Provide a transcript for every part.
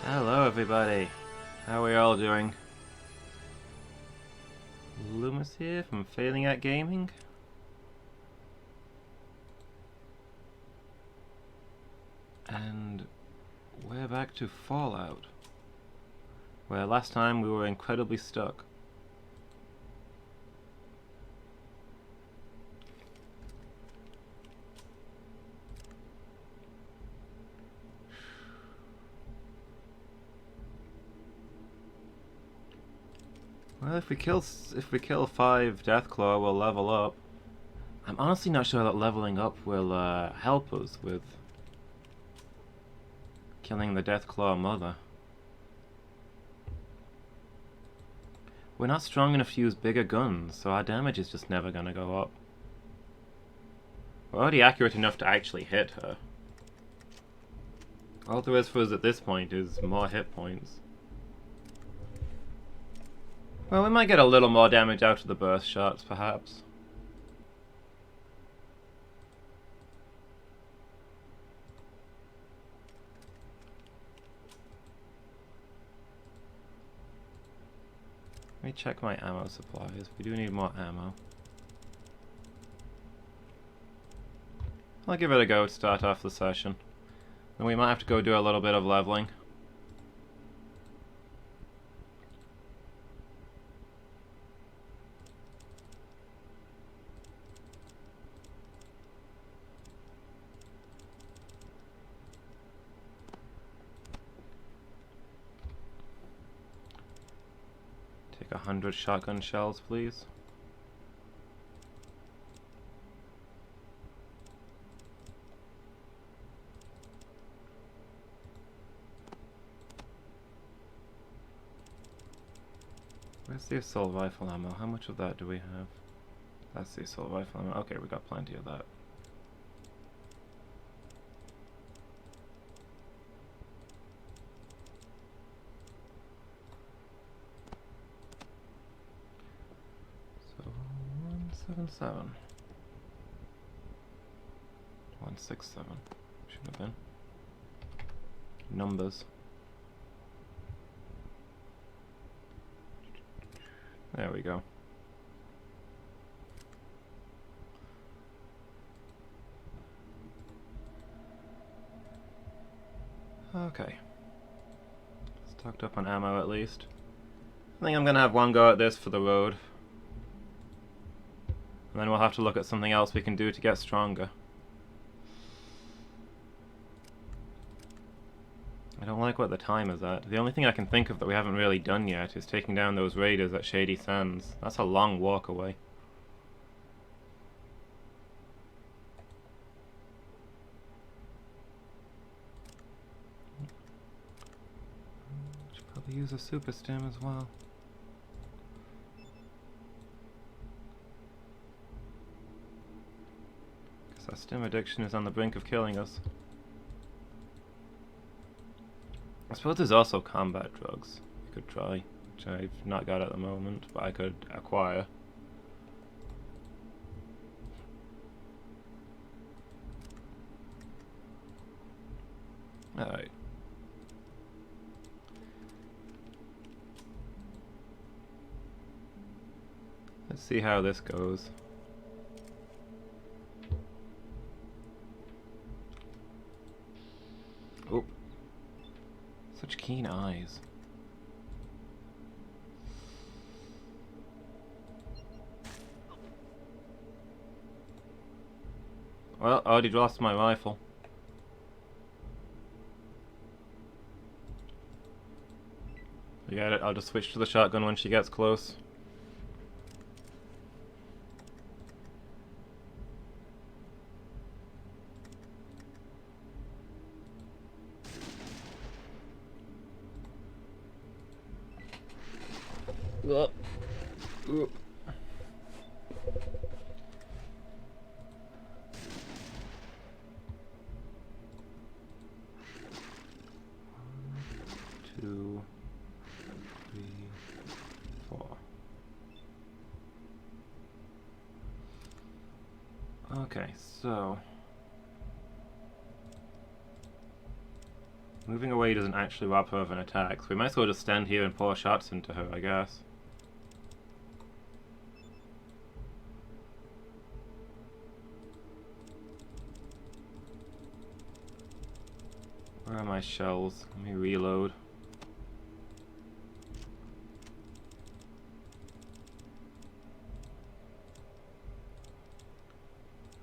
Hello everybody, how are we all doing? Loomis here from Failing at Gaming. And we're back to Fallout, where last time we were incredibly stuck. Well, if we kill 5 Deathclaw, we'll level up. I'm honestly not sure that leveling up will help us with killing the Deathclaw mother. We're not strong enough to use bigger guns, so our damage is just never gonna go up. We're already accurate enough to actually hit her. All there is for us at this point is more hit points. Well, we might get a little more damage out of the burst shots, perhaps. Let me check my ammo supplies. We do need more ammo. I'll give it a go to start off the session. Then we might have to go do a little bit of leveling. Take 100 shotgun shells, please. Where's the assault rifle ammo? How much of that do we have? That's the assault rifle ammo. Okay, we got plenty of that. So 177. 167. Should have been. Numbers. There we go. Okay. Stocked up on ammo at least. I think I'm gonna have one go at this for the road. And then we'll have to look at something else we can do to get stronger. I don't like what the time is at. The only thing I can think of that we haven't really done yet is taking down those raiders at Shady Sands. That's a long walk away. Should probably use a super stim as well. Guess our stim addiction is on the brink of killing us. I suppose there's also combat drugs you could try, which I've not got at the moment, but I could acquire. Alright. Let's see how this goes. Oh. Such keen eyes. Well, I already lost my rifle. Forget it, I'll just switch to the shotgun when she gets close. Ooh. 2, 3, 4. Okay, so Moving away doesn't actually rob her of an attack, so we might as well just stand here and pour shots into her, I guess. Where are my shells? Let me reload.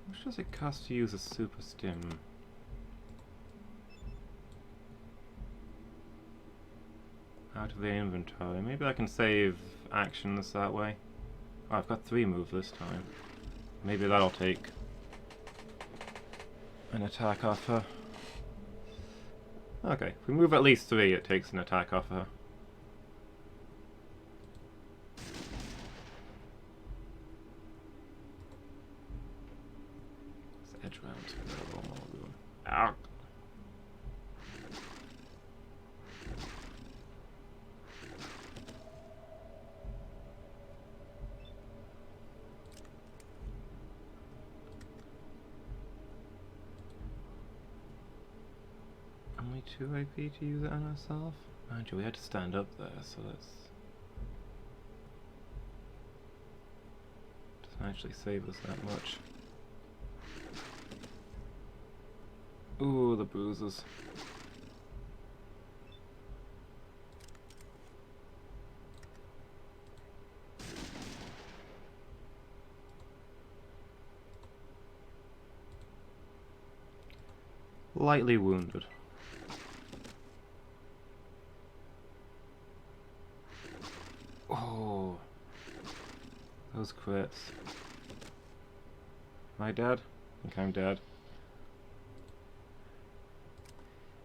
How much does it cost to use a super stim? Out of the inventory. Maybe I can save actions that way. Oh, I've got 3 moves this time. Maybe that'll take an attack off her. Okay, if we move at least 3, it takes an attack off her. Let's edge round to the normal room. Ow! Only 2 AP to use it on herself? Mind you, we had to stand up there, so that's... doesn't actually save us that much. Ooh, the bruises. Lightly wounded. Oh, those crits. Am I dead? I think I'm dead.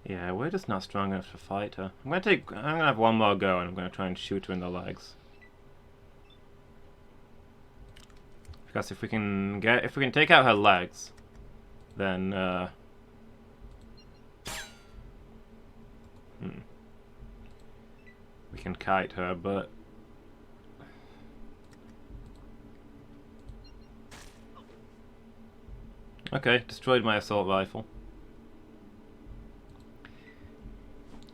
Yeah, we're just not strong enough to fight her. I'm gonna have one more go and I'm gonna try and shoot her in the legs. Because if we can take out her legs, then we can kite her, but okay, destroyed my assault rifle.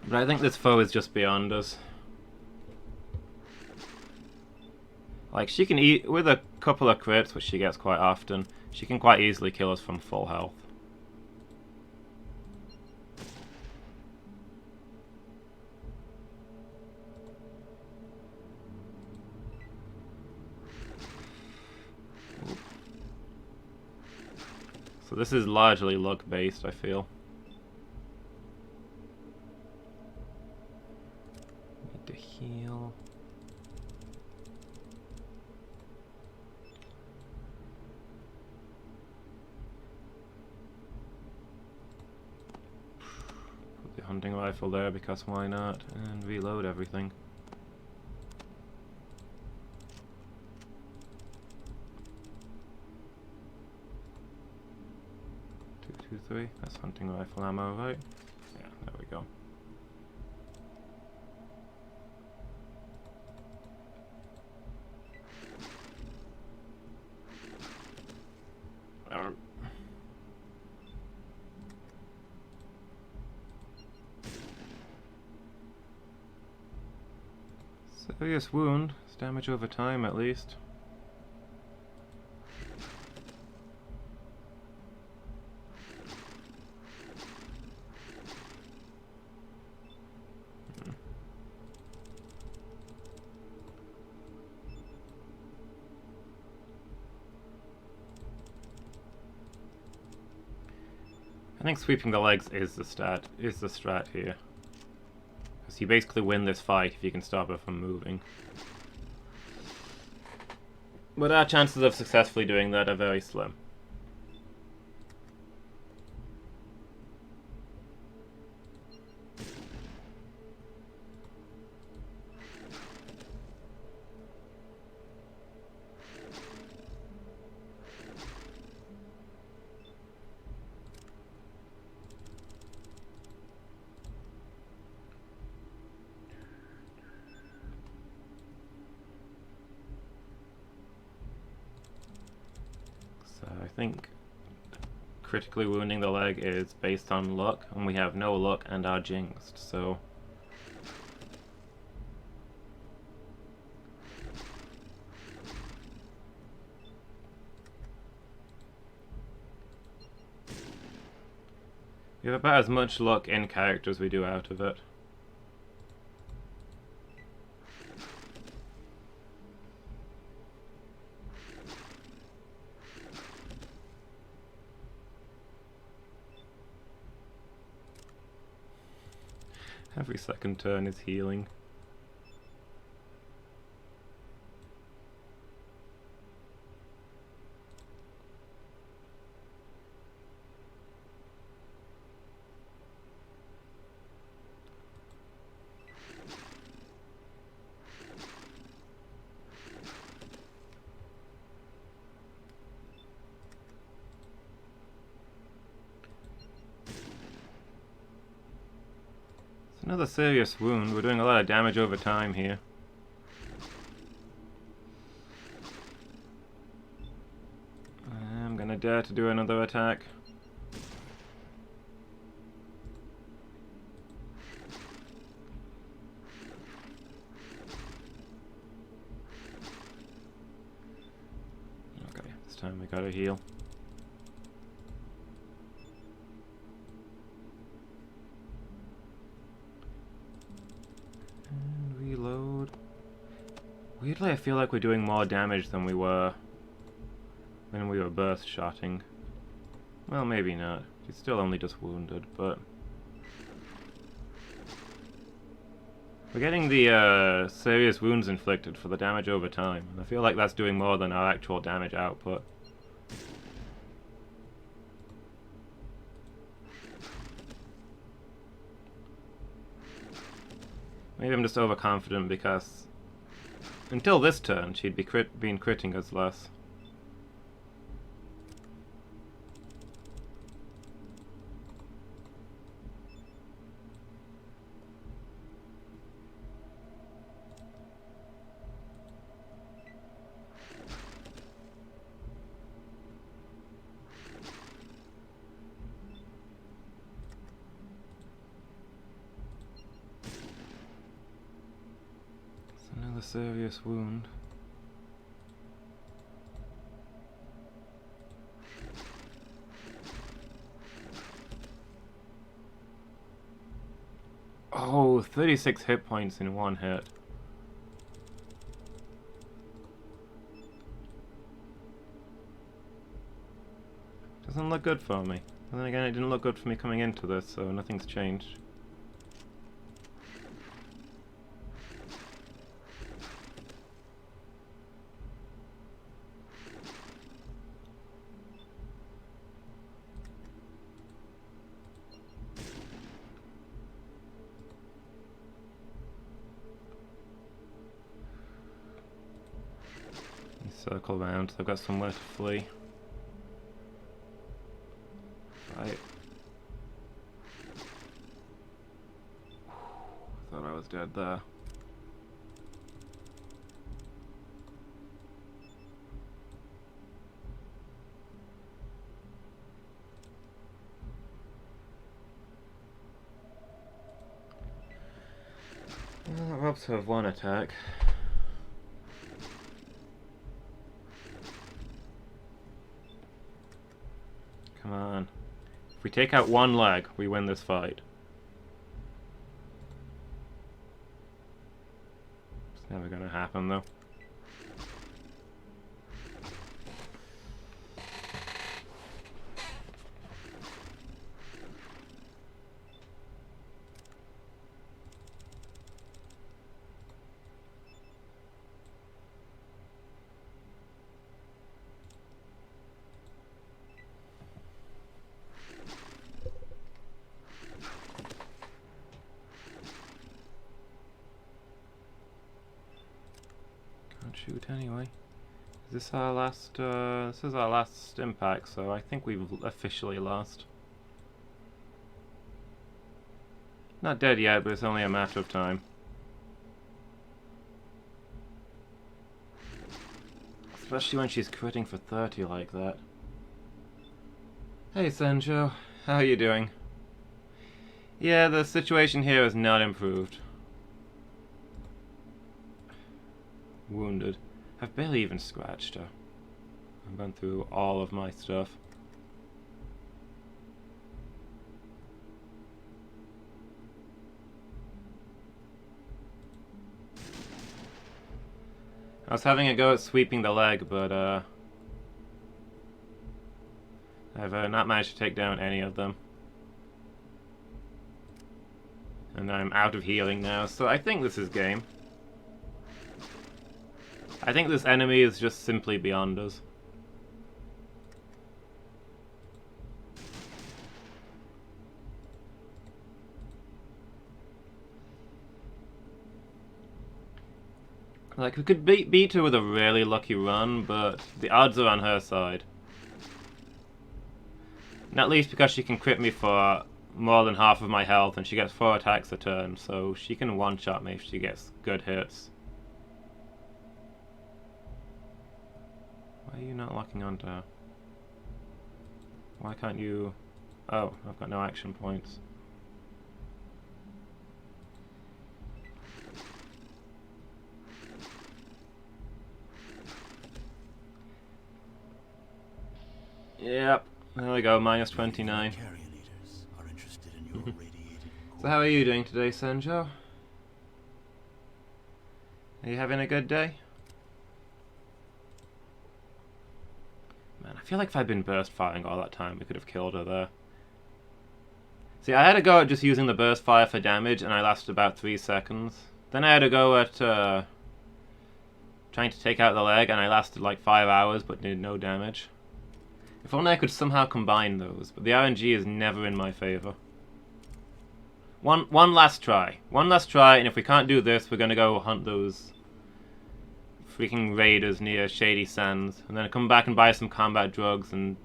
But I think this foe is just beyond us. Like, she can eat, with a couple of crits, which she gets quite often, she can quite easily kill us from full health. So this is largely luck-based, I feel. Need to heal. Put the hunting rifle there because why not? And reload everything. 2, 3. That's hunting rifle ammo, right? Yeah, there we go. Serious wound. It's damage over time, at least. I think sweeping the legs is the strat here. Because you basically win this fight if you can stop her from moving. But our chances of successfully doing that are very slim. I think critically wounding the leg is based on luck, and we have no luck and are jinxed, so... We have about as much luck in character as we do out of it. Every second turn is healing. Another serious wound. We're doing a lot of damage over time here. I'm gonna dare to do another attack. Okay, this time we gotta heal. Weirdly, I feel like we're doing more damage than we were when we were burst shotting. Well, maybe not. He's still only just wounded, but... We're getting the serious wounds inflicted for the damage over time, and I feel like that's doing more than our actual damage output. Maybe I'm just overconfident because... Until this turn, she'd be been critting us less. Another serious wound. Oh, 36 hit points in one hit. Doesn't look good for me. And then again, it didn't look good for me coming into this, so nothing's changed. Circle round, so I've got somewhere to flee. Right. Thought I was dead there. Well, that helps to have one attack. Come on. If we take out one leg, we win this fight. It's never gonna happen, though. Shoot anyway. Is this our last, this is our last impact, so I think we've officially lost. Not dead yet, but it's only a matter of time. Especially when she's critting for 30 like that. Hey Sancho, how are you doing? Yeah, the situation here has not improved. Wounded. I've barely even scratched her. I've gone through all of my stuff. I was having a go at sweeping the leg, but I've not managed to take down any of them. And I'm out of healing now, so I think this is game. I think this enemy is just simply beyond us. Like, we could beat her with a really lucky run, but the odds are on her side. Not least because she can crit me for more than half of my health, and she gets 4 attacks a turn, so she can one-shot me if she gets good hits. Why are you not locking onto her? Why can't you... Oh, I've got no action points. Yep, there we go, minus 29. So how are you doing today, Sanjo? Are you having a good day? Man, I feel like if I'd been burst firing all that time, we could have killed her there. See, I had a go at just using the burst fire for damage, and I lasted about 3 seconds. Then I had a go at trying to take out the leg, and I lasted like 5 hours, but did no damage. If only I could somehow combine those, but the RNG is never in my favor. One last try. One last try, and if we can't do this, we're gonna go hunt those freaking raiders near Shady Sands, and then come back and buy some combat drugs and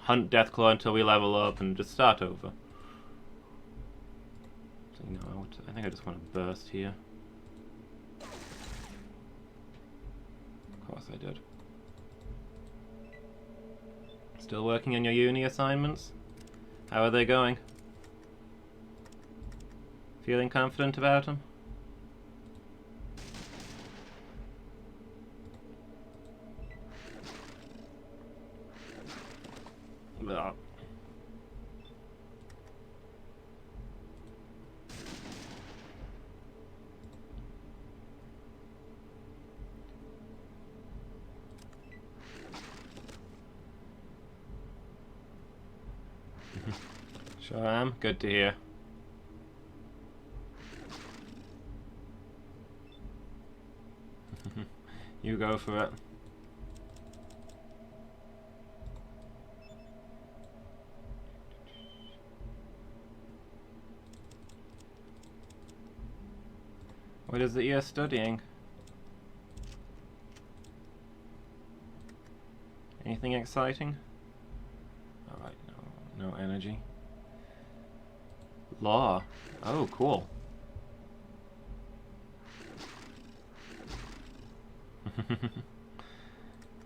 hunt Deathclaw until we level up and just start over. So, you know, I think I just want to burst here. Of course I did. Still working on your uni assignments? How are they going? Feeling confident about them? Blah. Sure am. Good to hear. You go for it. What is it you're studying? Anything exciting? Alright, no energy. Law. Oh, cool.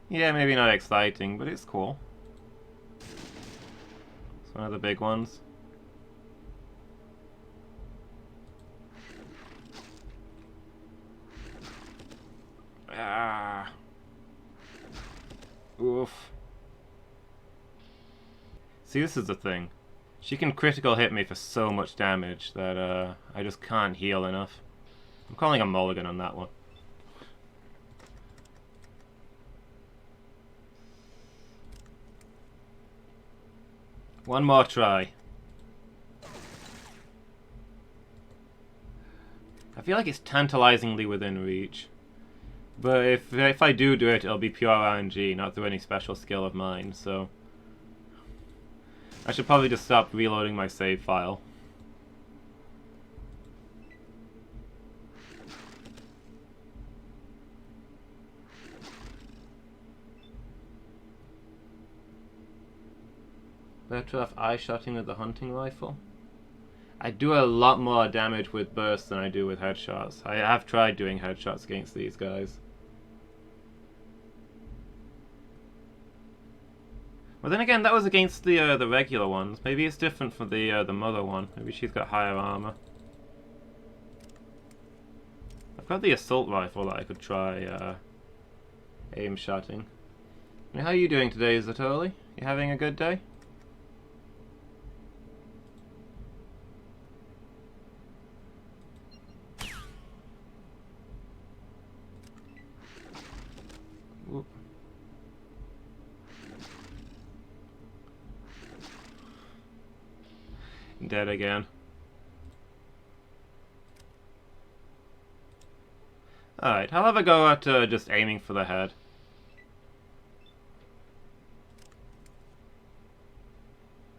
Yeah, maybe not exciting, but it's cool. It's one of the big ones. Ah. Oof. See, this is the thing. She can critical hit me for so much damage that I just can't heal enough. I'm calling a mulligan on that one. One more try. I feel like it's tantalizingly within reach. But if I do it, it'll be pure RNG, not through any special skill of mine, so... I should probably just stop reloading my save file. Better off eye-shotting with the hunting rifle. I do a lot more damage with bursts than I do with headshots. I have tried doing headshots against these guys. But then again, that was against the regular ones. Maybe it's different for the mother one. Maybe she's got higher armor. I've got the assault rifle that I could try aim shotting. Now, how are you doing today, Zatoli? You having a good day? Whoop. Dead again. Alright, I'll have a go at just aiming for the head.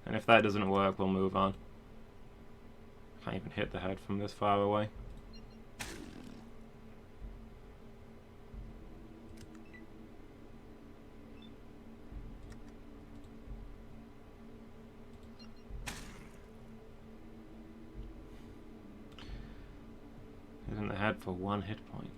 And if that doesn't work, we'll move on. Can't even hit the head from this far away. Hit in the head for 1 hit point.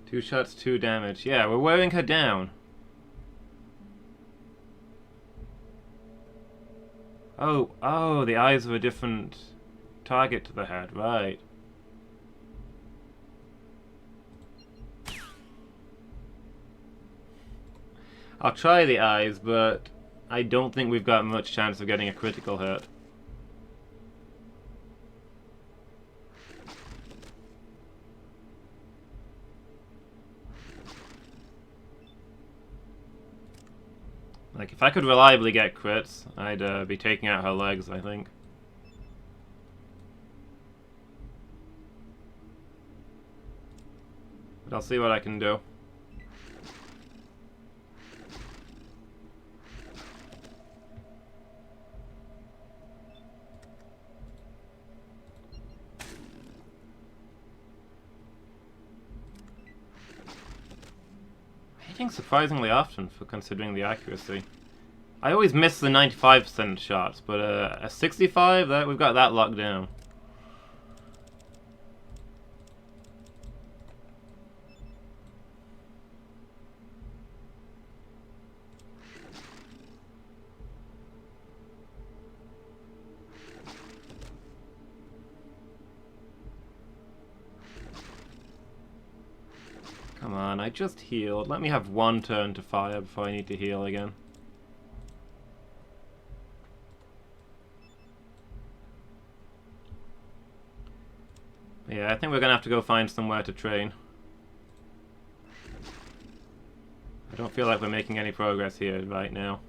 Two shots, 2 damage. Yeah, we're wearing her down. Oh, the eyes of a different target to the head, right. I'll try the eyes, but I don't think we've got much chance of getting a critical hit. Like, if I could reliably get crits, I'd be taking out her legs, I think. But I'll see what I can do. Hitting surprisingly often for considering the accuracy. I always miss the 95% shots, but a 65, we've got that locked down. Come on, I just healed. Let me have 1 turn to fire before I need to heal again. Yeah, I think we're gonna have to go find somewhere to train. I don't feel like we're making any progress here right now.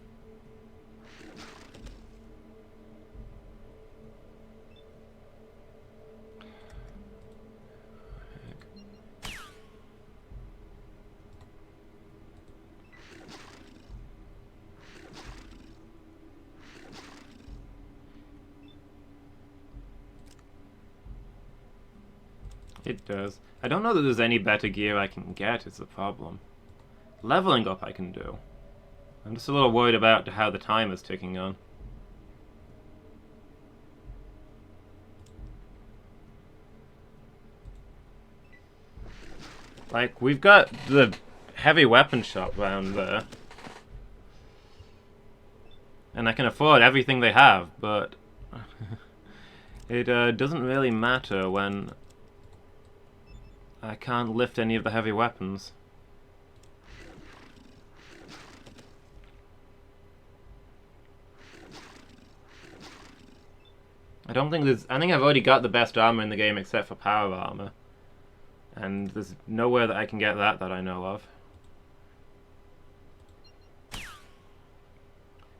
It does. I don't know that there's any better gear I can get, is the problem. Leveling up I can do. I'm just a little worried about how the time is ticking on. Like, we've got the heavy weapon shop around there. And I can afford everything they have, but it doesn't really matter when I can't lift any of the heavy weapons. I think I've already got the best armor in the game except for power armor. And there's nowhere that I can get that I know of.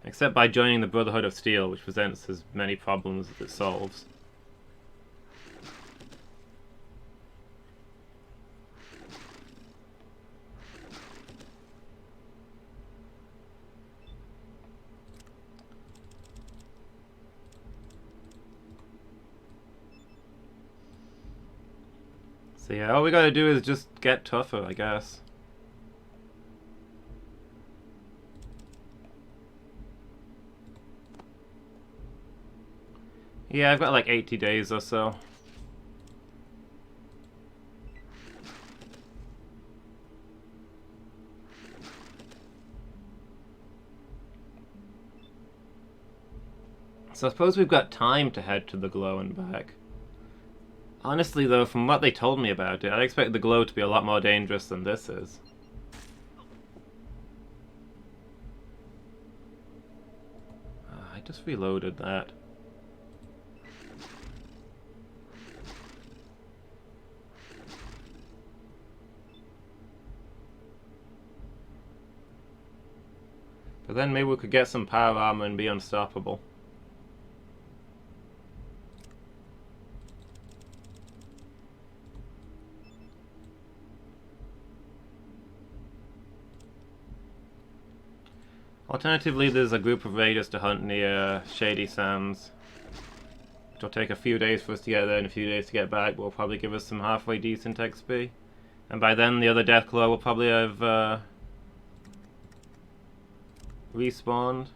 Except by joining the Brotherhood of Steel, which presents as many problems as it solves. So yeah, all we gotta do is just get tougher, I guess. Yeah, I've got like 80 days or so. So I suppose we've got time to head to the glow and back. Honestly, though, from what they told me about it, I expect the glow to be a lot more dangerous than this is. I just reloaded that. But then maybe we could get some power armor and be unstoppable. Alternatively, there's a group of raiders to hunt near Shady Sands. It'll take a few days for us to get there and a few days to get back, but will probably give us some halfway decent XP. And by then, the other Deathclaw will probably have respawned.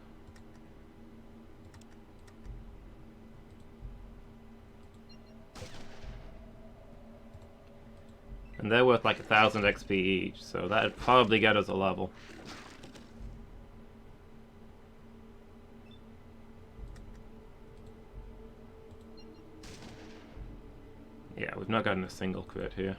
And they're worth like 1,000 XP each, so that'd probably get us a level. Yeah, we've not gotten a single crit here.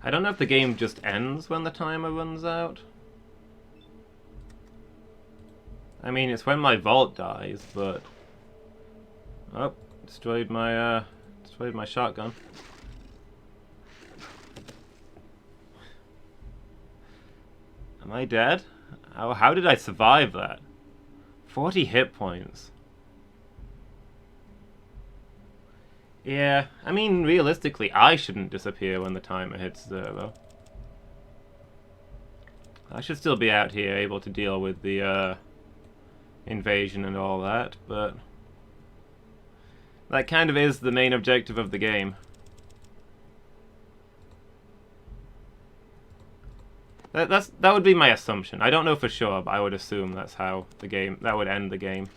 I don't know if the game just ends when the timer runs out. I mean, it's when my vault dies, but... Oh, destroyed my shotgun. Am I dead? How did I survive that? 40 hit points. Yeah, I mean, realistically, I shouldn't disappear when the timer hits 0. I should still be out here able to deal with the invasion and all that, but that kind of is the main objective of the game. That would be my assumption. I don't know for sure, but I would assume that's how that would end the game.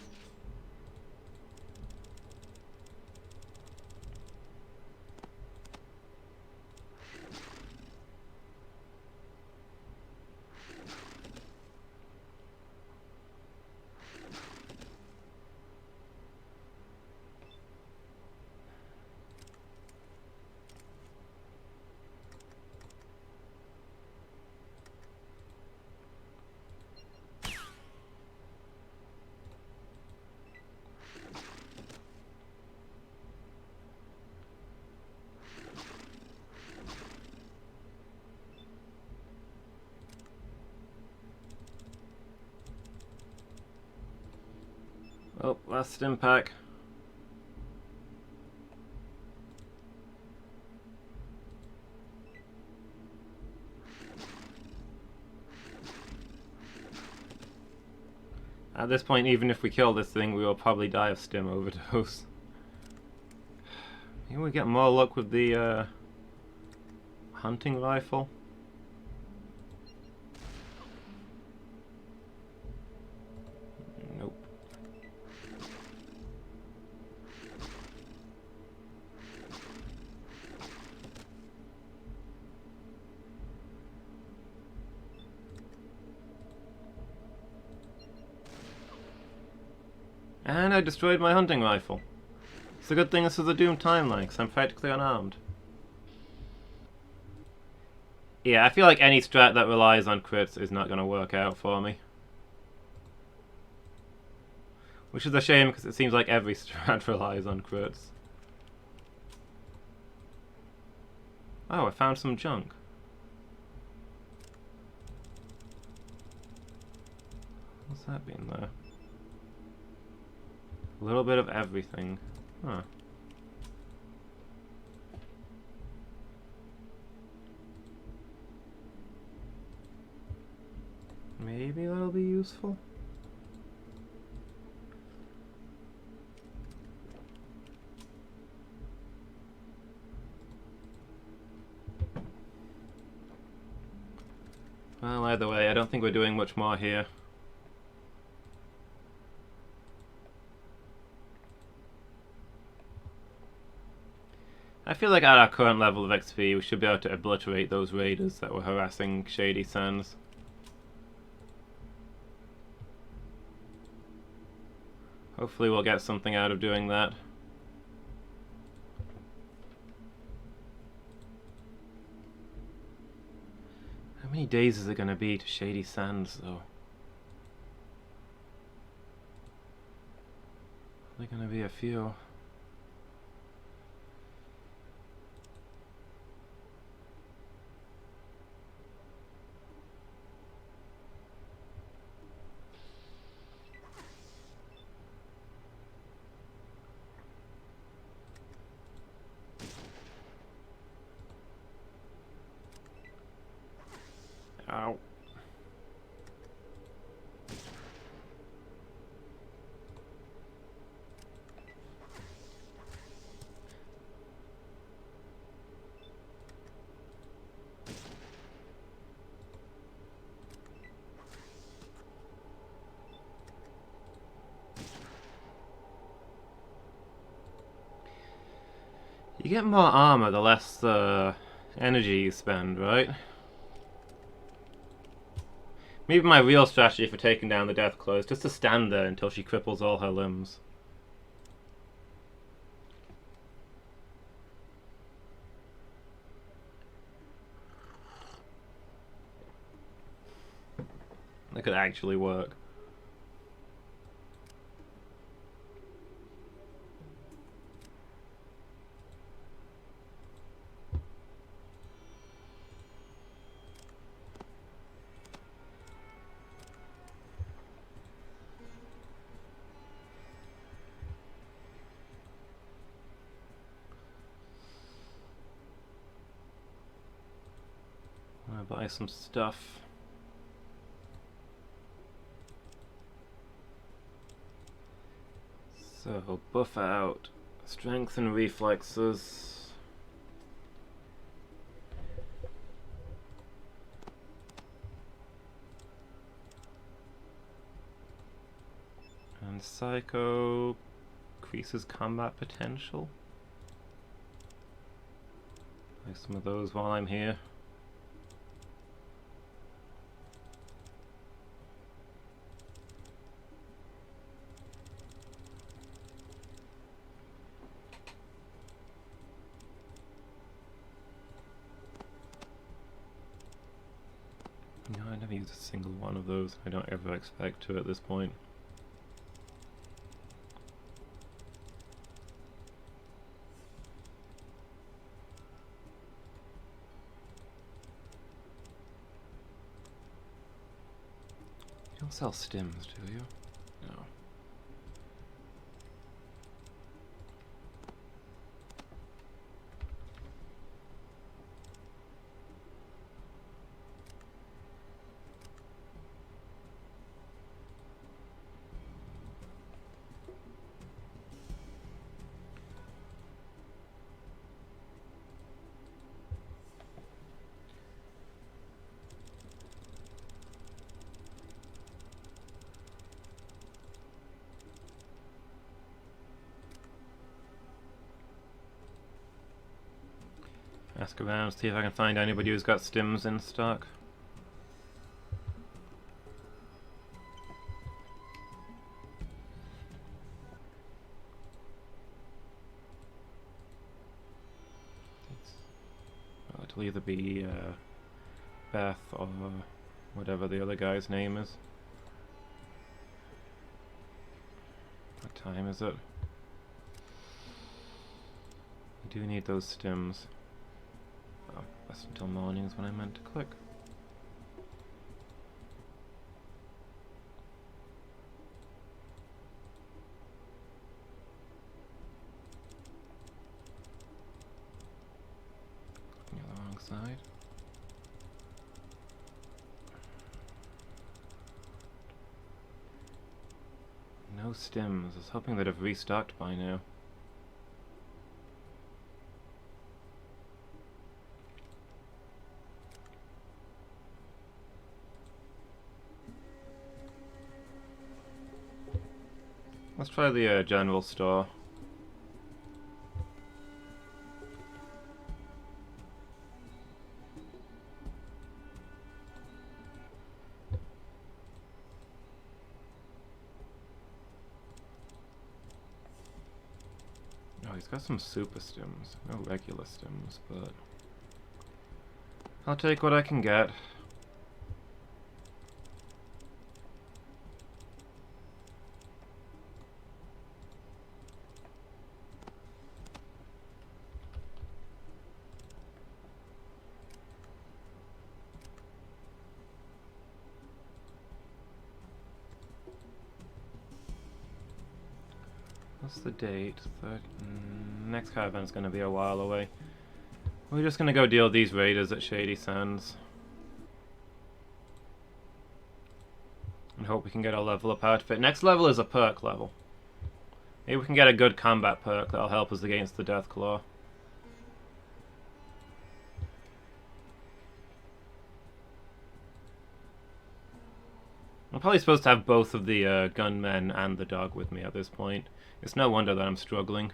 Oh, last stim pack. At this point, even if we kill this thing, we will probably die of stim overdose. Maybe we get more luck with the hunting rifle. Nope. And I destroyed my hunting rifle. It's a good thing this is a Doom timeline, because I'm practically unarmed. Yeah, I feel like any strat that relies on crits is not going to work out for me. Which is a shame, because it seems like every strat relies on crits. Oh, I found some junk. What's that been there? A little bit of everything. Huh. Maybe that'll be useful? Well, either way, I don't think we're doing much more here. I feel like at our current level of XP, we should be able to obliterate those raiders that were harassing Shady Sands. Hopefully we'll get something out of doing that. How many days is it going to be to Shady Sands, though? They're going to be a few. Ow. You get more armor the less energy you spend, right? Maybe my real strategy for taking down the Deathclaw is just to stand there until she cripples all her limbs. That could actually work. I'm gonna buy some stuff. So, buff out. Strength and reflexes. And Psycho increases combat potential. Buy some of those while I'm here. No, I never use a single one of those. I don't ever expect to at this point. You don't sell stims, do you? No. Ask around, see if I can find anybody who's got stims in stock. Well, it'll either be Beth or whatever the other guy's name is. What time is it? I do need those stims. Oh, that's until morning is when I meant to click. Looking at the wrong side. No stims. I was hoping they'd have restocked by now. Let's try the general store. Oh, he's got some super stims. No regular stims, but I'll take what I can get. What's the date? Next caravan's gonna be a while away. We're just gonna go deal with these raiders at Shady Sands. And hope we can get a level up outfit. Next level is a perk level. Maybe we can get a good combat perk that'll help us against the Deathclaw. I'm probably supposed to have both of the gunmen and the dog with me at this point. It's no wonder that I'm struggling.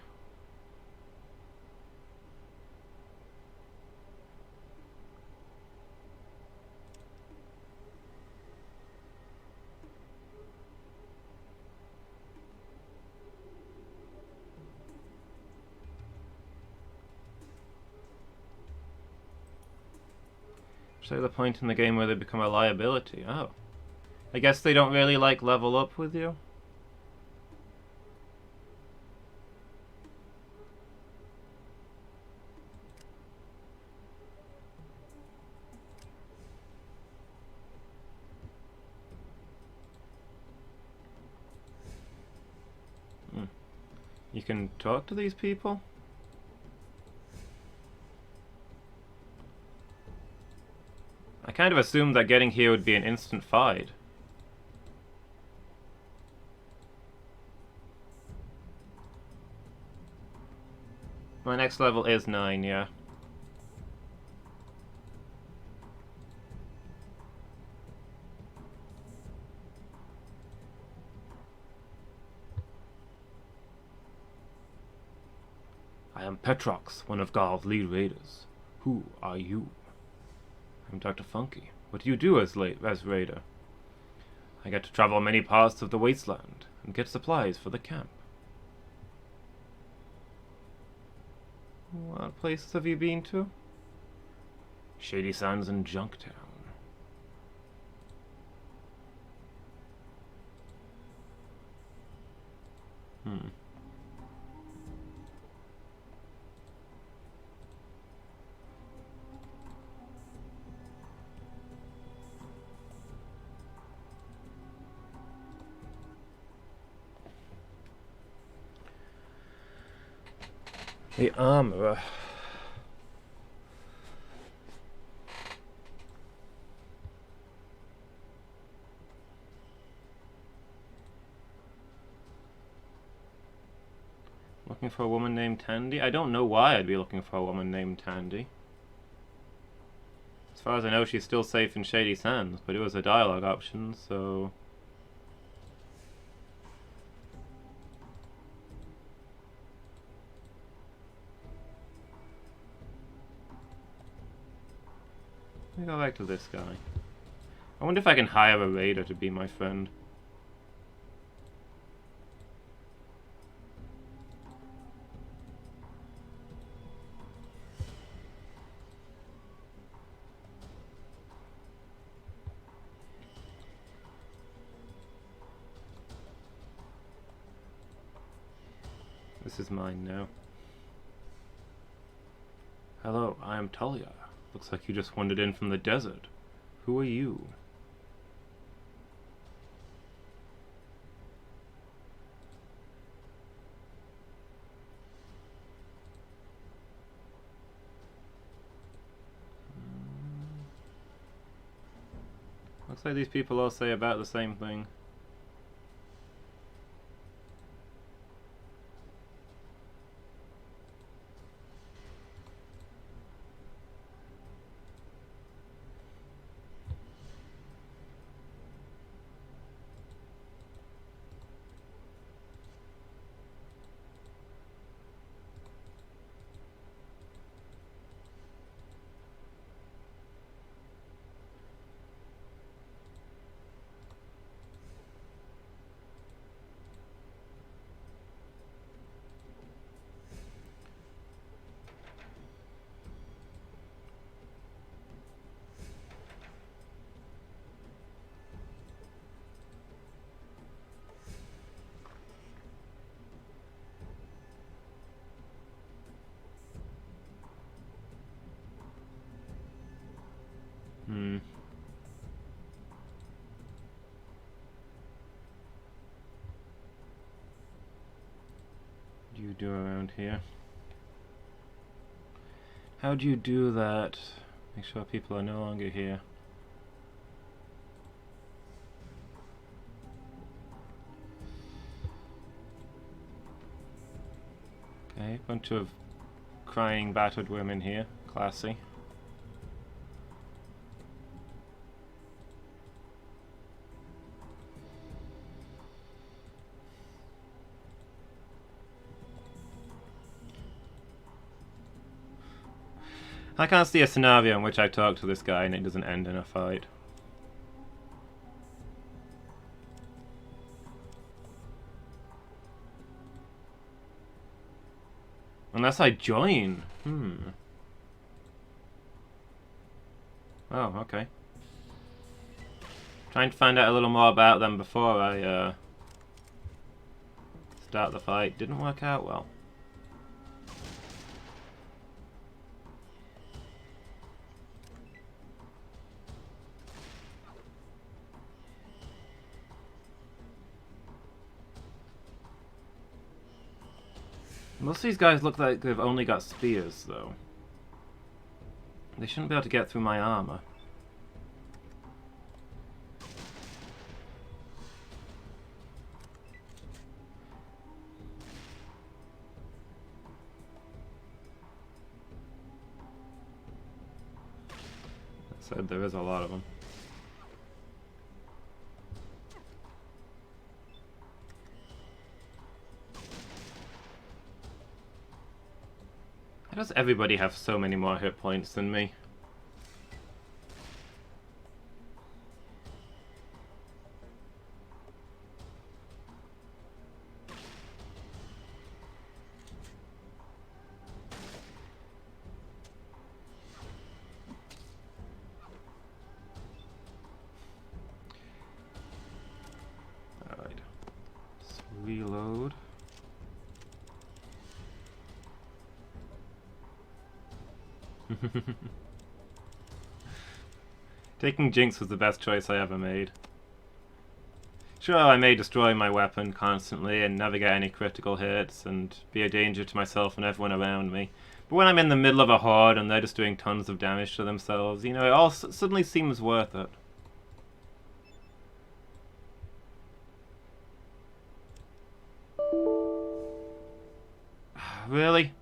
Show the point in the game where they become a liability. Oh. I guess they don't really like level up with you. You can talk to these people? I kind of assumed that getting here would be an instant fight. My next level is 9, yeah. I am Petrox, one of Garl's lead raiders. Who are you? I'm Dr. Funky. What do you do as raider? I get to travel many parts of the wasteland and get supplies for the camp. What places have you been to? Shady Sands and Junktown. The armorer. Looking for a woman named Tandy? I don't know why I'd be looking for a woman named Tandy. As far as I know, she's still safe in Shady Sands, but it was a dialogue option, so... Let me go back to this guy. I wonder if I can hire a raider to be my friend. This is mine now. Hello, I am Talia. Looks like you just wandered in from the desert. Who are you? Looks like these people all say about the same thing. Hmm. What do you do around here? How do you do that? Make sure people are no longer here. Okay, bunch of crying, battered women here. Classy. I can't see a scenario in which I talk to this guy and it doesn't end in a fight. Unless I join. Oh, okay. Trying to find out a little more about them before I start the fight. Didn't work out well. Most of these guys look like they've only got spears, though. They shouldn't be able to get through my armor. That said, there is a lot of them. Why does everybody have so many more hit points than me? Alright. Let's reload. Taking Jinx was the best choice I ever made. Sure, I may destroy my weapon constantly and never get any critical hits and be a danger to myself and everyone around me. But when I'm in the middle of a horde and they're just doing tons of damage to themselves, you know, it all suddenly seems worth it. Really?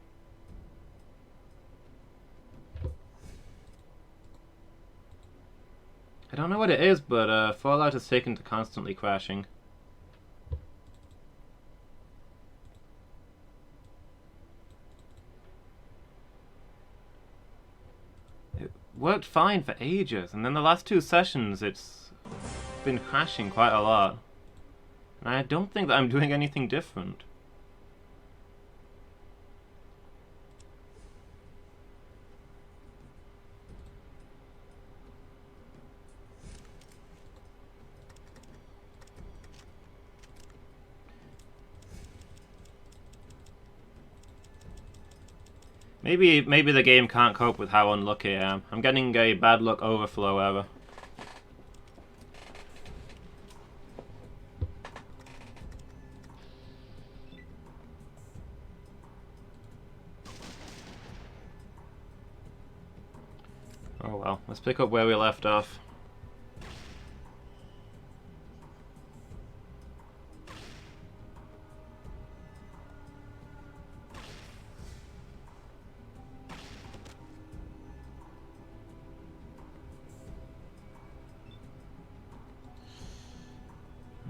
I don't know what it is, but Fallout has taken to constantly crashing. It worked fine for ages, and then the last 2 sessions it's been crashing quite a lot. And I don't think that I'm doing anything different. Maybe the game can't cope with how unlucky I am. I'm getting a bad luck overflow error. Oh well, let's pick up where we left off.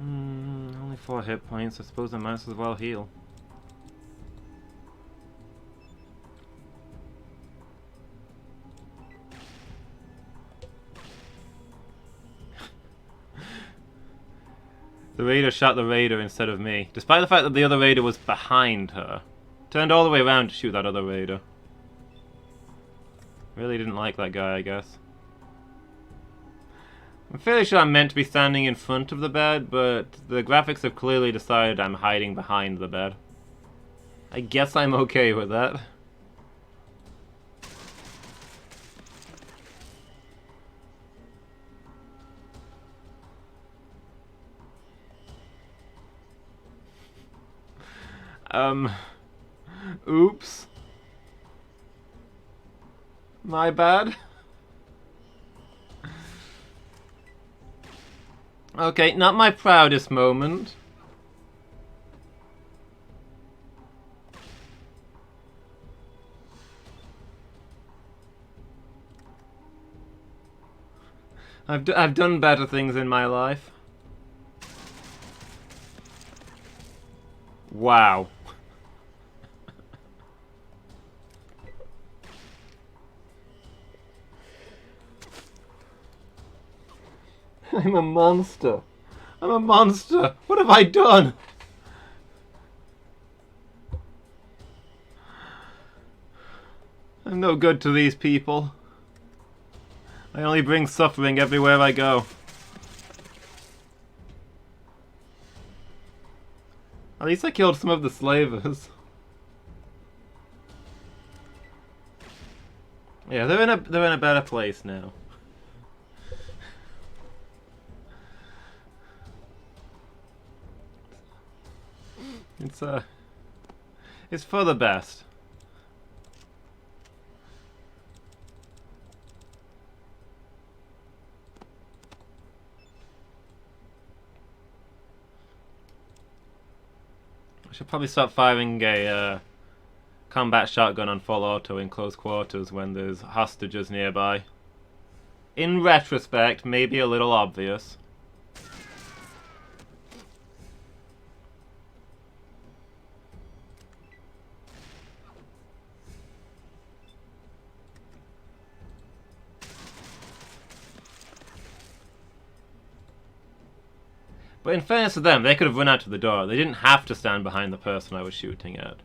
Only 4 hit points. I suppose I might as well heal. The raider shot the raider instead of me, despite the fact that the other raider was behind her. Turned all the way around to shoot that other raider. Really didn't like that guy, I guess. I'm fairly sure I'm meant to be standing in front of the bed, but the graphics have clearly decided I'm hiding behind the bed. I guess I'm okay with that. Oops. My bad. Okay, not my proudest moment. I've done better things in my life. Wow. I'm a monster. I'm a monster. What have I done? I'm no good to these people. I only bring suffering everywhere I go. At least I killed some of the slavers. Yeah, they're in a better place now. It's for the best. I should probably start firing a combat shotgun on full auto in close quarters when there's hostages nearby. In retrospect, maybe a little obvious. But in fairness to them, they could have run out to the door. They didn't have to stand behind the person I was shooting at.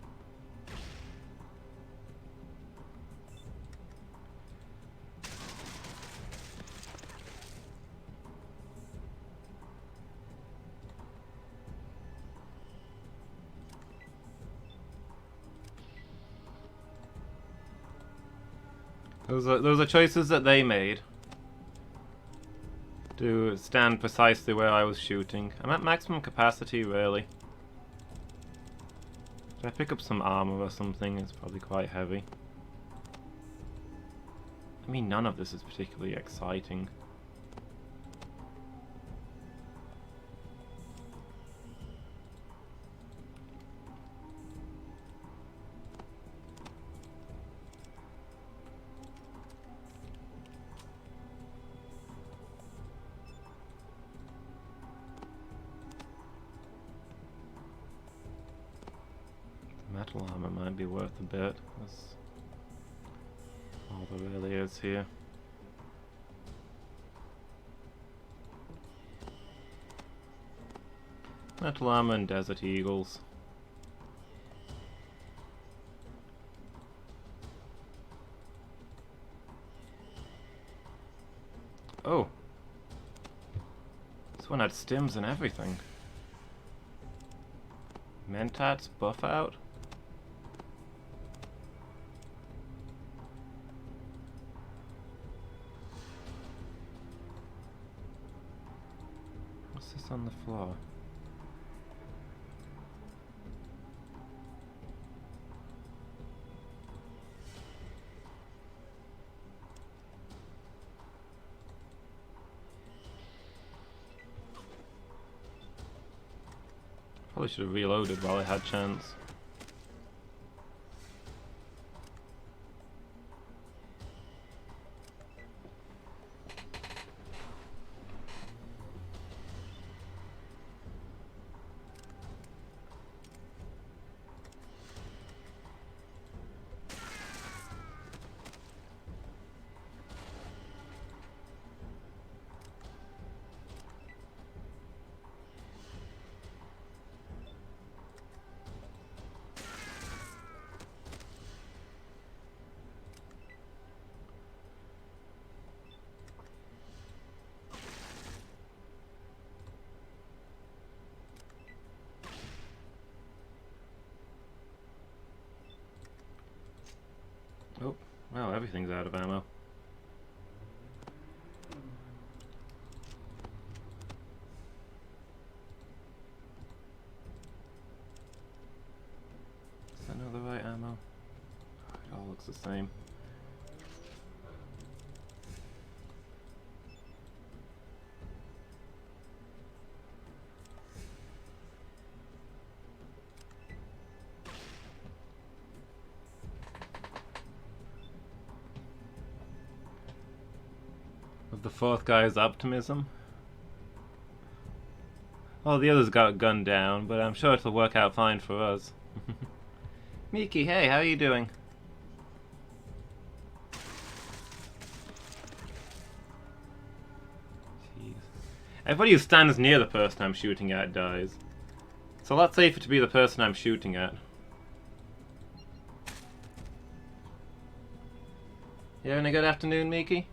Those are choices that they made to stand precisely where I was shooting. I'm at maximum capacity, really. Did I pick up some armor or something? It's probably quite heavy. I mean, none of this is particularly exciting. Metal armor might be worth a bit. That's all there really is here. Metal armor and Desert Eagles. Oh. This one had stims and everything. Mentats buff out? What's this on the floor? Probably should have reloaded while I had chance. Oh, wow, everything's out of ammo. same. Of the fourth guy's optimism. Well, the others got gunned down, but I'm sure it'll work out fine for us. Miki, hey, how are you doing? Jeez. Everybody who stands near the person I'm shooting at dies. It's a lot safer to be the person I'm shooting at. You having a good afternoon, Miki?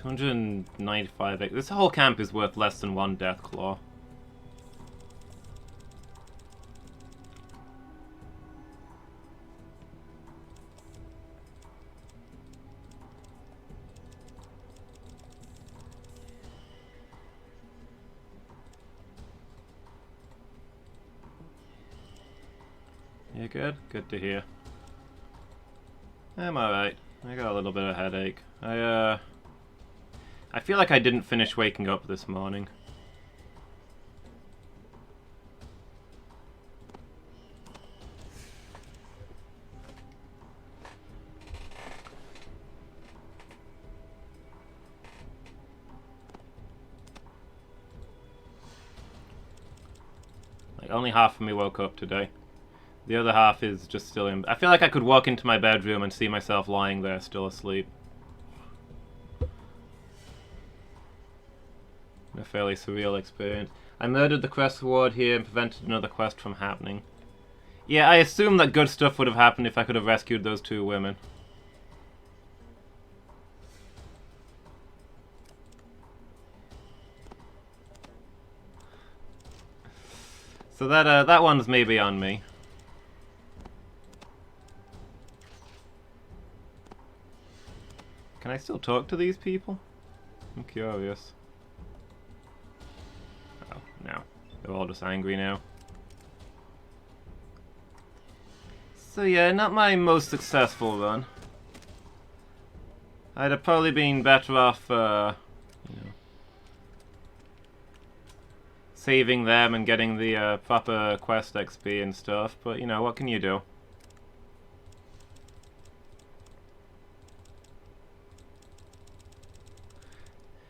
$295. This whole camp is worth less than one death claw. You good? Good to hear. I'm alright. I got a little bit of a headache. I feel like I didn't finish waking up this morning. Like, only half of me woke up today. The other half is just still in... I feel like I could walk into my bedroom and see myself lying there still asleep. A fairly surreal experience. I murdered the quest ward here and prevented another quest from happening. Yeah, I assume that good stuff would have happened if I could have rescued those two women. So that one's maybe on me. Can I still talk to these people? I'm curious. Oh, no. They're all just angry now. So yeah, not my most successful run. I'd have probably been better off, you know, saving them and getting the proper quest XP and stuff, but you know, what can you do?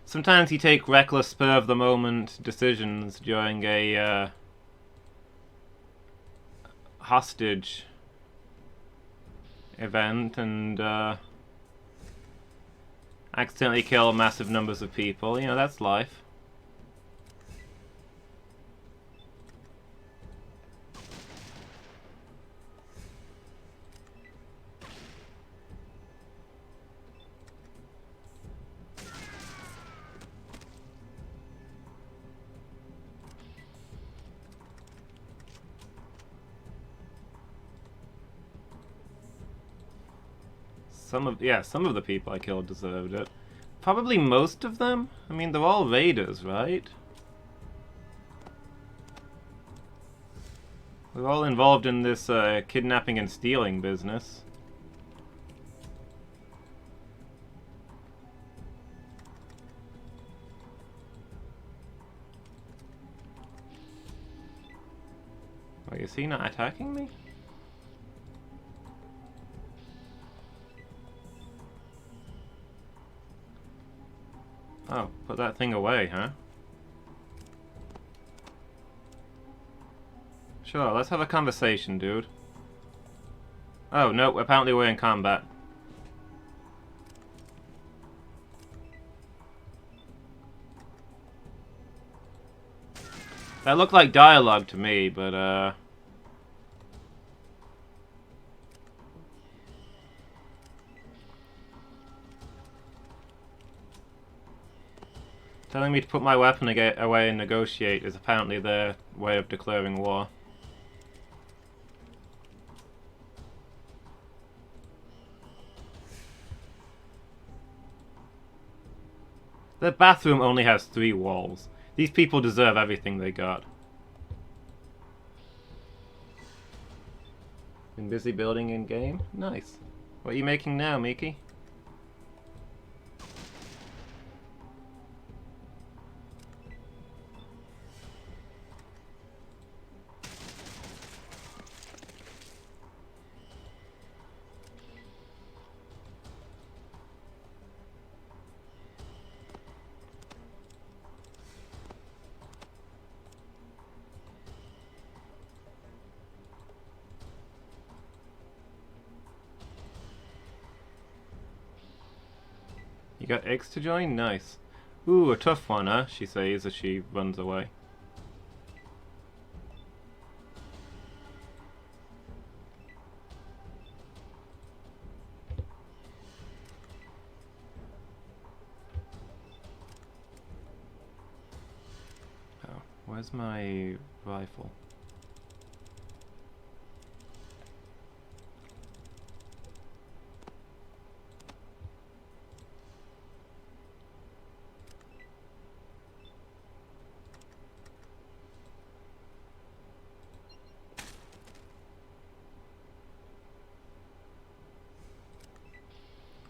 Sometimes you take reckless, spur-of-the-moment decisions during a hostage event and accidentally kill massive numbers of people. You know, that's life. Some of the people I killed deserved it. Probably most of them? I mean, they're all raiders, right? We're all involved in this kidnapping and stealing business. Wait, is he not attacking me? Oh, put that thing away, huh? Sure, let's have a conversation, dude. Oh, no, apparently we're in combat. That looked like dialogue to me, but, telling me to put my weapon away and negotiate is apparently their way of declaring war. The bathroom only has 3 walls. These people deserve everything they got. Been busy building in game? Nice. What are you making now, Miki? You got eggs to join? Nice. Ooh, a tough one, huh? She says as she runs away. Oh, where's my rifle?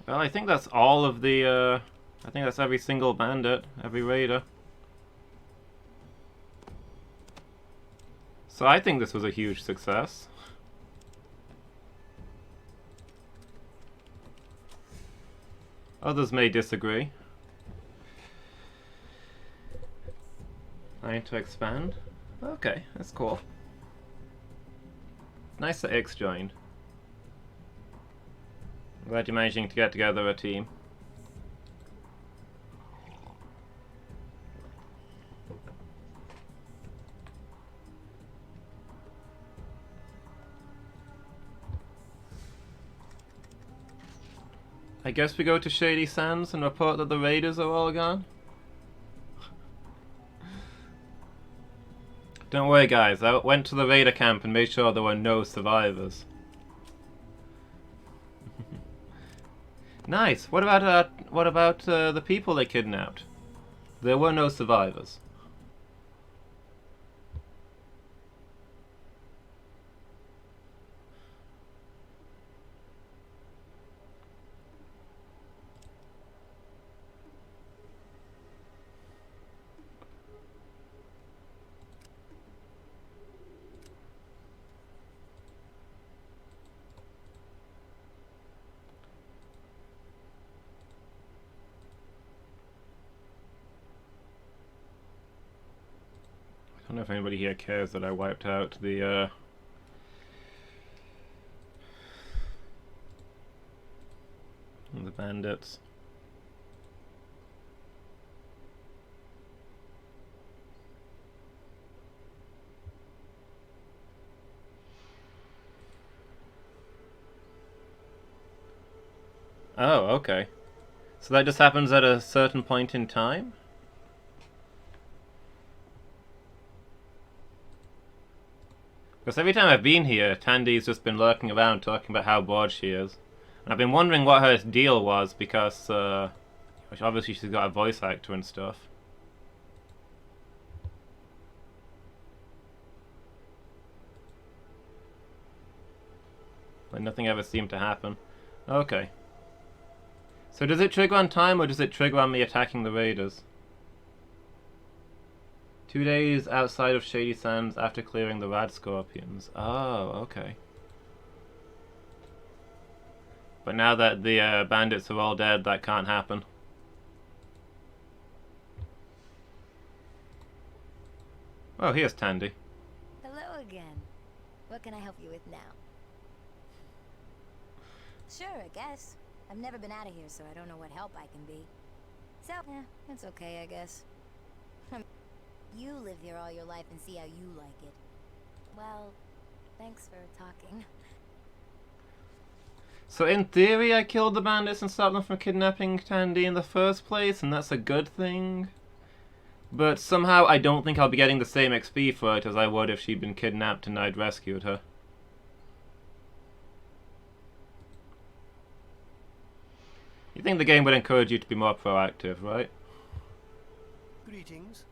Well, I think that's all of the, I think that's every single bandit, every raider. So I think this was a huge success. Others may disagree. I need to expand. Okay, that's cool. Nice that X joined. I'm glad you're managing to get together a team. I guess we go to Shady Sands and report that the raiders are all gone? Don't worry guys, I went to the raider camp and made sure there were no survivors. Nice. What about the people they kidnapped? There were no survivors. I don't know if anybody here cares that I wiped out the bandits. Oh, okay. So that just happens at a certain point in time? Because every time I've been here, Tandy's just been lurking around talking about how bored she is. And I've been wondering what her deal was because, obviously she's got a voice actor and stuff. But nothing ever seemed to happen. Okay. So does it trigger on time or does it trigger on me attacking the raiders? 2 days outside of Shady Sands after clearing the rad scorpions. Oh, okay. But now that the bandits are all dead, that can't happen. Oh, here's Tandy. Hello again. What can I help you with now? Sure, I guess. I've never been out of here, so I don't know what help I can be. So, yeah, it's okay, I guess. You live here all your life and see how you like it. Well, thanks for talking. So in theory I killed the bandits and stopped them from kidnapping Tandy in the first place, and that's a good thing. But somehow I don't think I'll be getting the same XP for it as I would if she'd been kidnapped and I'd rescued her. You think the game would encourage you to be more proactive, right? Greetings.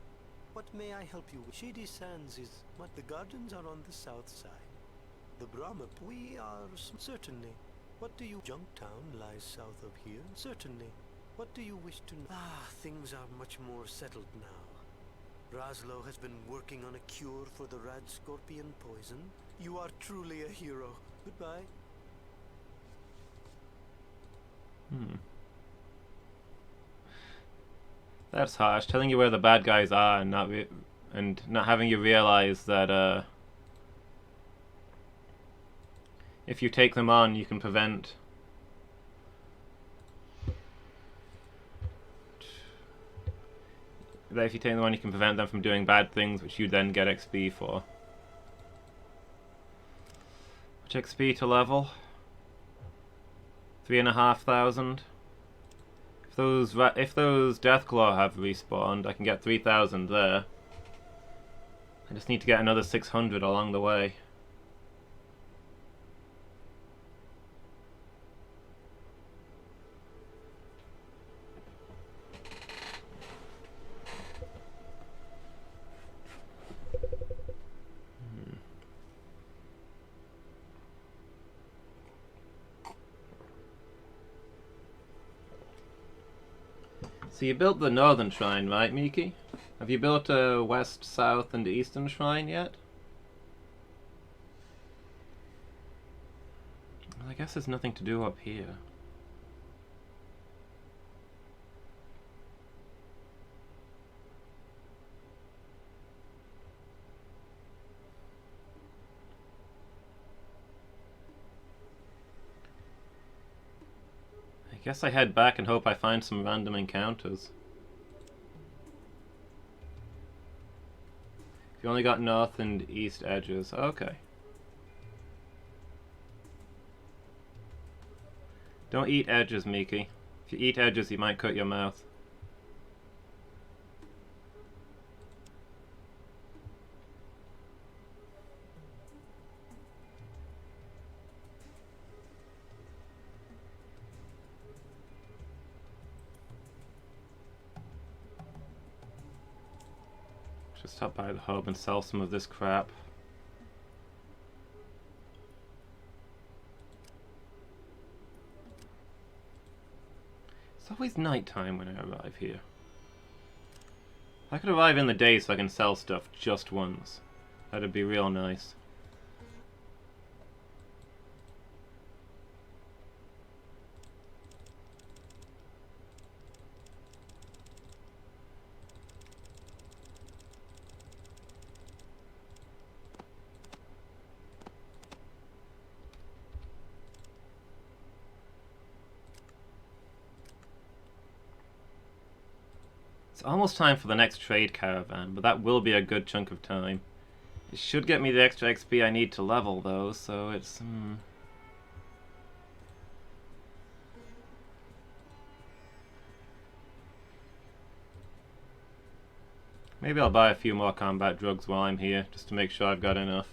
What may I help you with? Shady Sands is what the gardens are on the south side. The Brahma, we are certainly. What do you? Junktown lies south of here. Certainly. What do you wish to know? Ah, things are much more settled now. Raslo has been working on a cure for the rad scorpion poison. You are truly a hero. Goodbye. That's harsh. Telling you where the bad guys are and not having you realize that if you take them on, you can prevent. That if you take them on, you can prevent them from doing bad things, which you then get XP for. Which XP to level? 3,500. If those Deathclaw have respawned, I can get 3,000 there. I just need to get another 600 along the way. So you built the northern shrine, right, Miki? Have you built a west, south, and eastern shrine yet? Well, I guess there's nothing to do up here. I guess I head back and hope I find some random encounters. You only got north and east edges. Okay. Don't eat edges, Miki. If you eat edges, you might cut your mouth. Just stop by the hub and sell some of this crap. It's always nighttime when I arrive here. I could arrive in the day so I can sell stuff just once. That'd be real nice. It's almost time for the next trade caravan, but that will be a good chunk of time. It should get me the extra XP I need to level, though, so it's... Maybe I'll buy a few more combat drugs while I'm here, just to make sure I've got enough.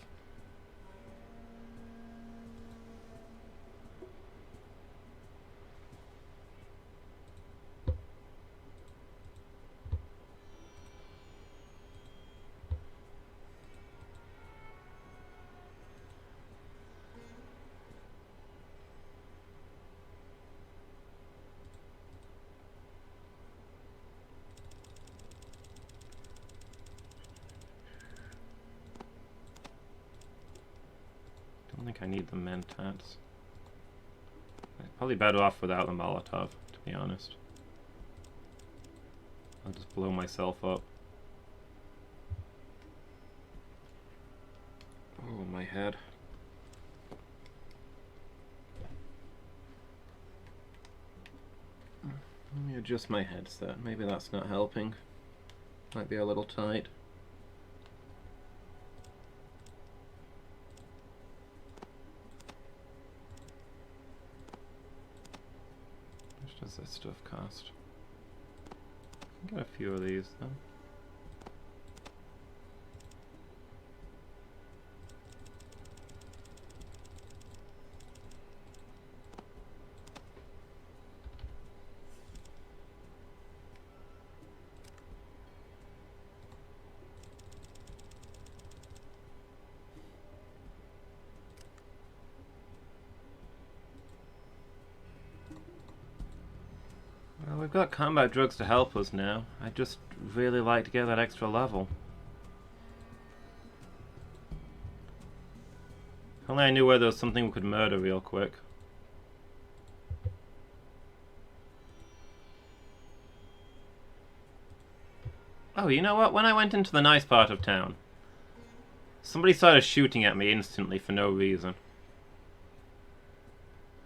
I think I need the mentats. Probably better off without the Molotov, to be honest. I'll just blow myself up. Oh, my head. Let me adjust my headset. Maybe that's not helping. Might be a little tight. How much does this stuff cost? I can get a few of these then. we've got combat drugs to help us now. I'd just really like to get that extra level. If only I knew where there was something we could murder real quick. Oh, you know what? When I went into the nice part of town, somebody started shooting at me instantly for no reason.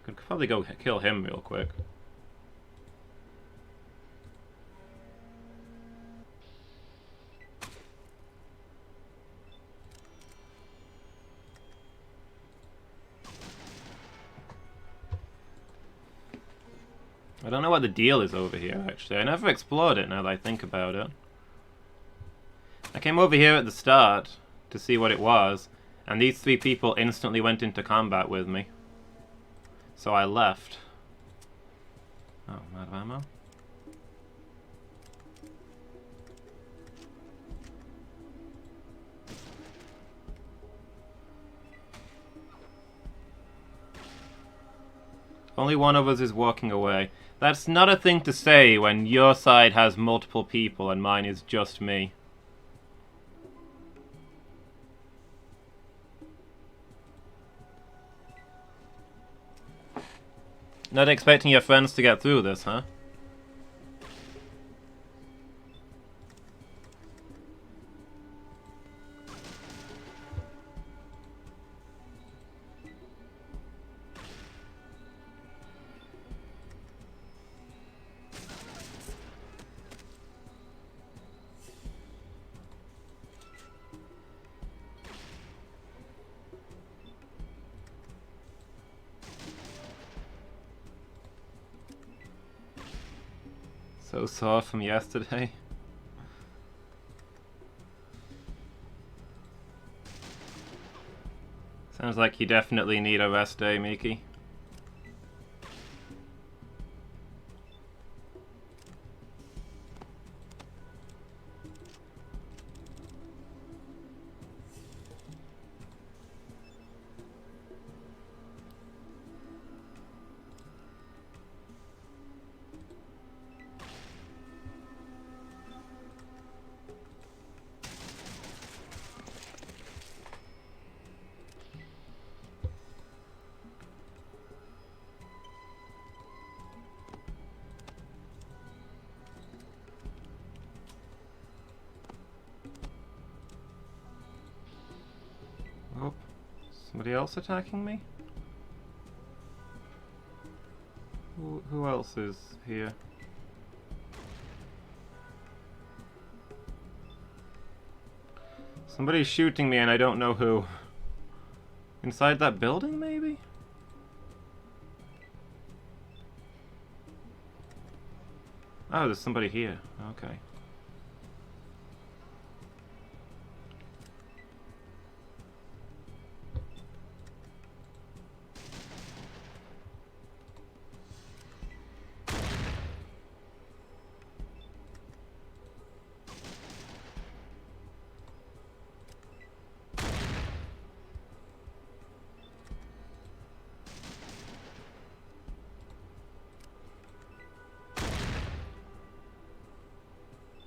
Could probably go kill him real quick. I don't know what the deal is over here, actually. I never explored it now that I think about it. I came over here at the start to see what it was, and these three people instantly went into combat with me. So I left. Oh, I'm out of ammo. Only one of us is walking away. That's not a thing to say when your side has multiple people and mine is just me. Not expecting your friends to get through this, huh? So sore from yesterday. Sounds like you definitely need a rest day, Miki. Oh, somebody else attacking me? Who else is here? Somebody's shooting me and I don't know who. Inside that building, maybe? Oh, there's somebody here. Okay.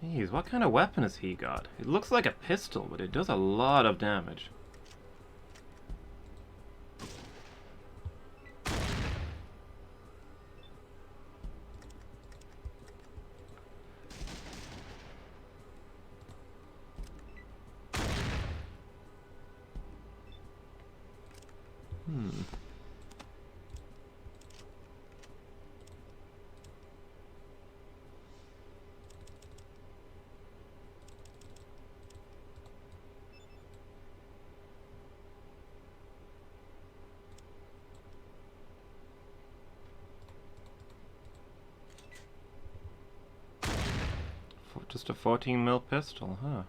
Jeez, what kind of weapon has he got? It looks like a pistol, but it does a lot of damage. Just a 14mm pistol, huh?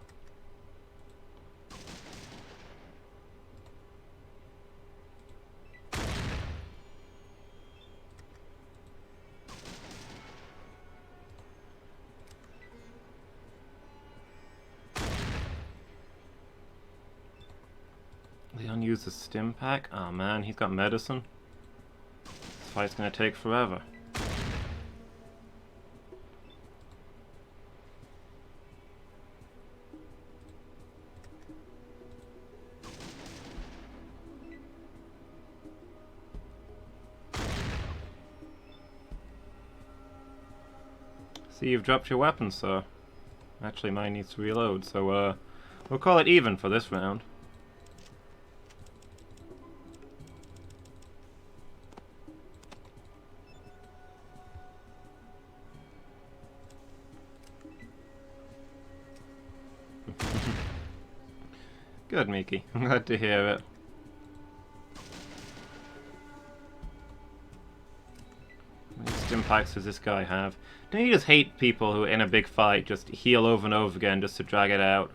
Leon used a stim pack? Oh man, he's got medicine. This fight's gonna take forever. See, you've dropped your weapon, sir. Actually, mine needs to reload, so we'll call it even for this round. Good, Miki. I'm glad to hear it. How many stim packs does this guy have? Don't you just hate people who, in a big fight, just heal over and over again just to drag it out?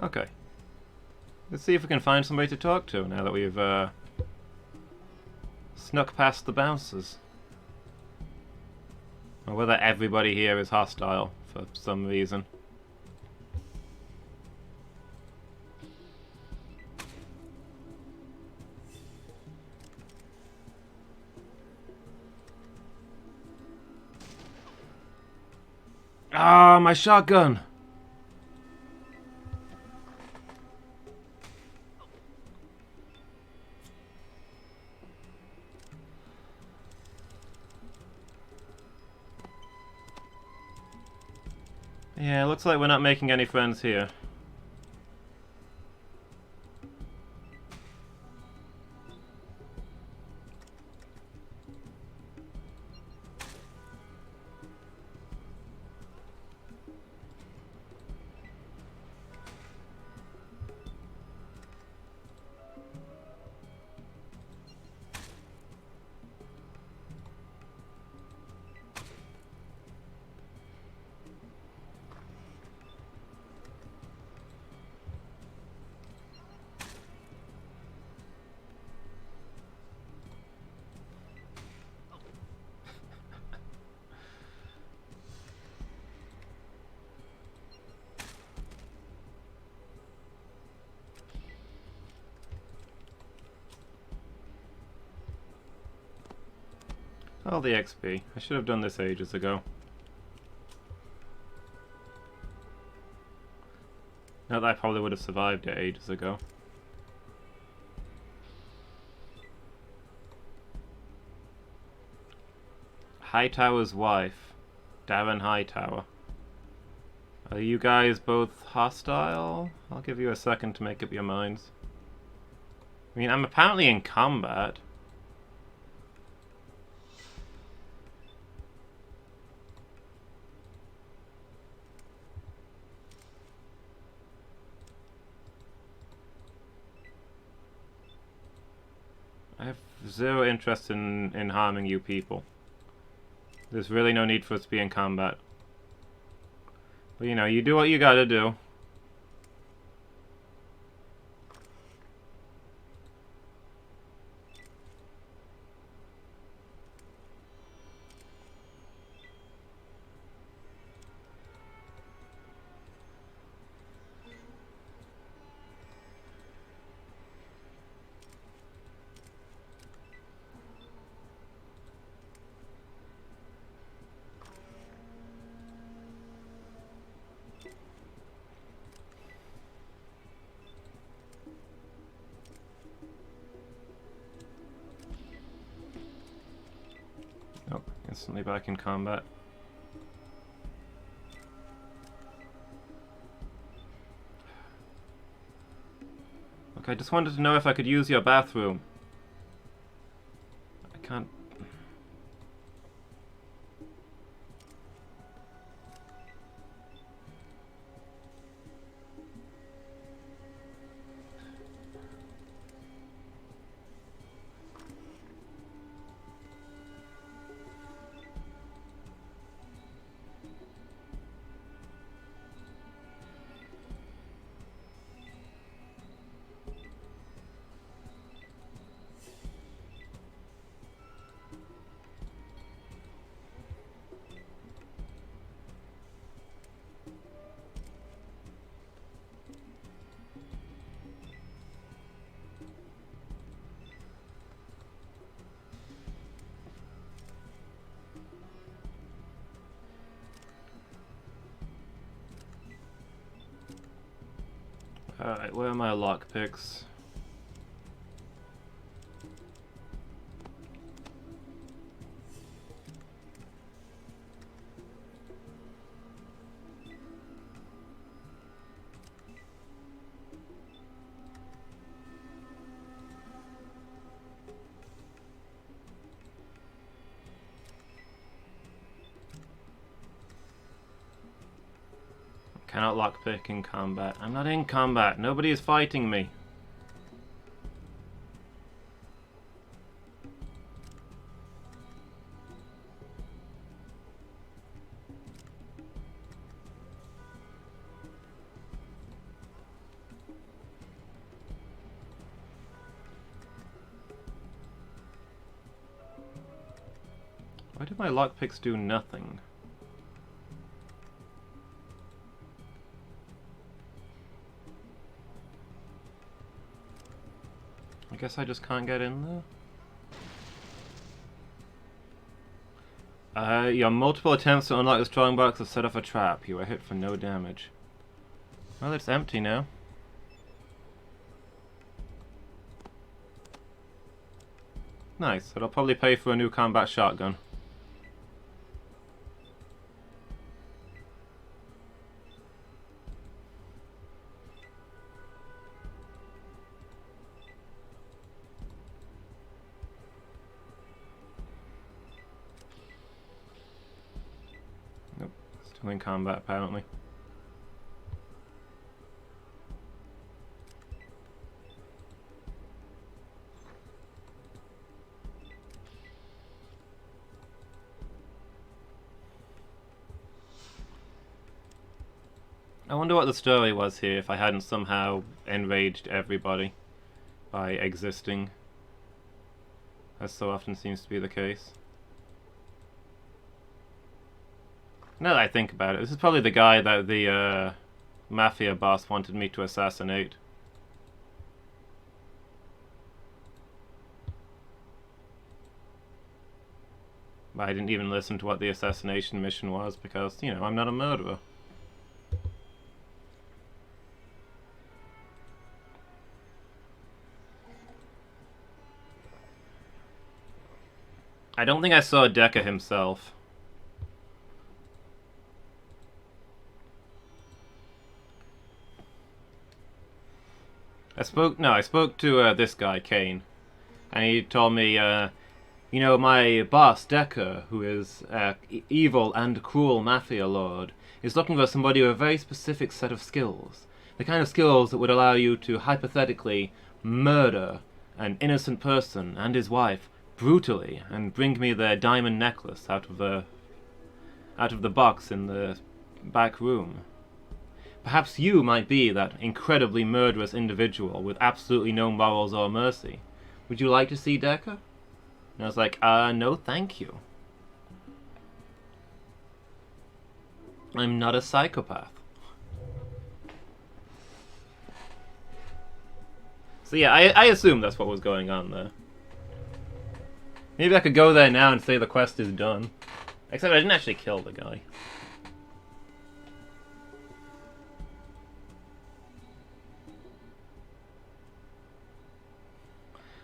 Okay. Let's see if we can find somebody to talk to now that we've snuck past the bouncers. Or whether everybody here is hostile for some reason. Ah, my shotgun! Yeah, looks like we're not making any friends here. All the XP. I should have done this ages ago. Not that I probably would have survived it ages ago. Hightower's wife. Darren Hightower. Are you guys both hostile? I'll give you a second to make up your minds. I mean, I'm apparently in combat. I have zero interest in harming you people. There's really no need for us to be in combat. But you know, you do what you gotta do. Oh, instantly back in combat. Look, I just wanted to know if I could use your bathroom. I can't... Alright, where are my lockpicks? Cannot lockpick in combat. I'm not in combat. Nobody is fighting me. Why do my lockpicks do nothing? I guess I just can't get in there. Your multiple attempts to unlock the strongbox have set off a trap. You are hit for no damage. Well, it's empty now. Nice. It'll probably pay for a new combat shotgun. Nope. Still in combat, apparently. I wonder what the story was here if I hadn't somehow enraged everybody by existing, as so often seems to be the case. Now that I think about it, this is probably the guy that the mafia boss wanted me to assassinate. But I didn't even listen to what the assassination mission was because, you know, I'm not a murderer. I don't think I saw Decker himself. I spoke to this guy, Kane, and he told me, you know, my boss, Decker, who is evil and cruel mafia lord, is looking for somebody with a very specific set of skills. The kind of skills that would allow you to hypothetically murder an innocent person and his wife brutally and bring me their diamond necklace out of the box in the back room. Perhaps you might be that incredibly murderous individual with absolutely no morals or mercy. Would you like to see Decker? And I was like, no thank you. I'm not a psychopath. So yeah, I assume that's what was going on there. Maybe I could go there now and say the quest is done. Except I didn't actually kill the guy.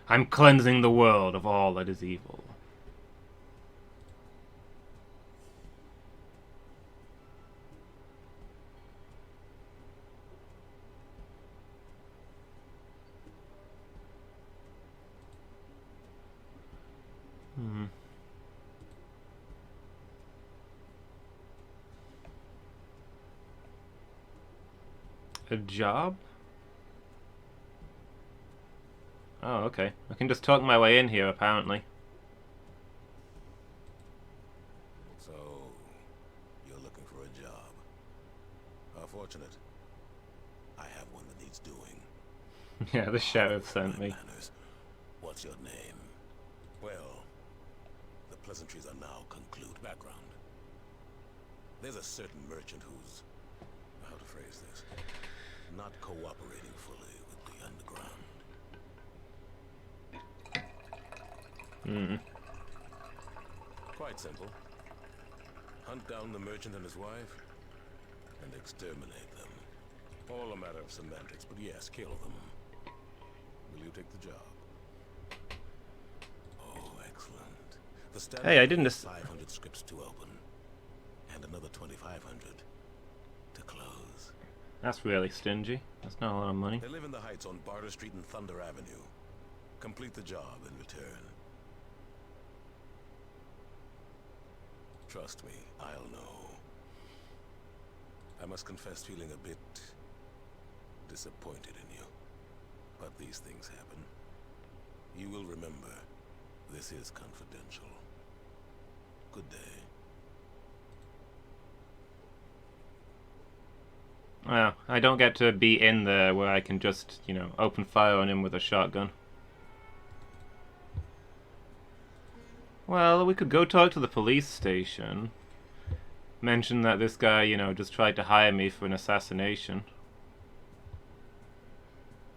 I'm cleansing the world of all that is evil. A job? Oh, okay. I can just talk my way in here, apparently. So, you're looking for a job. How fortunate. I have one that needs doing. Yeah, the sheriff sent me. Manners. What's your name? Well, the pleasantries are now concluded. Background. There's a certain merchant who's, how to phrase this, not cooperating fully with the underground. Quite simple. Hunt down the merchant and his wife, and exterminate them. All a matter of semantics, but yes, kill them. Will you take the job? Oh, excellent. The standard Hey, I didn't. 500 scripts to open, and another 2,500 to close. That's really stingy. That's not a lot of money. They live in the Heights on Barter Street and Thunder Avenue. Complete the job in return. Trust me, I'll know. I must confess feeling a bit disappointed in you. But these things happen. You will remember, this is confidential. Good day. Well, I don't get to be in there where I can just, you know, open fire on him with a shotgun. Well, we could go talk to the police station. Mention that this guy, you know, just tried to hire me for an assassination.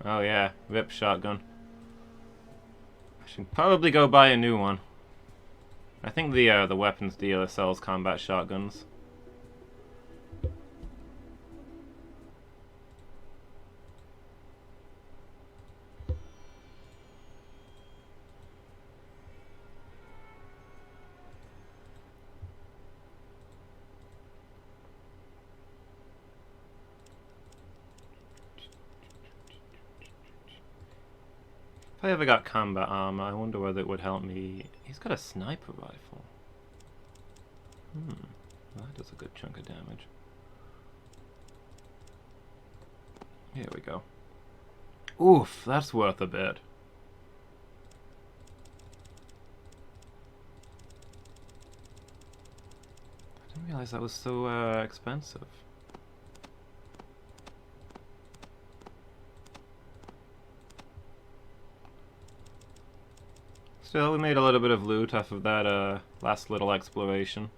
Oh yeah, rip shotgun. I should probably go buy a new one. I think the weapons dealer sells combat shotguns. If I ever got combat armor, I wonder whether it would help me. He's got a sniper rifle. That does a good chunk of damage. Here we go. Oof, that's worth a bit. I didn't realize that was so expensive. Still, we made a little bit of loot off of that last little exploration.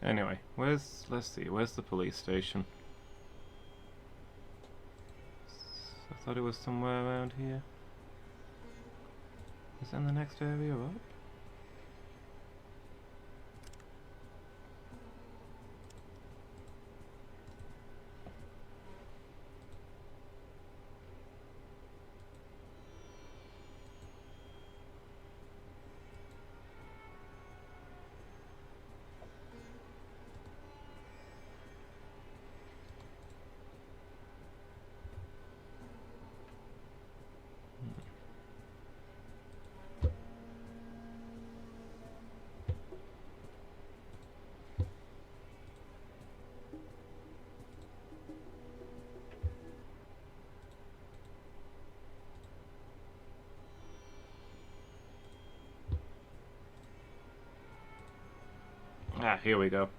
Anyway, let's see, where's the police station? I thought it was somewhere around here. Is that in the next area up? Ah, here we go.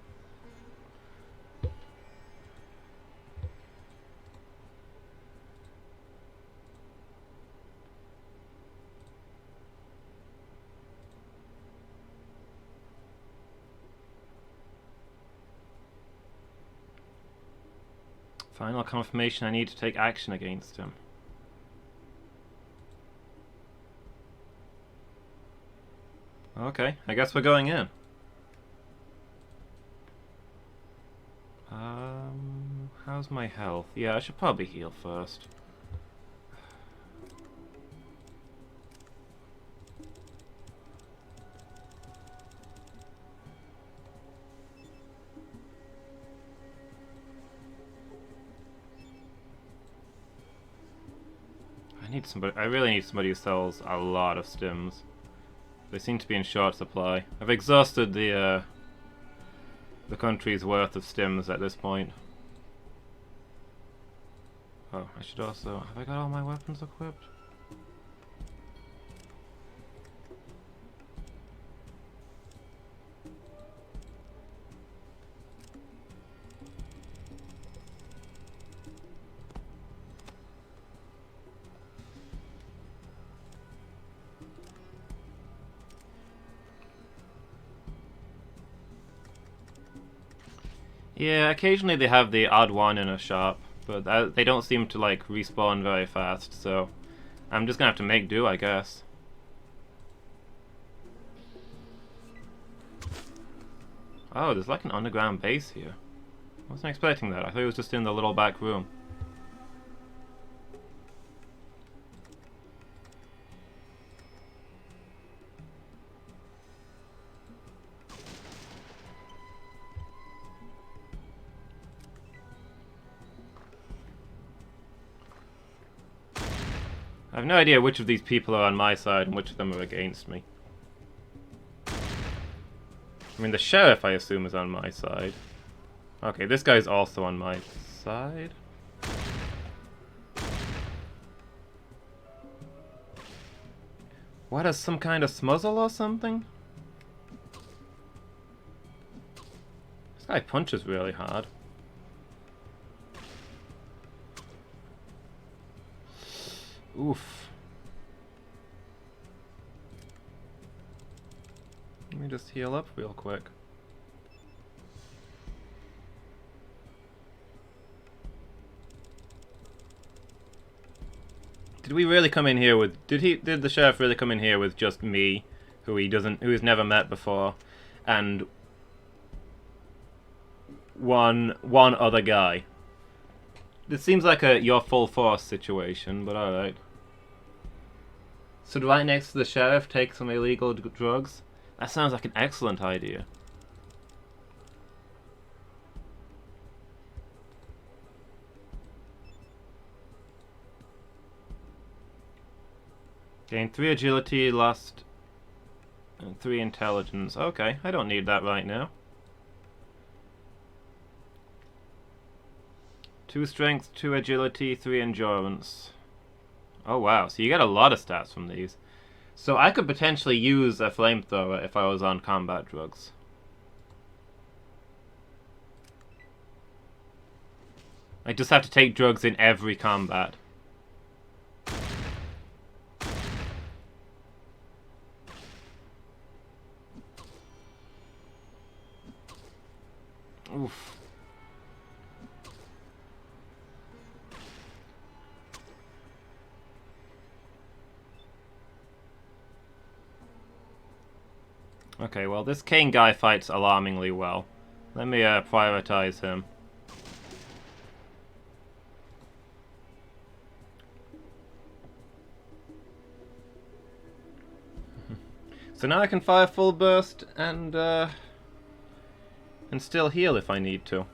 Final confirmation I need to take action against him. Okay, I guess we're going in. How's my health? Yeah, I should probably heal first. I really need somebody who sells a lot of stims. They seem to be in short supply. I've exhausted the country's worth of stims at this point. Oh, I should also... Have I got all my weapons equipped? Yeah, occasionally they have the odd one in a shop, but they don't seem to like respawn very fast, so I'm just gonna have to make do, I guess. Oh, there's like an underground base here. I wasn't expecting that. I thought it was just in the little back room. I have no idea which of these people are on my side and which of them are against me. I mean, the sheriff, I assume, is on my side. Okay, this guy's also on my side. What, is some kind of smuzzle or something? This guy punches really hard. Oof. Let me just heal up real quick. Did we really come in here with... Did the sheriff really come in here with just me, who he's never met before, and one other guy? This seems like a your full force situation, but alright. So right next to the sheriff, take some illegal drugs? That sounds like an excellent idea. Gain 3 agility, lost 3 intelligence. Okay, I don't need that right now. 2 strength, 2 agility, 3 endurance. Oh wow, so you get a lot of stats from these. So I could potentially use a flamethrower if I was on combat drugs. I just have to take drugs in every combat. Oof. Okay, well, this Kane guy fights alarmingly well. Let me prioritize him. So now I can fire full burst and still heal if I need to.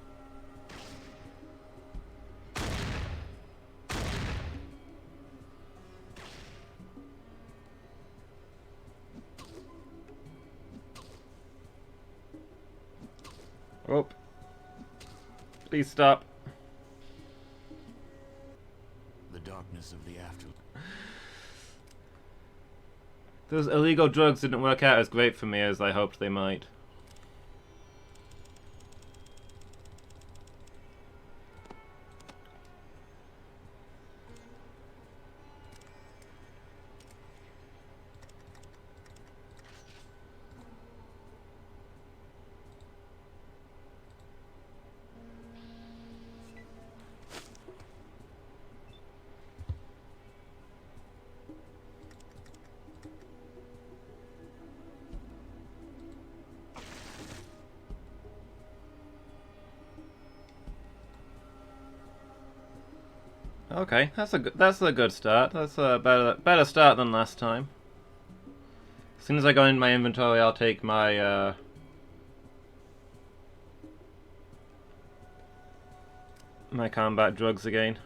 Oh. Please stop. The darkness of the afterlife. Those illegal drugs didn't work out as great for me as I hoped they might. Okay, that's a good start. That's a better start than last time. As soon as I go in my inventory, I'll take my my combat drugs again.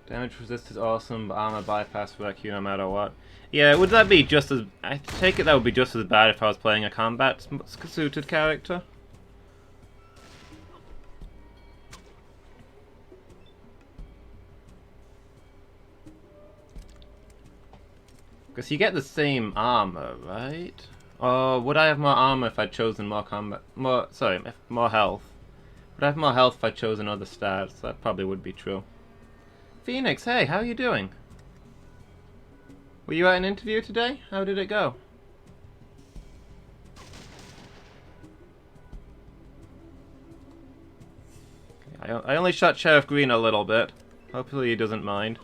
Damage resist is awesome, but armor bypass wreck you no matter what. Yeah, would that be just as... I take it that would be just as bad if I was playing a combat-suited character. Because you get the same armor, right? Or would I have more armor if I'd chosen more more health? Would I have more health if I'd chosen other stats? That probably would be true. Phoenix, hey, how are you doing? Were you at an interview today? How did it go? I only shot Sheriff Green a little bit. Hopefully he doesn't mind.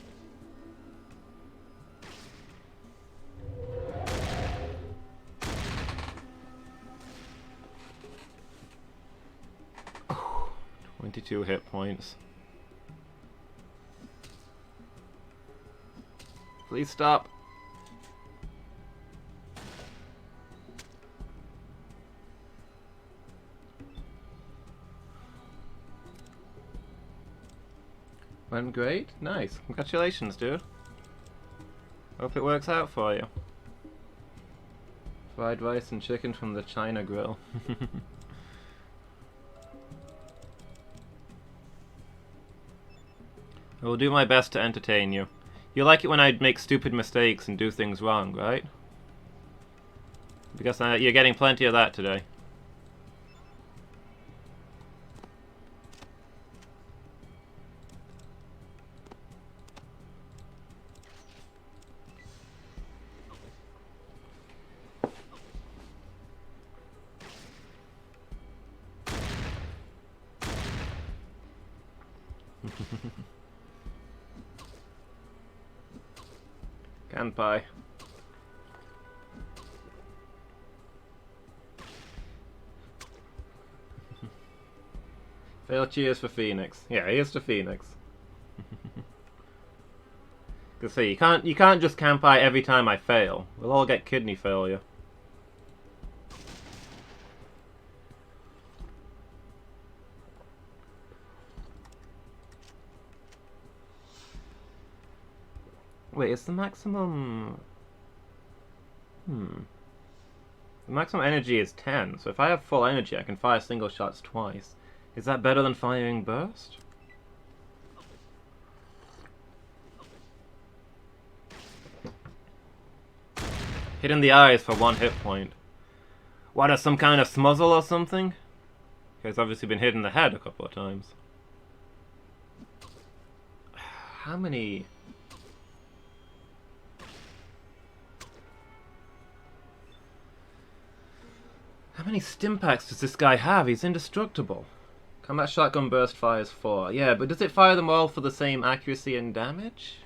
Oh, 22 hit points. Please stop. Went great? Nice. Congratulations, dude. Hope it works out for you. Fried rice and chicken from the China grill. I will do my best to entertain you. You like it when I make stupid mistakes and do things wrong, right? Because you're getting plenty of that today. Kanpai. Fail cheers for Phoenix. Yeah, here's to Phoenix. Cause see, you can't just Kanpai every time I fail. We'll all get kidney failure. Wait, is the maximum... The maximum energy is 10, so if I have full energy I can fire single shots twice. Is that better than firing burst? Hit in the eyes for 1 hit point. What, is some kind of smuzzle or something? He's obviously been hit in the head a couple of times. How many... How many stim packs does this guy have? He's indestructible. Combat shotgun burst fires 4. Yeah, but does it fire them all for the same accuracy and damage?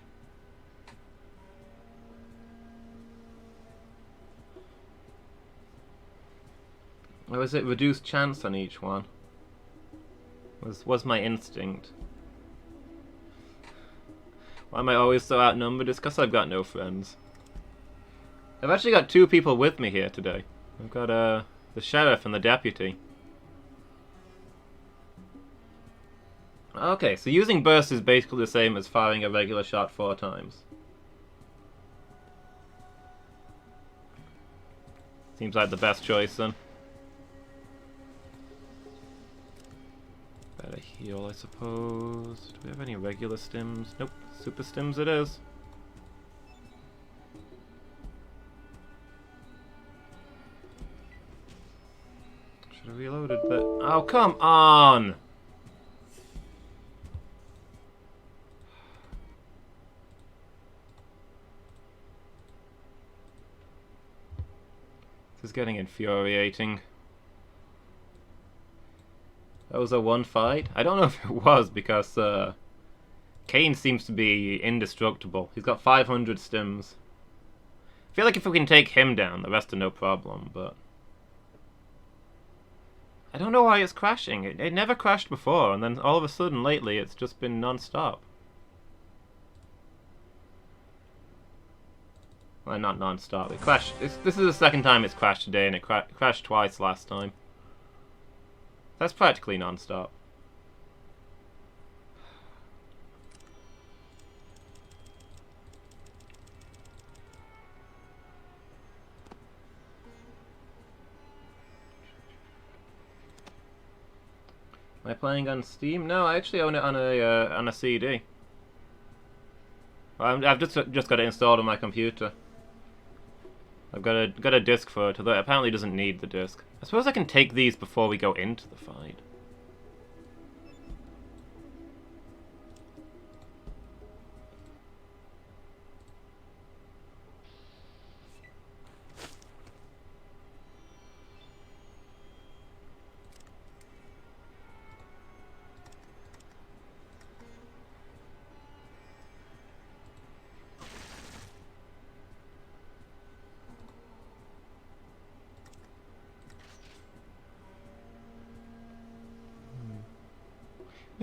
Or is it reduced chance on each one? Was my instinct. Why am I always so outnumbered? It's because I've got no friends. I've actually got 2 people with me here today. I've got the sheriff and the deputy. Okay, so using burst is basically the same as firing a regular shot 4 times. Seems like the best choice then. Better heal, I suppose. Do we have any regular stims? Nope, super stims it is. Should have reloaded, but... Oh, come on! This is getting infuriating. That was a 1 fight? I don't know if it was, because Kane seems to be indestructible. He's got 500 stims. I feel like if we can take him down, the rest are no problem, but... I don't know why it's crashing. It never crashed before, and then all of a sudden, lately, it's just been non-stop. Well, not non-stop. It crashed. This is the second time it's crashed today, and it crashed twice last time. That's practically non-stop. Am I playing on Steam? No, I actually own it on a CD. I've just got it installed on my computer. I've got a disc for it, although it apparently doesn't need the disc. I suppose I can take these before we go into the fight.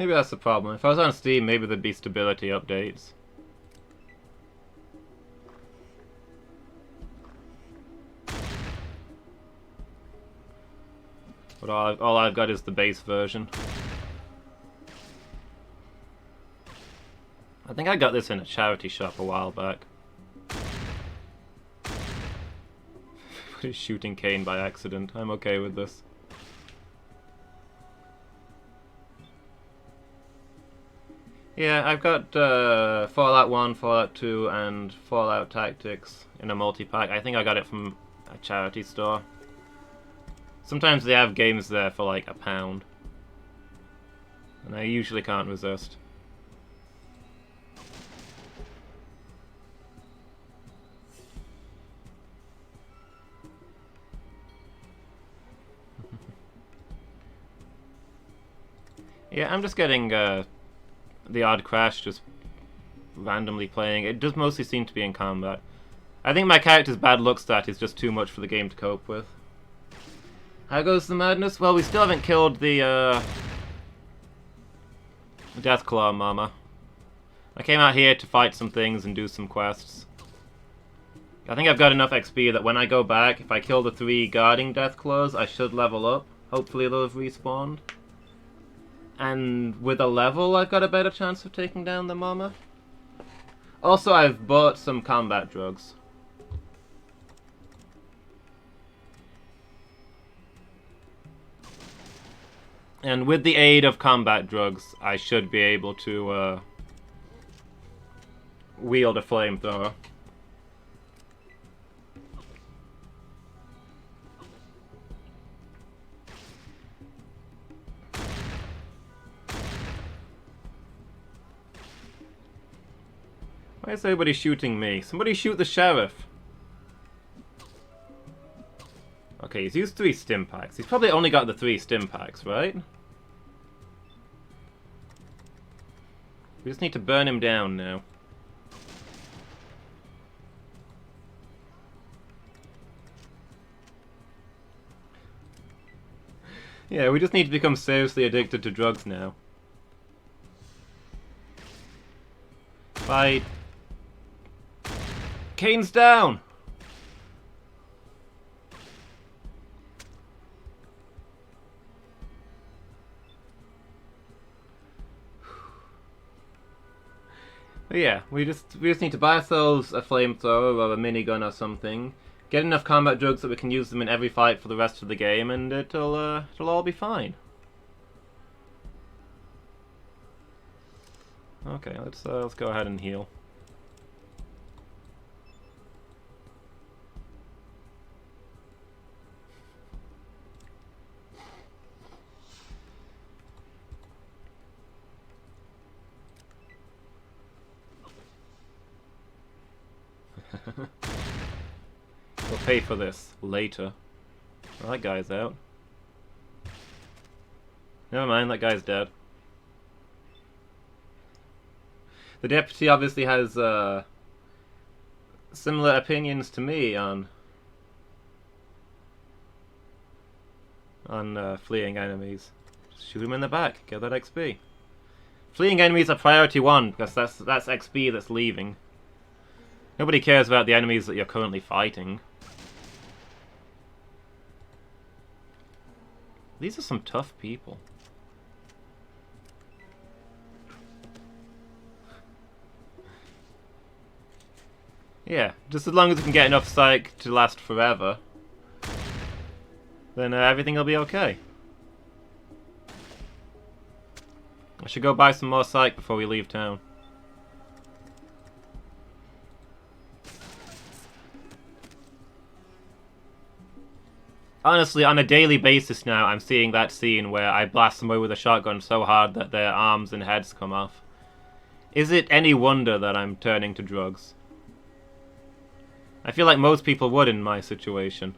Maybe that's the problem. If I was on Steam, maybe there'd be stability updates. But all I've got is the base version. I think I got this in a charity shop a while back. He's shooting Kane by accident. I'm okay with this. Yeah, I've got Fallout 1, Fallout 2, and Fallout Tactics in a multi-pack. I think I got it from a charity store. Sometimes they have games there for like £1. And I usually can't resist. Yeah, I'm just getting the odd crash just randomly playing. It does mostly seem to be in combat. I think my character's bad luck stat is just too much for the game to cope with. How goes the madness? Well, we still haven't killed the Deathclaw Mama. I came out here to fight some things and do some quests. I think I've got enough XP that when I go back, if I kill the 3 guarding Deathclaws, I should level up. Hopefully they'll have respawned. And with a level, I've got a better chance of taking down the Mama. Also, I've bought some combat drugs. And with the aid of combat drugs, I should be able to wield a flamethrower. Why is everybody shooting me? Somebody shoot the sheriff! Okay, he's used 3 stim packs. He's probably only got the 3 stim packs, right? We just need to burn him down now. Yeah, we just need to become seriously addicted to drugs now. Fight. Kane's down! But yeah, we just need to buy ourselves a flamethrower or a minigun or something. Get enough combat drugs that we can use them in every fight for the rest of the game, and it'll all be fine. Okay, let's go ahead and heal. We'll pay for this later. Well, that guy's out. Never mind, that guy's dead. The deputy obviously has similar opinions to me on fleeing enemies. Just shoot him in the back, get that XP. Fleeing enemies are priority 1 because that's XP that's leaving. Nobody cares about the enemies that you're currently fighting. These are some tough people. Yeah, just as long as we can get enough psych to last forever, then everything will be okay. I should go buy some more psych before we leave town. Honestly, on a daily basis now, I'm seeing that scene where I blast somebody with a shotgun so hard that their arms and heads come off. Is it any wonder that I'm turning to drugs? I feel like most people would in my situation.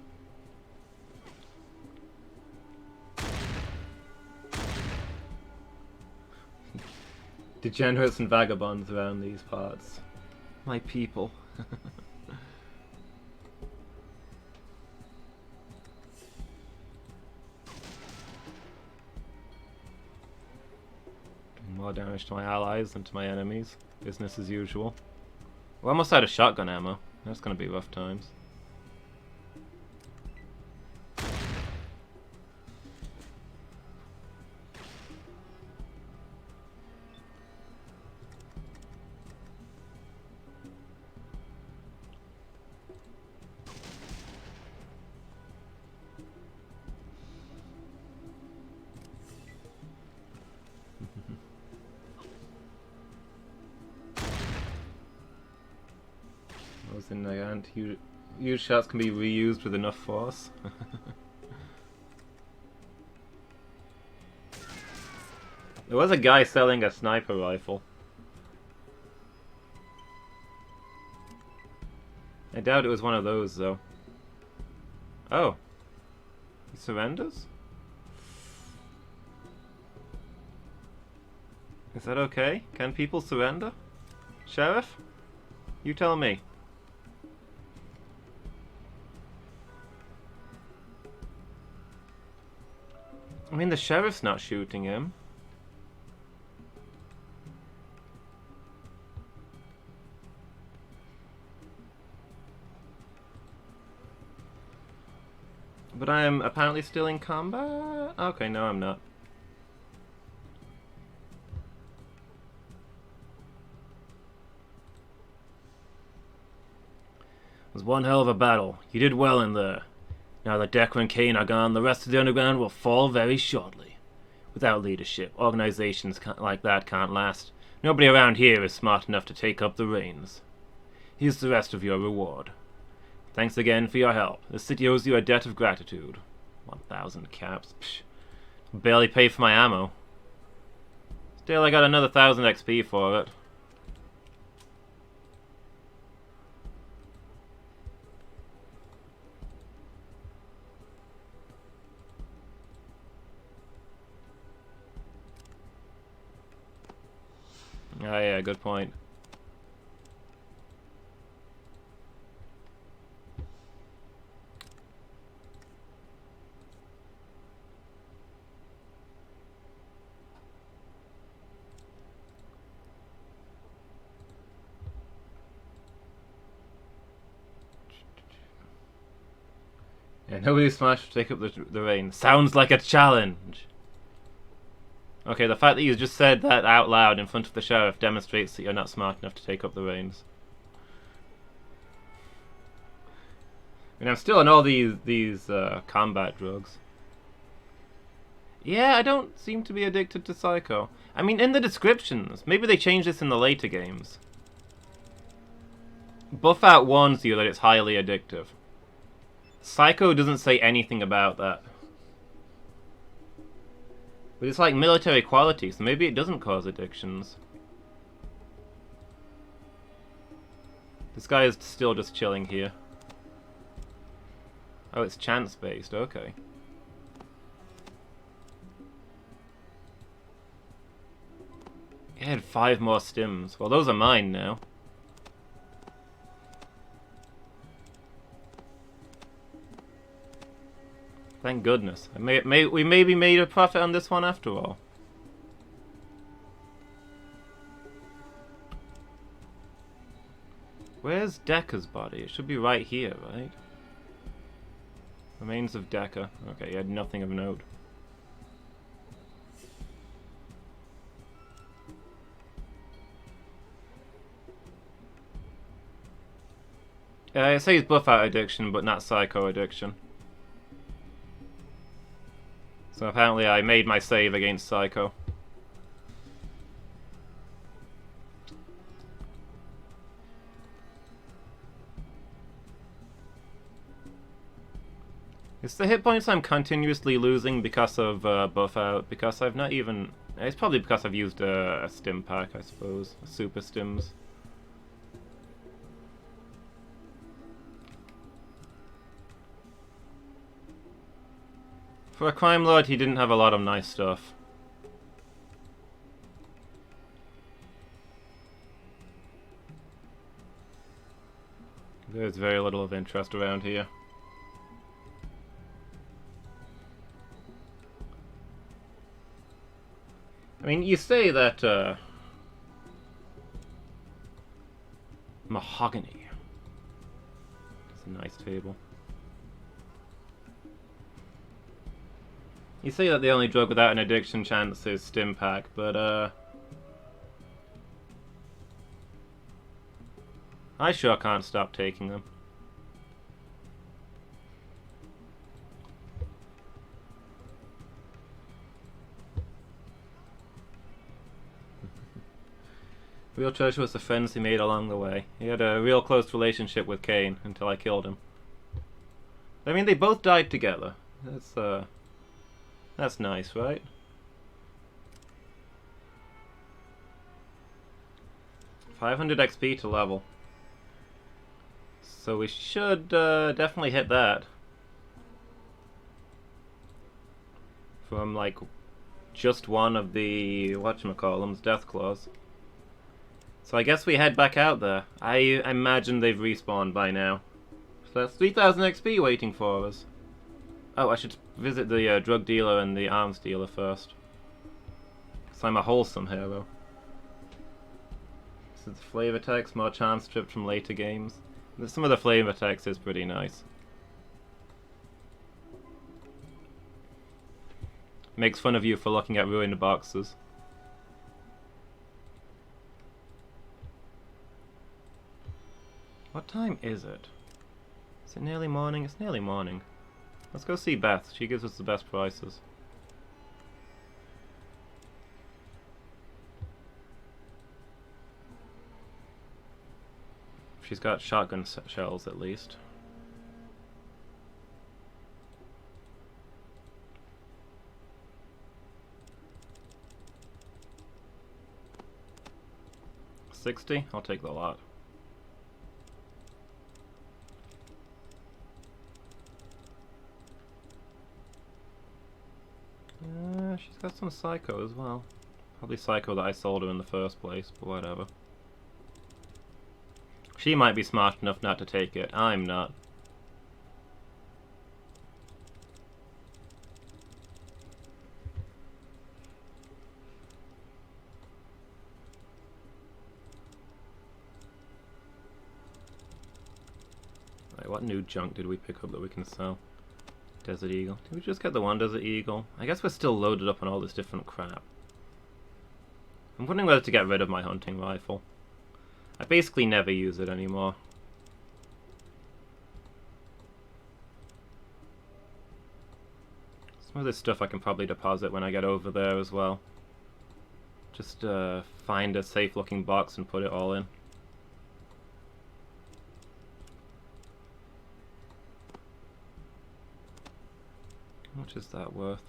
Degenerates and vagabonds around these parts. My people. More damage to my allies than to my enemies. Business as usual. We're almost out of shotgun ammo. That's gonna be rough times. Those in the hand. Huge shots can be reused with enough force. There was a guy selling a sniper rifle. I doubt it was one of those, though. Oh. He surrenders? Is that okay? Can people surrender? Sheriff? You tell me. I mean, the sheriff's not shooting him. But I am apparently still in combat? Okay, no I'm not. It was one hell of a battle. You did well in there. Now that Decker and Kane are gone, the rest of the underground will fall very shortly. Without leadership, organizations like that can't last. Nobody around here is smart enough to take up the reins. Here's the rest of your reward. Thanks again for your help. The city owes you a debt of gratitude. 1,000 caps. Psh. Barely pay for my ammo. Still, I got another 1,000 XP for it. Oh yeah, good point. Yeah, nobody's smashed to take up the reign. Sounds like a challenge! Okay, the fact that you just said that out loud in front of the sheriff demonstrates that you're not smart enough to take up the reins. I mean, I'm still on all these combat drugs. Yeah, I don't seem to be addicted to Psycho. I mean, in the descriptions, maybe they changed this in the later games. Buffout warns you that it's highly addictive. Psycho doesn't say anything about that. But it's like military quality, so maybe it doesn't cause addictions. This guy is still just chilling here. Oh, it's chance-based, okay. It had 5 more stims. Well, those are mine now. Thank goodness. We maybe made a profit on this one after all. Where's Decker's body? It should be right here, right? Remains of Decker. Okay, he had nothing of note. I say it's Buffout addiction, but not Psycho addiction. So apparently I made my save against Psycho. It's the hit points I'm continuously losing because of Buffout, because I've not even... It's probably because I've used a stim pack, I suppose. Super stims. For a crime lord, he didn't have a lot of nice stuff. There's very little of interest around here. I mean, you say that, mahogany. It's a nice table. You say that the only drug without an addiction chance is Stimpack, but, I sure can't stop taking them. Real treasure was the friends he made along the way. He had a real close relationship with Kane until I killed him. I mean, they both died together. That's nice, right? $500 XP to level. So we should definitely hit that. From, like, just one of the whatchamacallums, Death Claws. So I guess we head back out there. I imagine they've respawned by now. So that's 3,000 XP waiting for us. Oh, I should visit the drug dealer and the arms dealer first. Because I'm a wholesome hero. This is the flavor text, more charm stripped from later games. Some of the flavor text is pretty nice. Makes fun of you for looking at ruined boxes. What time is it? Is it nearly morning? It's nearly morning. Let's go see Beth. She gives us the best prices. She's got shotgun shells at least. $60? I'll take the lot. She's got some Psycho as well. Probably Psycho that I sold her in the first place, but whatever. She might be smart enough not to take it. I'm not. Right, what new junk did we pick up that we can sell? Desert Eagle. Did we just get the one Desert Eagle? I guess we're still loaded up on all this different crap. I'm wondering whether to get rid of my hunting rifle. I basically never use it anymore. Some of this stuff I can probably deposit when I get over there as well. Just find a safe looking box and put it all in. How much is that worth?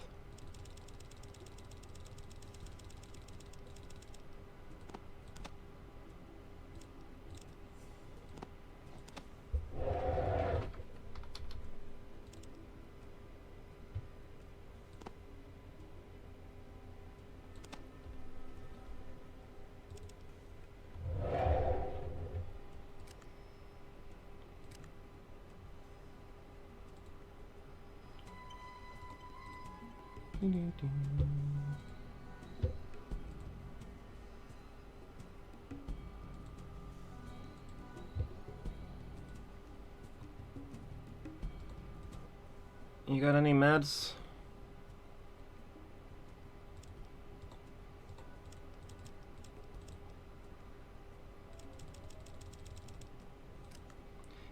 You got any meds?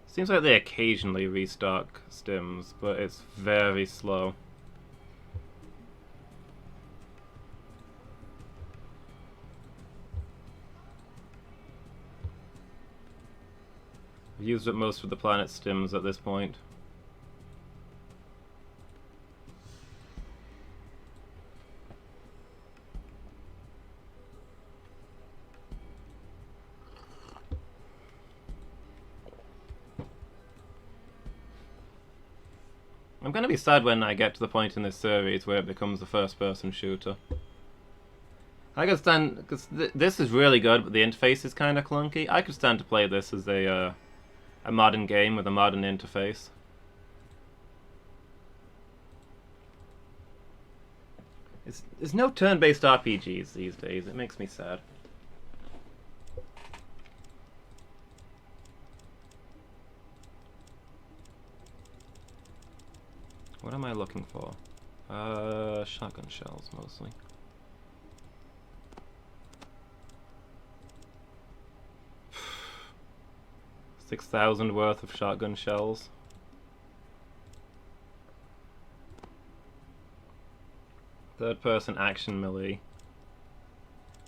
Seems like they occasionally restock stims, but it's very slow. I've used up most of the planet's stims at this point. I'm gonna be sad when I get to the point in this series where it becomes a first-person shooter. I could stand, because this is really good, but the interface is kind of clunky. I could stand to play this as a modern game with a modern interface. There's no turn-based RPGs these days. It makes me sad. What am I looking for? Shotgun shells, mostly. $6,000 worth of shotgun shells. Third-person action melee.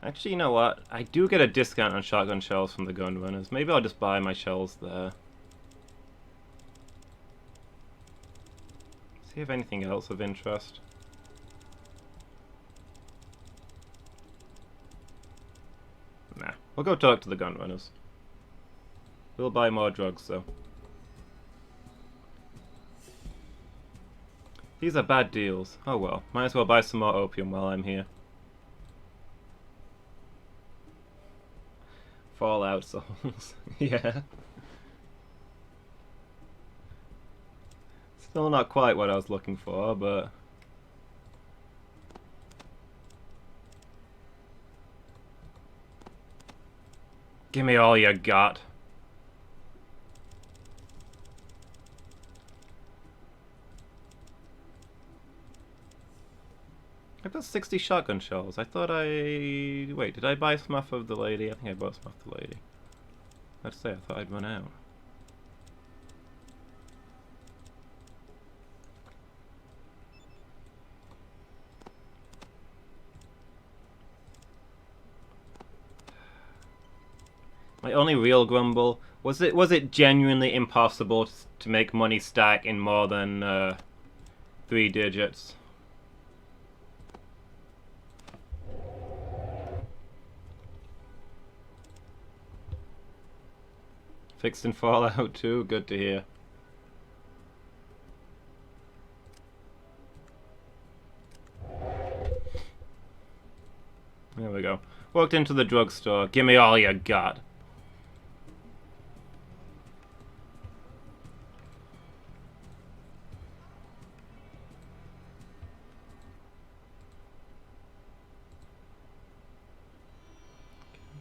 Actually, you know what? I do get a discount on shotgun shells from the gun runners. Maybe I'll just buy my shells there. See if anything else of interest. Nah, we'll go talk to the gun runners. We'll buy more drugs, though. These are bad deals. Oh well, might as well buy some more opium while I'm here. Fallout souls. Yeah. Still not quite what I was looking for, but... Give me all you got. I got 60 shotgun shells. I thought I... Wait, did I buy some off of the lady? I think I bought some off the lady. Let's say I thought I'd run out. My only real grumble was it genuinely impossible to make money stack in more than 3 digits? Fixed in Fallout 2, good to hear. There we go. Walked into the drugstore. Give me all you got.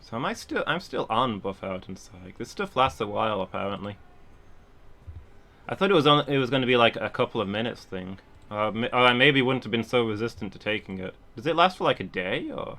So I'm still on buff out and psych. This stuff lasts a while apparently. I thought it was going to be like a couple of minutes thing. Or I maybe wouldn't have been so resistant to taking it. Does it last for like a day or?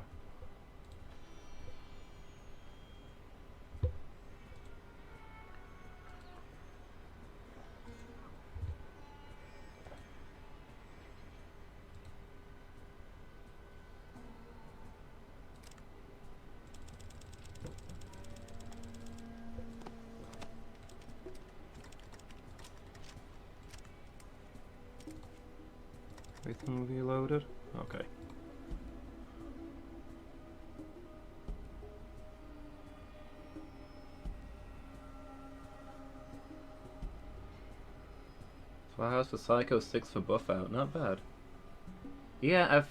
Everything reloaded? Okay. Firehouse for Psycho 6 for buff out, not bad. Yeah,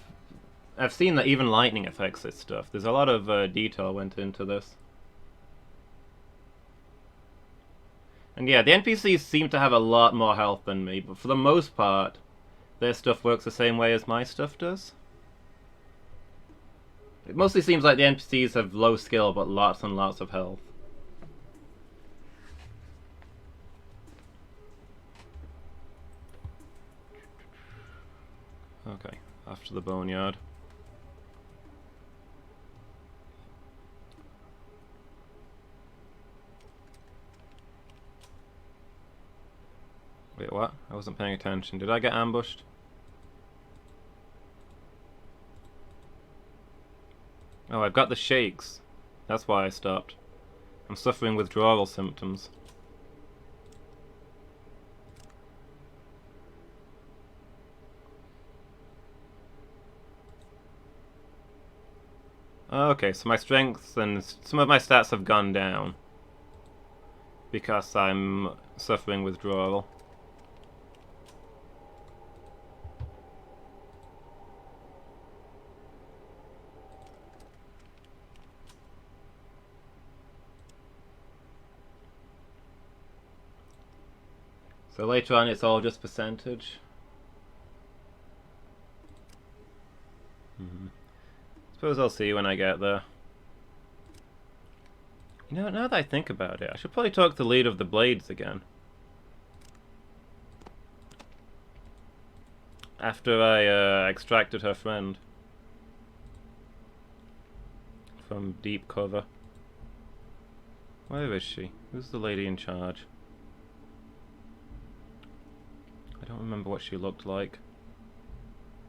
I've seen that even lightning affects this stuff. There's a lot of detail went into this. And yeah, the NPCs seem to have a lot more health than me, but for the most part, their stuff works the same way as my stuff does. It mostly seems like the NPCs have low skill, but lots and lots of health. Okay, after the boneyard. Wait, what? I wasn't paying attention. Did I get ambushed? Oh, I've got the shakes. That's why I stopped. I'm suffering withdrawal symptoms. Okay, so my strength and some of my stats have gone down because I'm suffering withdrawal. So later on it's all just percentage. Suppose I'll see when I get there. You know, now that I think about it, I should probably talk to the leader of the Blades again. After I extracted her friend from deep cover. Where is she? Who's the lady in charge? I don't remember what she looked like.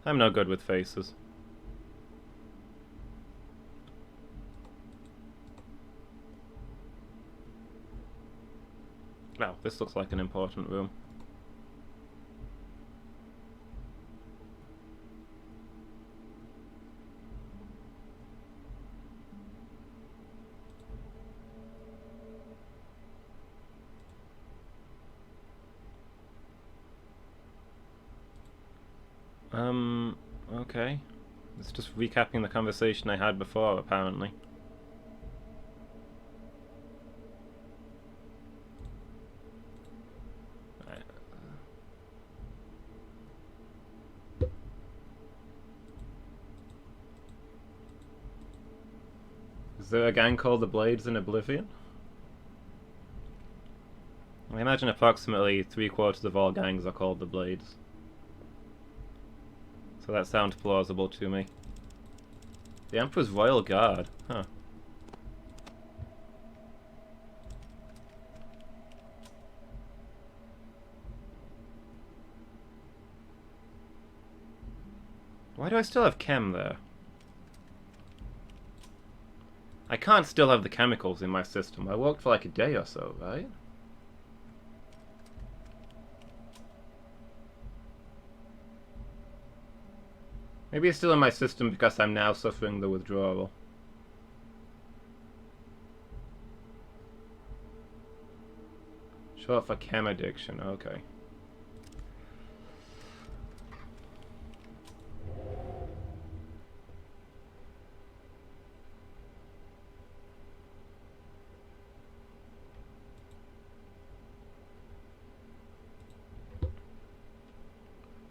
I'm no good with faces. Wow, this looks like an important room. Okay. It's just recapping the conversation I had before, apparently. Is there a gang called the Blades in Oblivion? I imagine approximately 3/4 of all gangs are called the Blades. So that sounds plausible to me. The Emperor's Royal Guard, huh. Why do I still have chem there? I can't still have the chemicals in my system. I worked for like a day or so, right? Maybe it's still in my system because I'm now suffering the withdrawal. Short for chem addiction, okay.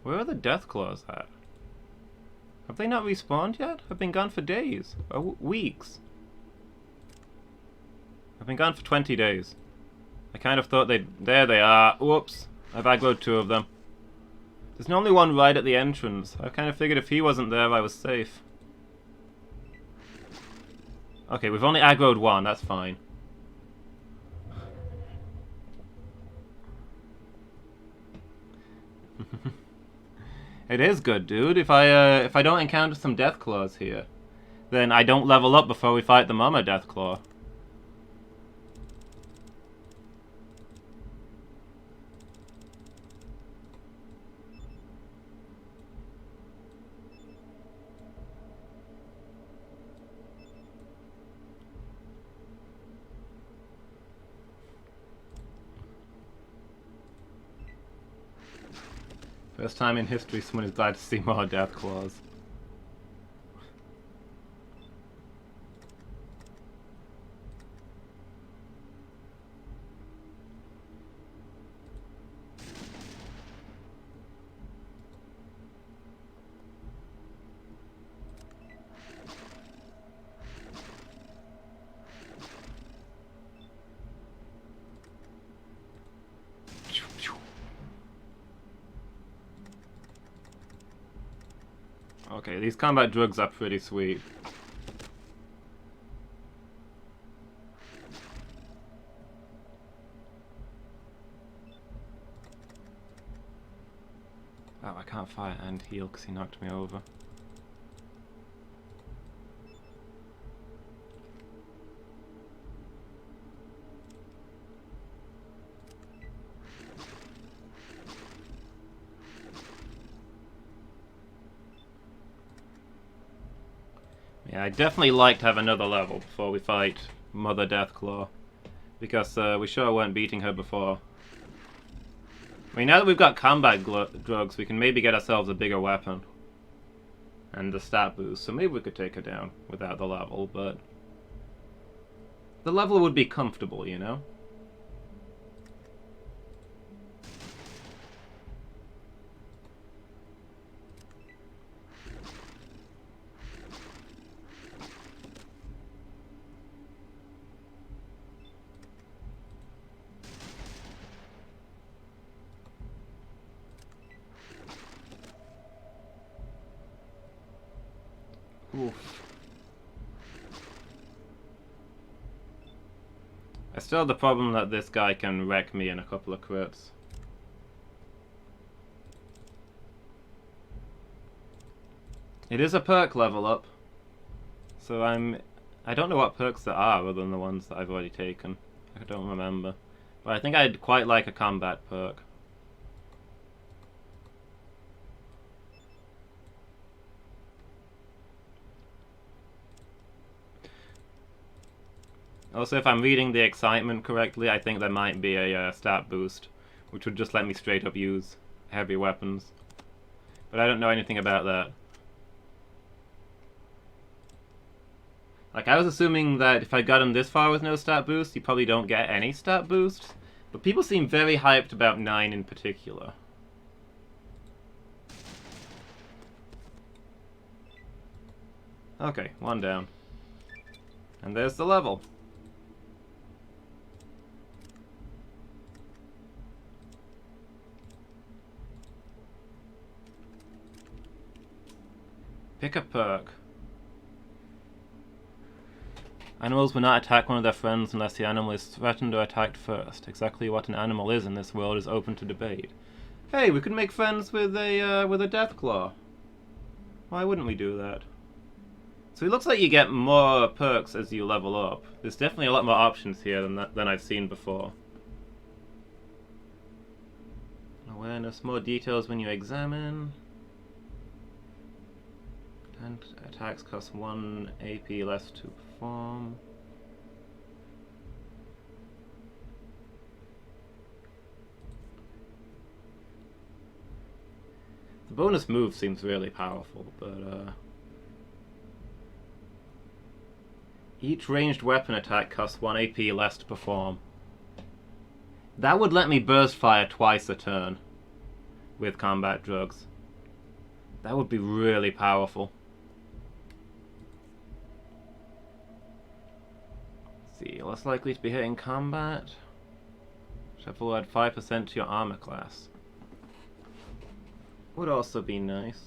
Where are the death claws at? Have they not respawned yet? I've been gone for days. Or weeks. I've been gone for 20 days. I kind of thought they'd... There they are. Whoops. I've aggroed 2 of them. There's only one right at the entrance. I kind of figured if he wasn't there, I was safe. Okay, we've only aggroed 1. That's fine. It is good, dude. If I don't encounter some Deathclaws here, then I don't level up before we fight the Mama Deathclaw. First time in history someone is glad to see more Deathclaws. Okay, these combat drugs are pretty sweet. Oh, I can't fire and heal because he knocked me over. Yeah, I'd definitely like to have another level before we fight Mother Deathclaw, because we sure weren't beating her before. I mean, now that we've got combat drugs, we can maybe get ourselves a bigger weapon and the stat boost, so maybe we could take her down without the level, but the level would be comfortable, you know? Oof. I still have the problem that this guy can wreck me in a couple of crits. It is a perk level up, so I don't know what perks there are other than the ones that I've already taken. I don't remember. But I think I'd quite like a combat perk. Also, if I'm reading the excitement correctly, I think there might be a stat boost, which would just let me straight up use heavy weapons. But I don't know anything about that. Like, I was assuming that if I got him this far with no stat boost, you probably don't get any stat boost. But people seem very hyped about 9 in particular. Okay, one down. And there's the level. Pick a perk. Animals will not attack one of their friends unless the animal is threatened or attacked first. Exactly what an animal is in this world is open to debate. Hey, we could make friends with a death claw. Why wouldn't we do that? So it looks like you get more perks as you level up. There's definitely a lot more options here than I've seen before. Awareness, more details when you examine. And attacks cost 1 AP less to perform. The bonus move seems really powerful, but each ranged weapon attack costs 1 AP less to perform. That would let me burst fire twice a turn with combat drugs. That would be really powerful. See, less likely to be hit in combat. Shuffle will add 5% to your armor class. Would also be nice.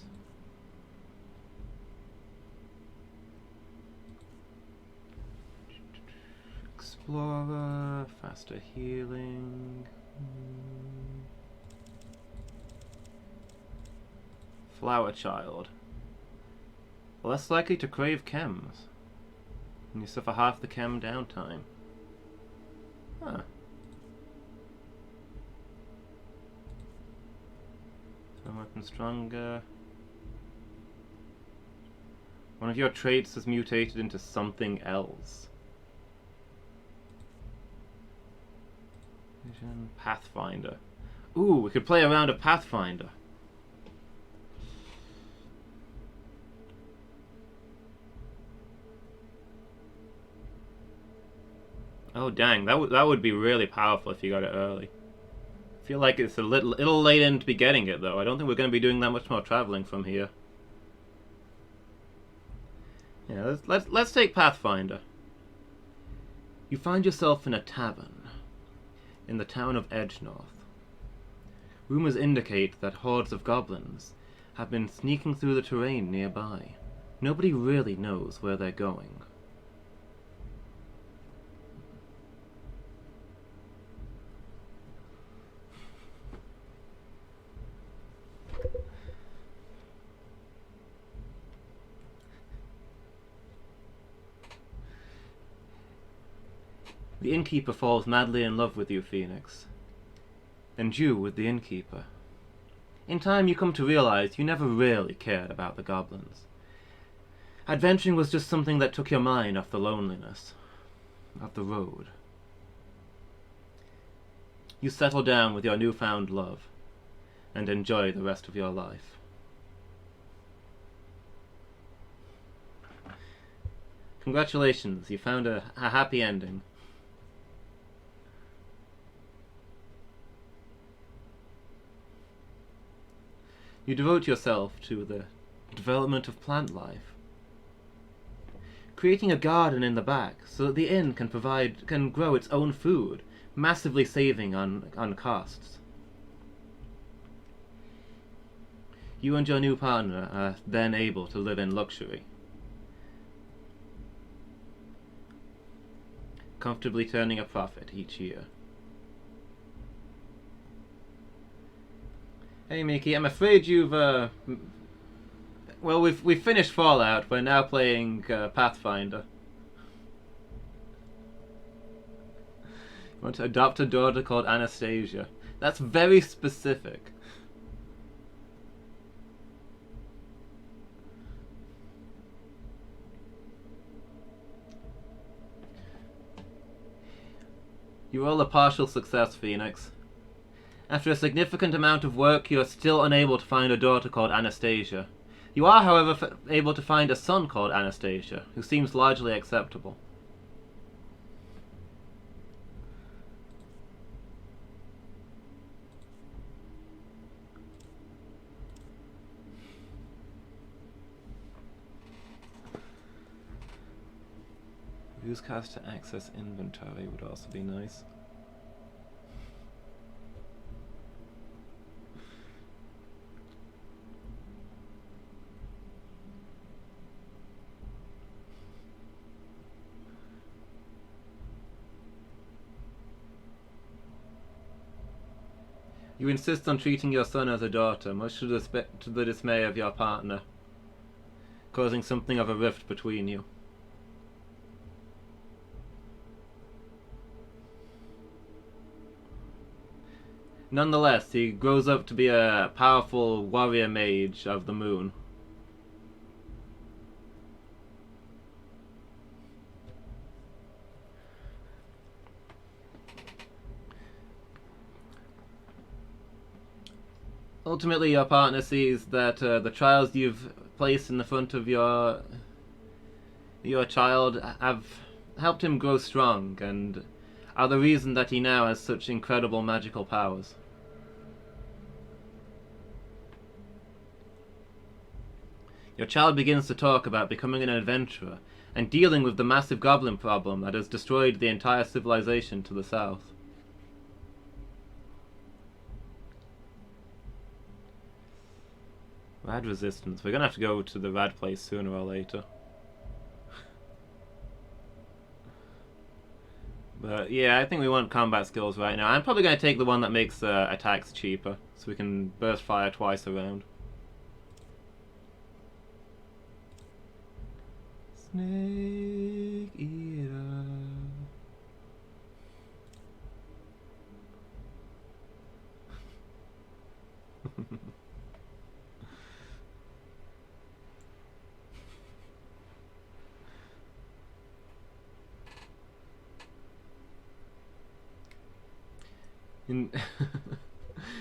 Explorer, faster healing. Flower Child. Less likely to crave chems. And you suffer half the chem downtime. Huh. Some weapon stronger. One of your traits has mutated into something else. Vision, Pathfinder. Ooh, we could play around a Pathfinder. Oh dang, that would be really powerful if you got it early. I feel like it's a little late in to be getting it though. I don't think we're going to be doing that much more traveling from here. Yeah, let's take Pathfinder. You find yourself in a tavern in the town of Edgenorth. Rumors indicate that hordes of goblins have been sneaking through the terrain nearby. Nobody really knows where they're going. The innkeeper falls madly in love with you, Phoenix. And you with the innkeeper. In time you come to realize you never really cared about the goblins. Adventuring was just something that took your mind off the loneliness of the road. You settle down with your newfound love and enjoy the rest of your life. Congratulations, you found a happy ending. You devote yourself to the development of plant life, creating a garden in the back so that the inn can grow its own food, massively saving on costs. You and your new partner are then able to live in luxury. comfortably turning a profit each year. Hey Mickey, I'm afraid you've well, we've finished Fallout. We're now playing Pathfinder. You want to adopt a daughter called Anastasia. That's very specific. You roll a partial success, Phoenix. After a significant amount of work, you are still unable to find a daughter called Anastasia. You are, however, able to find a son called Anastasia, who seems largely acceptable. Use cast to access inventory would also be nice. You insist on treating your son as a daughter, much to the dismay of your partner, causing something of a rift between you. Nonetheless, he grows up to be a powerful warrior mage of the moon. Ultimately, your partner sees that the trials you've placed in the front of your child have helped him grow strong, and are the reason that he now has such incredible magical powers. Your child begins to talk about becoming an adventurer and dealing with the massive goblin problem that has destroyed the entire civilization to the south. Rad resistance. We're gonna have to go to the rad place sooner or later. But yeah, I think we want combat skills right now. I'm probably gonna take the one that makes attacks cheaper, so we can burst fire twice around. Snake Eater.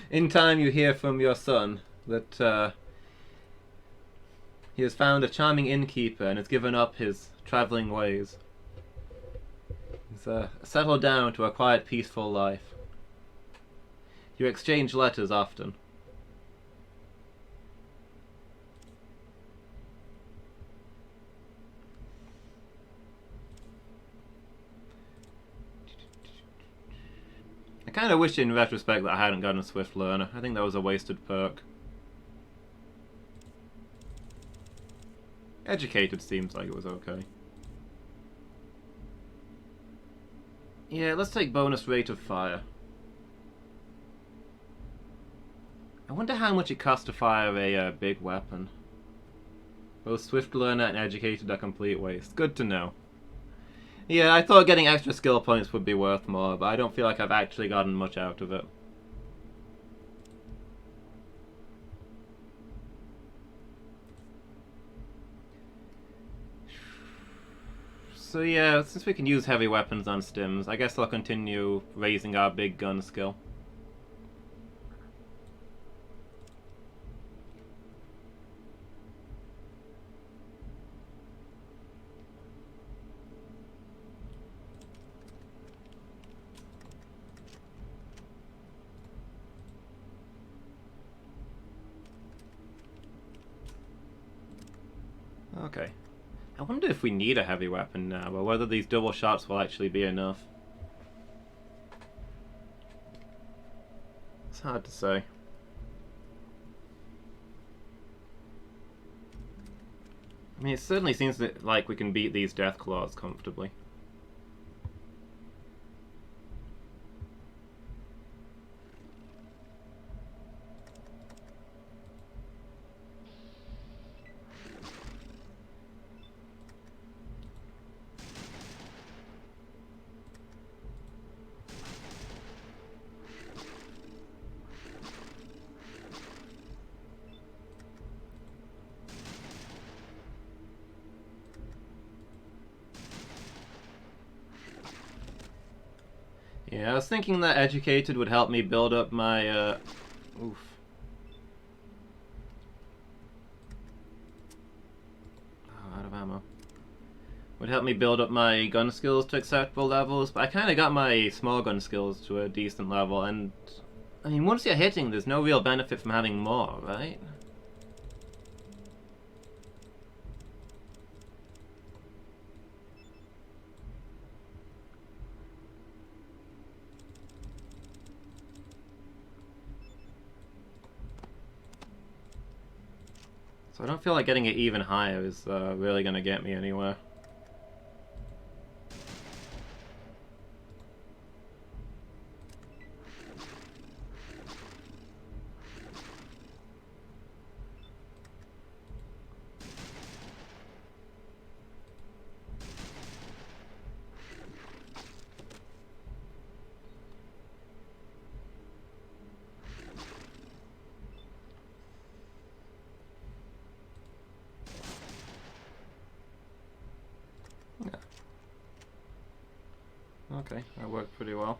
In time you hear from your son that he has found a charming innkeeper and has given up his travelling ways. He's settled down to a quiet, peaceful life. You exchange letters often. I kind of wish in retrospect that I hadn't gotten a Swift Learner. I think that was a wasted perk. Educated seems like it was okay. Yeah, let's take bonus rate of fire. I wonder how much it costs to fire a big weapon. Both Swift Learner and Educated are complete waste. Good to know. Yeah, I thought getting extra skill points would be worth more, but I don't feel like I've actually gotten much out of it. So yeah, since we can use heavy weapons on stims, I guess I'll continue raising our big gun skill. Okay. I wonder if we need a heavy weapon now, or whether these double shots will actually be enough. It's hard to say. I mean, it certainly seems like we can beat these death claws comfortably. Yeah, I was thinking that Educated would help me build up my, oof. Oh, out of ammo. Would help me build up my gun skills to acceptable levels, but I kind of got my small gun skills to a decent level, and I mean, once you're hitting, there's no real benefit from having more, right? So I don't feel like getting it even higher is really going to get me anywhere. Okay, that worked pretty well.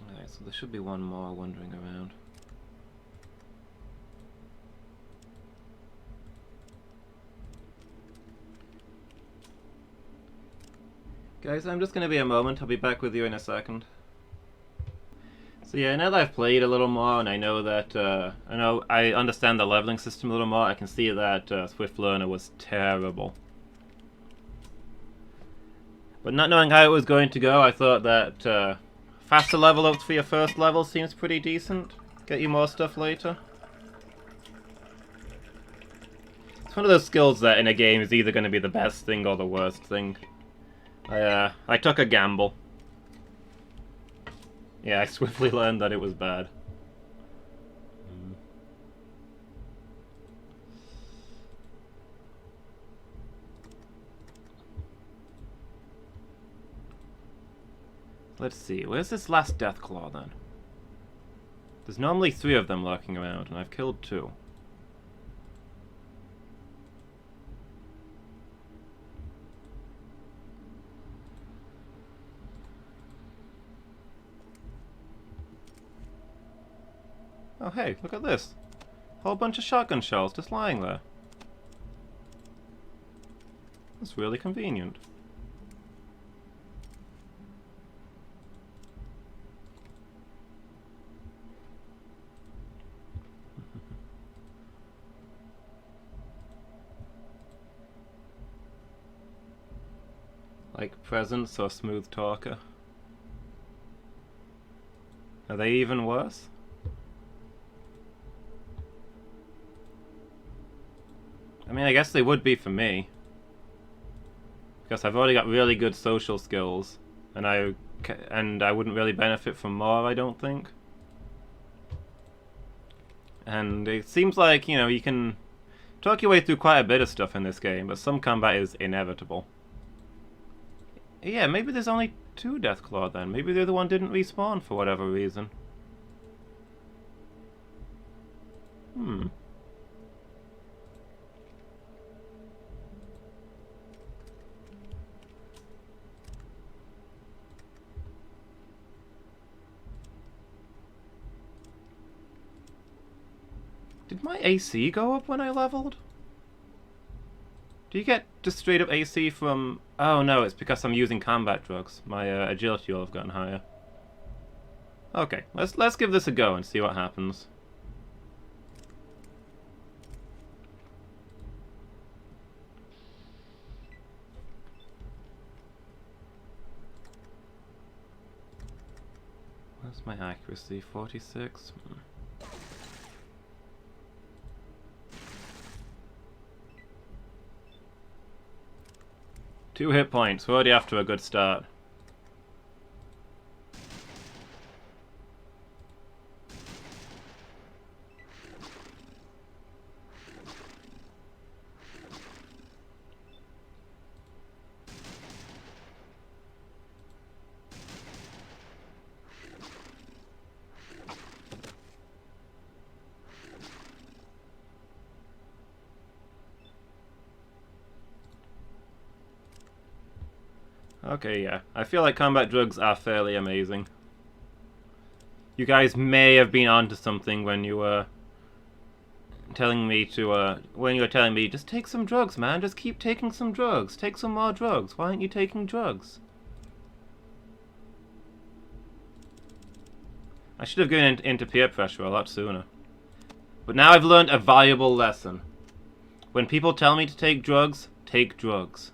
Alright, so there should be one more wandering around. Guys, I'm just going to be a moment. I'll be back with you in a second. So yeah, now that I've played a little more, and I know that I understand the leveling system a little more, I can see that Swift Learner was terrible. But not knowing how it was going to go, I thought that faster level ups for your first level seems pretty decent. Get you more stuff later. It's one of those skills that in a game is either going to be the best thing or the worst thing. I took a gamble. Yeah, I swiftly learned that it was bad. Let's see, where's this last Deathclaw then? There's normally 3 of them lurking around, and I've killed 2. Oh hey, look at this. Whole bunch of shotgun shells just lying there. That's really convenient. Like Presence or Smooth Talker. Are they even worse? I mean, I guess they would be for me. Because I've already got really good social skills. And I wouldn't really benefit from more, I don't think. And it seems like, you know, you can talk your way through quite a bit of stuff in this game, but some combat is inevitable. Yeah, maybe there's only 2 Deathclaw then. Maybe the other one didn't respawn for whatever reason. Did my AC go up when I leveled? Do you get just straight up AC from... Oh no, it's because I'm using combat drugs. My agility will have gotten higher. Okay, let's give this a go and see what happens. Where's my accuracy? 46? 2 hit points. We're already off to a good start. Okay, yeah. I feel like combat drugs are fairly amazing. You guys may have been onto something when you were telling me to, just take some drugs, man. Just keep taking some drugs. Take some more drugs. Why aren't you taking drugs? I should have gone into peer pressure a lot sooner. But now I've learned a valuable lesson. When people tell me to take drugs, take drugs.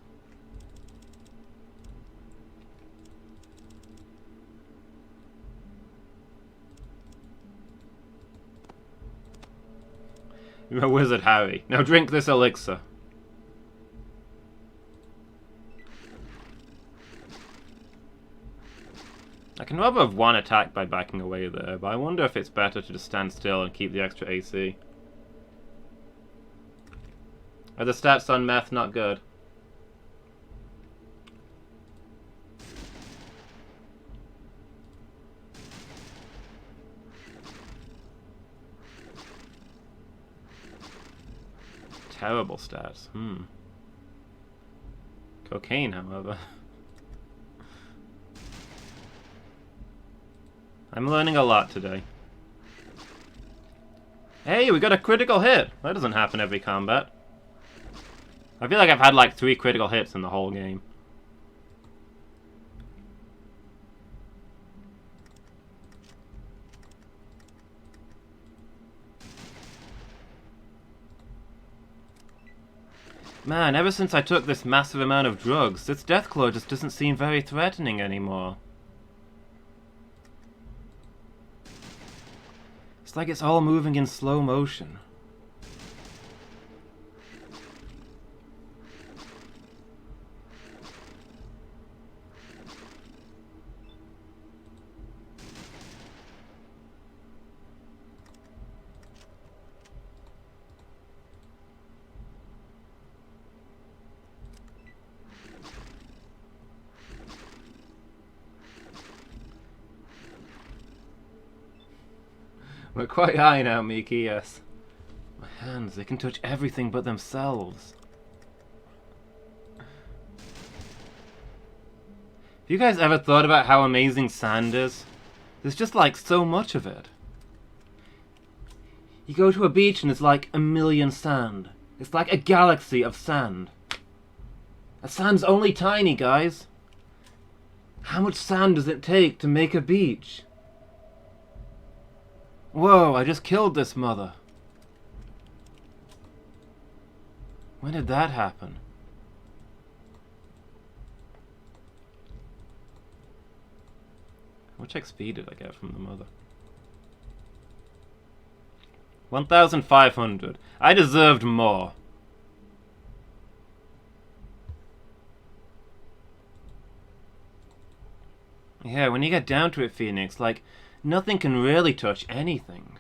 You're a wizard, Harry. Now drink this elixir. I can rather have one attack by backing away there, but I wonder if it's better to just stand still and keep the extra AC. Are the stats on meth not good? Terrible stats. Cocaine, however. I'm learning a lot today. Hey, we got a critical hit! That doesn't happen every combat. I feel like I've had like 3 critical hits in the whole game. Man, ever since I took this massive amount of drugs, this Deathclaw just doesn't seem very threatening anymore. It's like it's all moving in slow motion. We're quite high now, Miki, yes. My hands, they can touch everything but themselves. Have you guys ever thought about how amazing sand is? There's just like so much of it. You go to a beach and it's like a million sand. It's like a galaxy of sand. A sand's only tiny, guys. How much sand does it take to make a beach? Whoa, I just killed this mother. When did that happen? How much XP did I get from the mother? 1,500. I deserved more. Yeah, when you get down to it, Phoenix, like, nothing can really touch anything.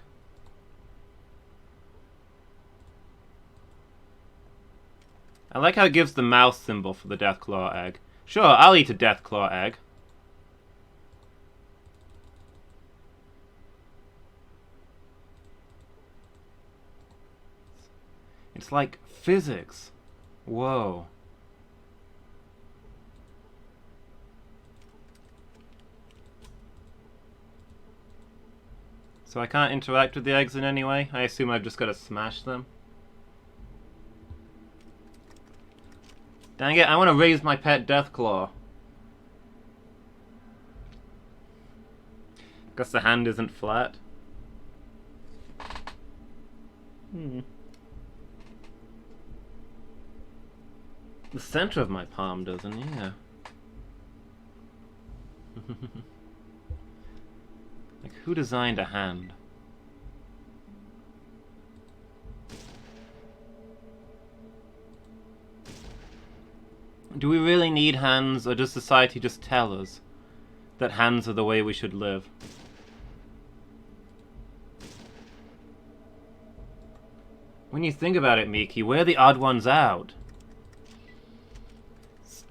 I like how it gives the mouse symbol for the Deathclaw egg. Sure, I'll eat a Deathclaw egg. It's like physics. Whoa. So I can't interact with the eggs in any way? I assume I've just got to smash them. Dang it, I want to raise my pet Deathclaw. Guess the hand isn't flat. The center of my palm doesn't, yeah. Like, who designed a hand? Do we really need hands, or does society just tell us that hands are the way we should live? When you think about it, Miki, we're the odd ones out.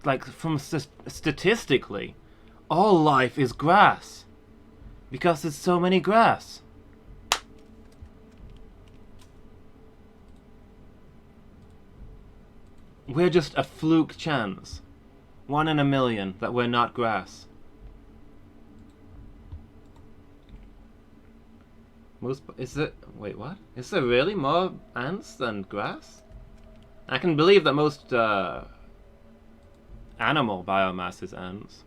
Like, from statistically, all life is grass. Because there's so many grass. We're just a fluke chance. 1 in a million that we're not grass. Wait, what? Is there really more ants than grass? I can believe that most animal biomass is ants.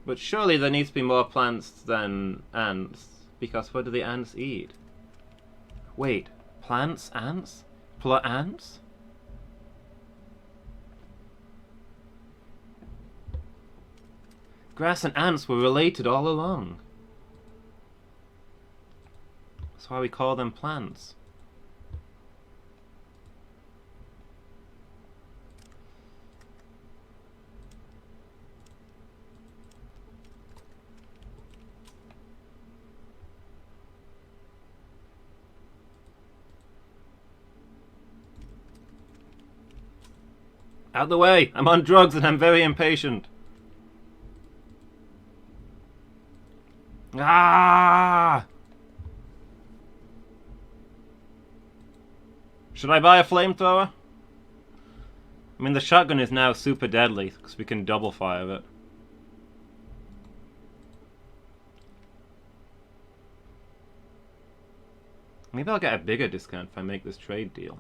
But surely there needs to be more plants than ants, because what do the ants eat? Wait, plants, ants? Ants? Grass and ants were related all along. That's why we call them plants. Out the way! I'm on drugs and I'm very impatient. Ah! Should I buy a flamethrower? I mean, the shotgun is now super deadly because we can double fire it. Maybe I'll get a bigger discount if I make this trade deal.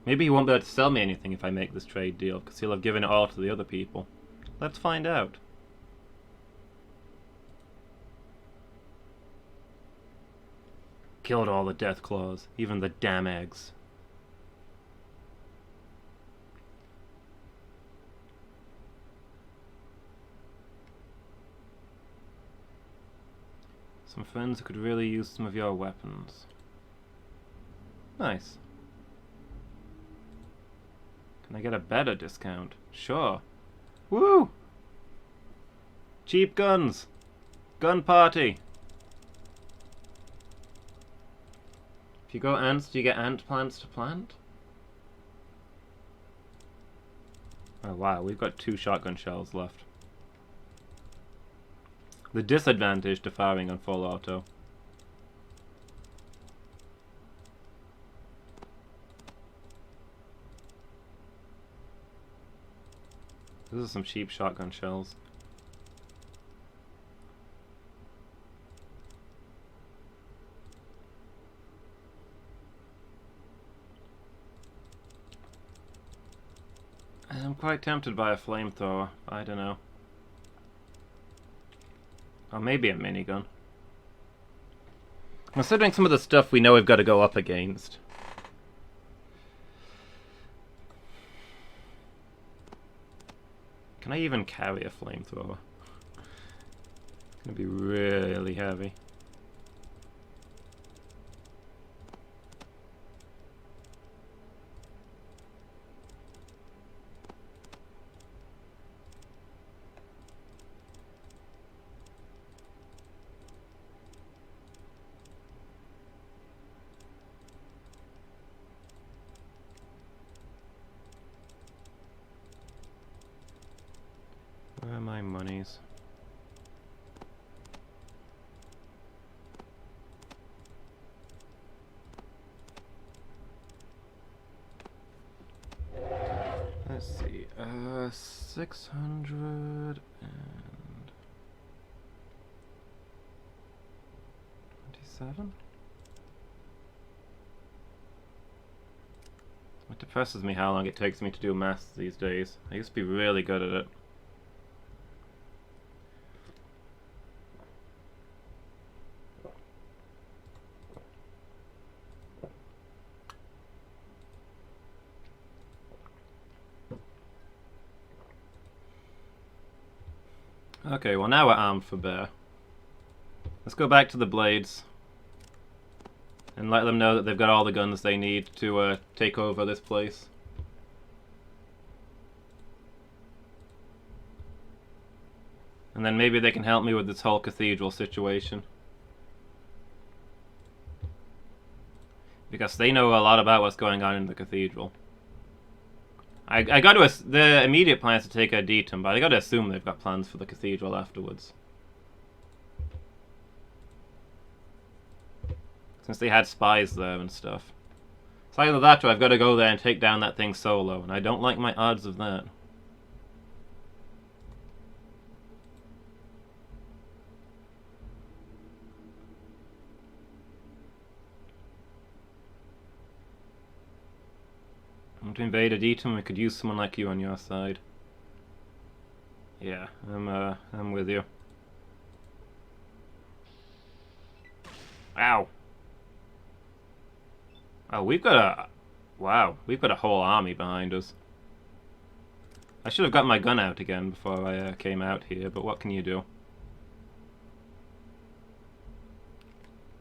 Maybe he won't be able to sell me anything if I make this trade deal, because he'll have given it all to the other people. Let's find out. Killed all the death claws, even the damn eggs. Some friends could really use some of your weapons. Nice. Can I get a better discount? Sure. Woo! Cheap guns! Gun party! If you go ants, do you get ant plants to plant? Oh wow, we've got 2 shotgun shells left. The disadvantage to firing on full auto. Those are some cheap shotgun shells. I'm quite tempted by a flamethrower. I don't know. Or maybe a minigun. Considering some of the stuff we know we've got to go up against. Can I even carry a flamethrower? It's gonna be really heavy. Where are my monies? Let's see, 627? It depresses me how long it takes me to do maths these days. I used to be really good at it. Okay, well now we're armed for bear. Let's go back to the Blades. And let them know that they've got all the guns they need to take over this place. And then maybe they can help me with this whole cathedral situation. Because they know a lot about what's going on in the cathedral. I got to the immediate plan is to take Aditum, but I got to assume they've got plans for the cathedral afterwards. Since they had spies there and stuff. It's either that or I've got to go there and take down that thing solo, and I don't like my odds of that. I want to invade Aditum. We could use someone like you on your side. Yeah, I'm with you. Ow. Oh, we've got a... Wow, we've got a whole army behind us. I should have got my gun out again before I came out here, but what can you do?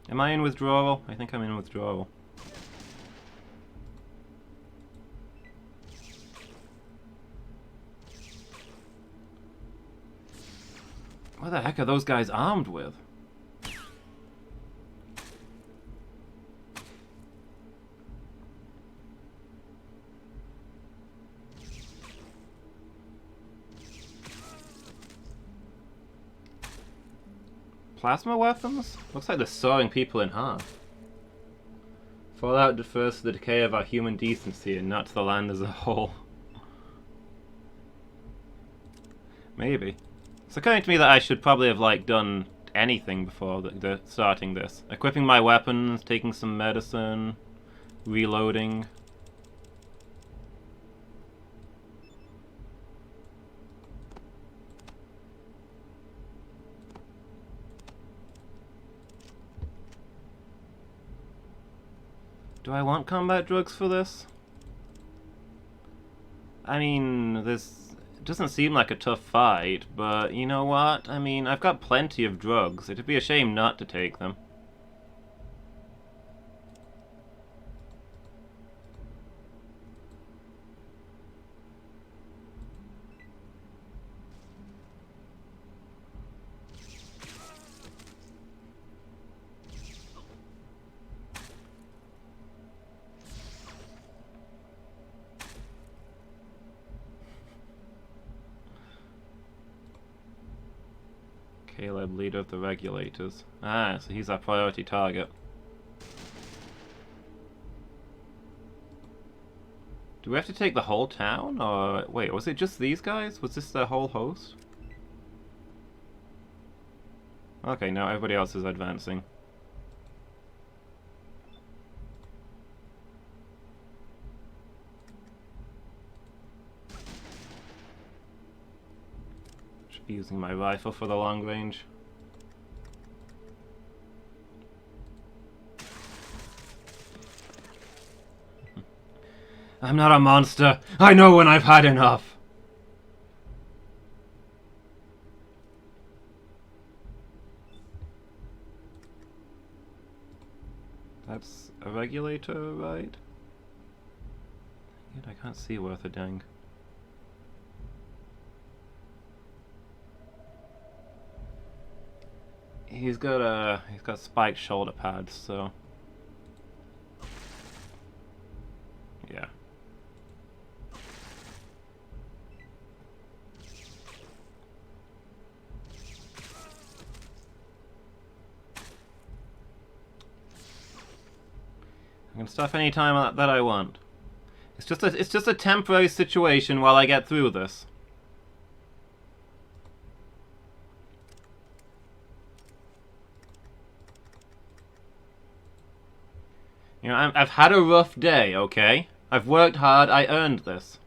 Am I in withdrawal? I think I'm in withdrawal. What the heck are those guys armed with? Plasma weapons? Looks like they're sawing people in half. Fallout refers to the decay of our human decency and not to the land as a whole. Maybe. It's occurring to me that I should probably have, like, done anything before starting this. Equipping my weapons, taking some medicine, reloading. Do I want combat drugs for this? I mean, this doesn't seem like a tough fight, but you know what? I mean, I've got plenty of drugs. It'd be a shame not to take them. Caleb, leader of the regulators. Ah, so he's our priority target. Do we have to take the whole town, or... Wait, was it just these guys? Was this their whole host? Okay, now everybody else is advancing. Should be using my rifle for the long range. I'm not a monster. I know when I've had enough. That's a regulator, right? Yet I can't see worth a dang. He's got spiked shoulder pads, so yeah. I can stop any time that I want. It's just a temporary situation while I get through this. You know, I've had a rough day, okay? I've worked hard, I earned this.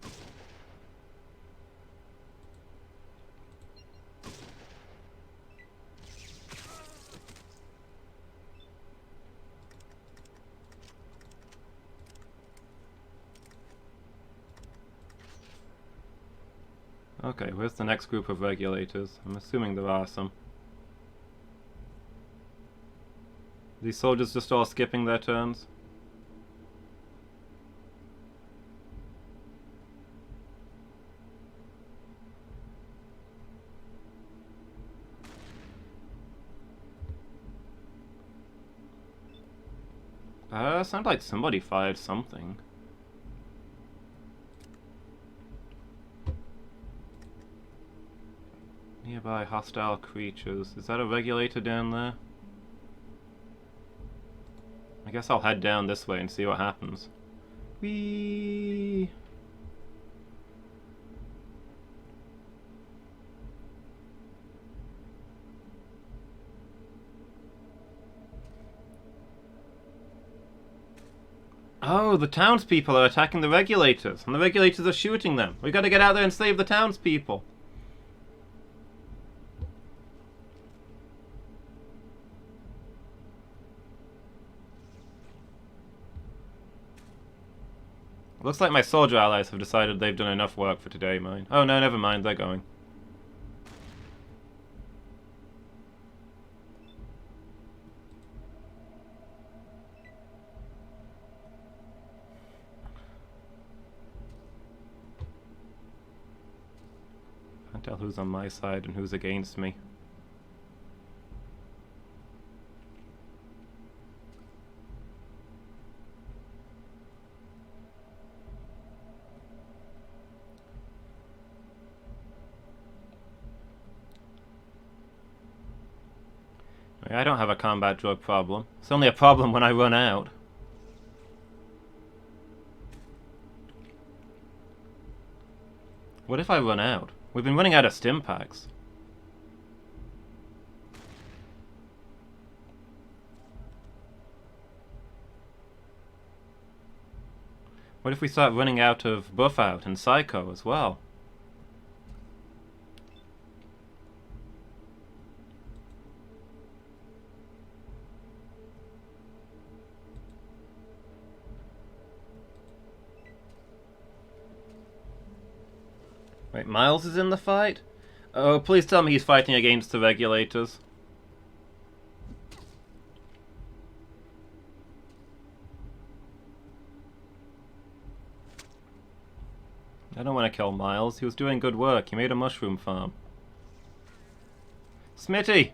Okay, where's the next group of regulators? I'm assuming there are some. These soldiers just all skipping their turns? Sounds like somebody fired something. Nearby hostile creatures. Is that a regulator down there? I guess I'll head down this way and see what happens. Whee! Oh, the townspeople are attacking the regulators, and the regulators are shooting them. We gotta get out there and save the townspeople. Looks like my soldier allies have decided they've done enough work for today, mine. Oh no, never mind, they're going. Can't tell who's on my side and who's against me. I don't have a combat drug problem. It's only a problem when I run out. What if I run out? We've been running out of stim packs. What if we start running out of buff out and psycho as well? Wait, Miles is in the fight? Oh, please tell me he's fighting against the regulators. I don't want to kill Miles. He was doing good work. He made a mushroom farm. Smitty!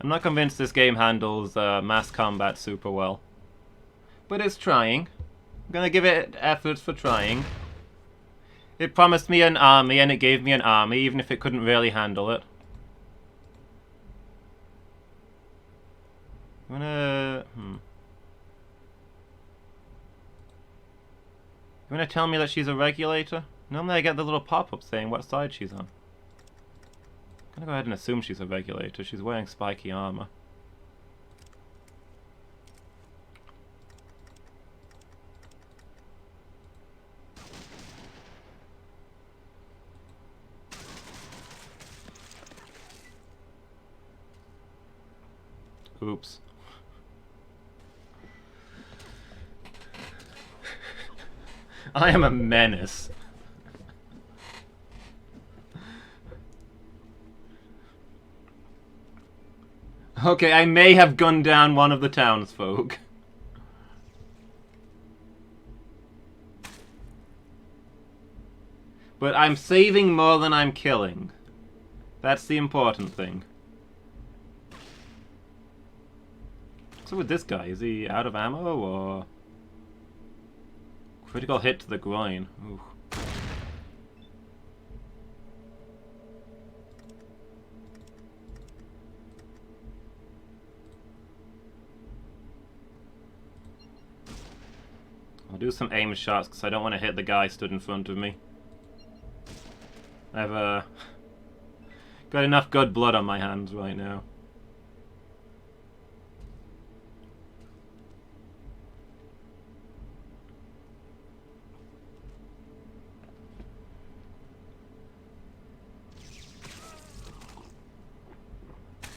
I'm not convinced this game handles mass combat super well. But it's trying. I'm gonna give it efforts for trying. It promised me an army and it gave me an army, even if it couldn't really handle it. I'm gonna... You gonna tell me that she's a regulator? Normally I get the little pop-up saying what side she's on. I'm gonna go ahead and assume she's a regulator. She's wearing spiky armor. Oops. I am a menace. Okay, I may have gunned down one of the townsfolk. But I'm saving more than I'm killing. That's the important thing. So with this guy, is he out of ammo or... Critical hit to the groin. Ooh. I'll do some aim shots because I don't want to hit the guy stood in front of me. I've got enough good blood on my hands right now.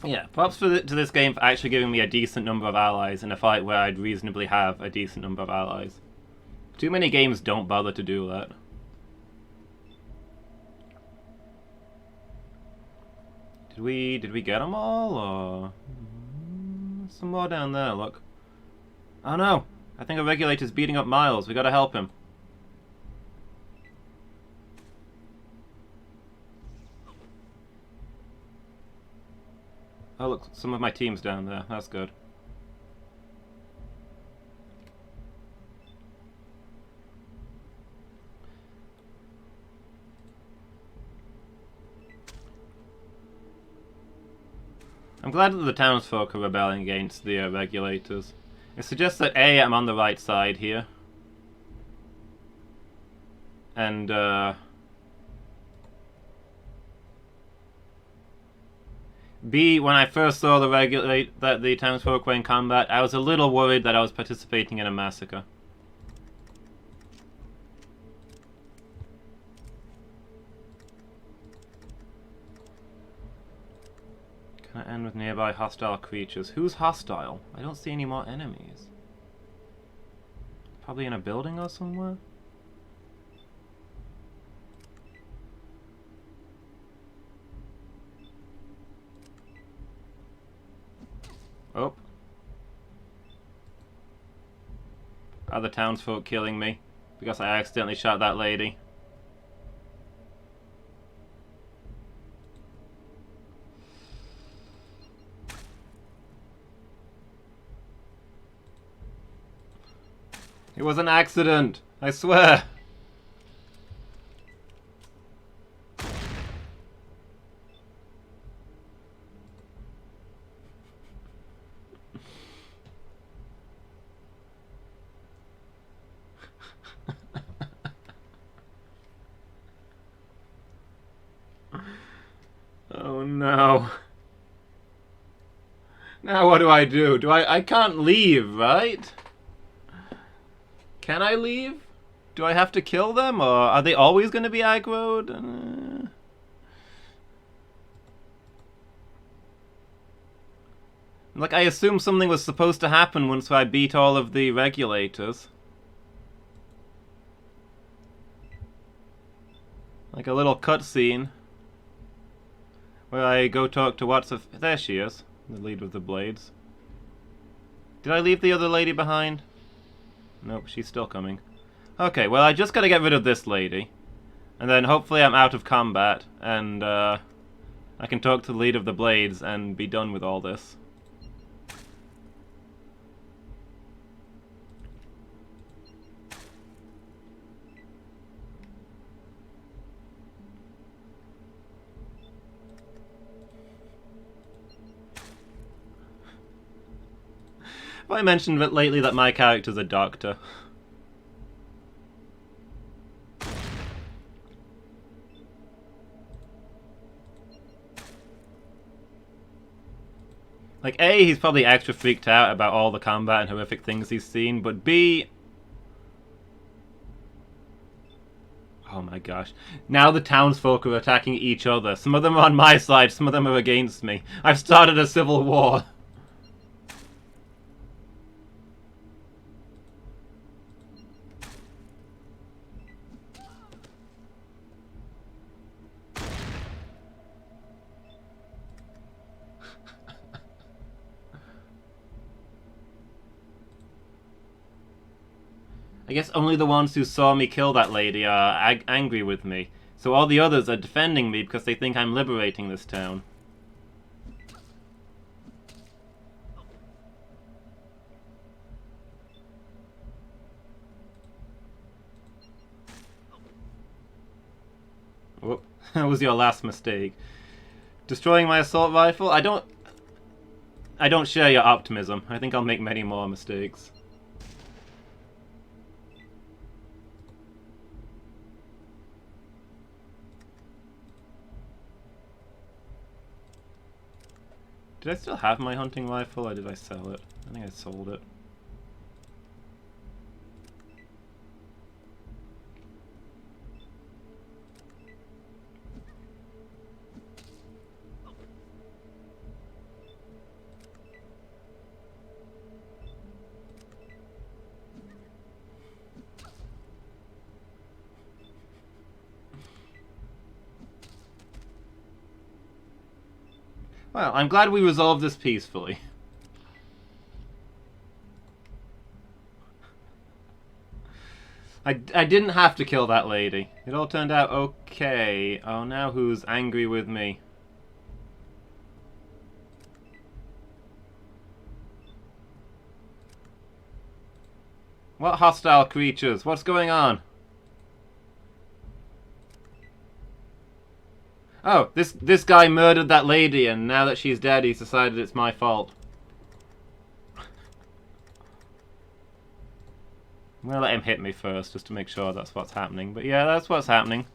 Yeah, props to this game for actually giving me a decent number of allies in a fight where I'd reasonably have a decent number of allies. Too many games don't bother to do that. Did we get them all, or... Some more down there, look. Oh no! I think a regulator's beating up Miles. We gotta help him. Oh look, some of my team's down there. That's good. I'm glad that the townsfolk are rebelling against the regulators. It suggests that A, I'm on the right side here. And, B, when I first saw that the townsfolk were in combat, I was a little worried that I was participating in a massacre. Can I end with nearby hostile creatures? Who's hostile? I don't see any more enemies. Probably in a building or somewhere? Oh. Are the townsfolk killing me? Because I accidentally shot that lady. It was an accident, I swear. Oh no. Now what do? I can't leave, right? Can I leave? Do I have to kill them, or are they always going to be aggroed? Like, I assume something was supposed to happen once I beat all of the regulators. Like a little cutscene where I go talk to there she is, the leader of the Blades. Did I leave the other lady behind? Nope, she's still coming. Okay, well I just gotta get rid of this lady. And then hopefully I'm out of combat, and I can talk to the leader of the Blades and be done with all this. Have I mentioned that lately that my character's a doctor? Like, A, he's probably extra freaked out about all the combat and horrific things he's seen, but B... Oh my gosh. Now the townsfolk are attacking each other. Some of them are on my side, some of them are against me. I've started a civil war. I guess only the ones who saw me kill that lady are angry with me. So all the others are defending me because they think I'm liberating this town. Whoop. That was your last mistake. Destroying my assault rifle? I don't share your optimism. I think I'll make many more mistakes. Did I still have my hunting rifle, or did I sell it? I think I sold it. Well, I'm glad we resolved this peacefully. I didn't have to kill that lady. It all turned out okay. Oh, now who's angry with me? What hostile creatures? What's going on? Oh, this guy murdered that lady, and now that she's dead, he's decided it's my fault. I'm gonna let him hit me first, just to make sure that's what's happening. But yeah, that's what's happening.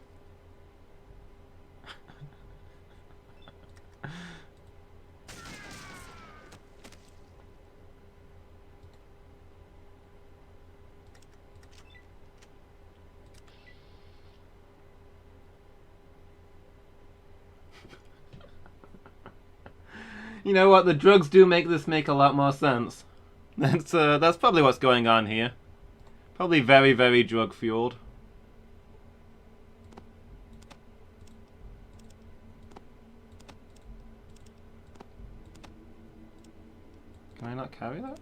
You know what? The drugs do make this make a lot more sense. That's probably what's going on here. Probably very, very drug fueled. Can I not carry that?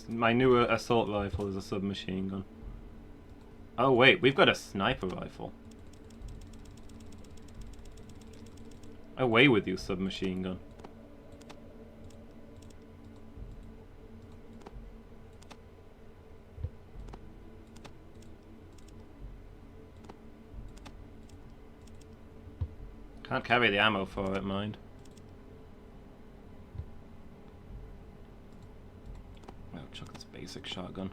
My new assault rifle is a submachine gun. Oh wait, we've got a sniper rifle. Away with you, submachine gun. Can't carry the ammo for it, mind. Chuck this basic shotgun.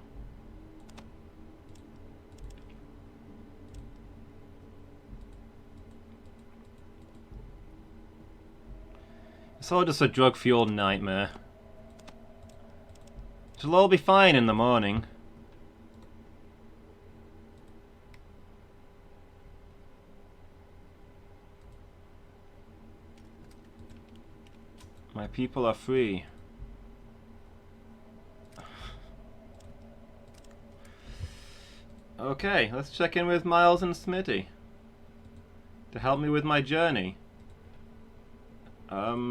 It's all just a drug-fueled nightmare. It'll all be fine in the morning. My people are free. Okay, let's check in with Miles and Smitty to help me with my journey. Okay,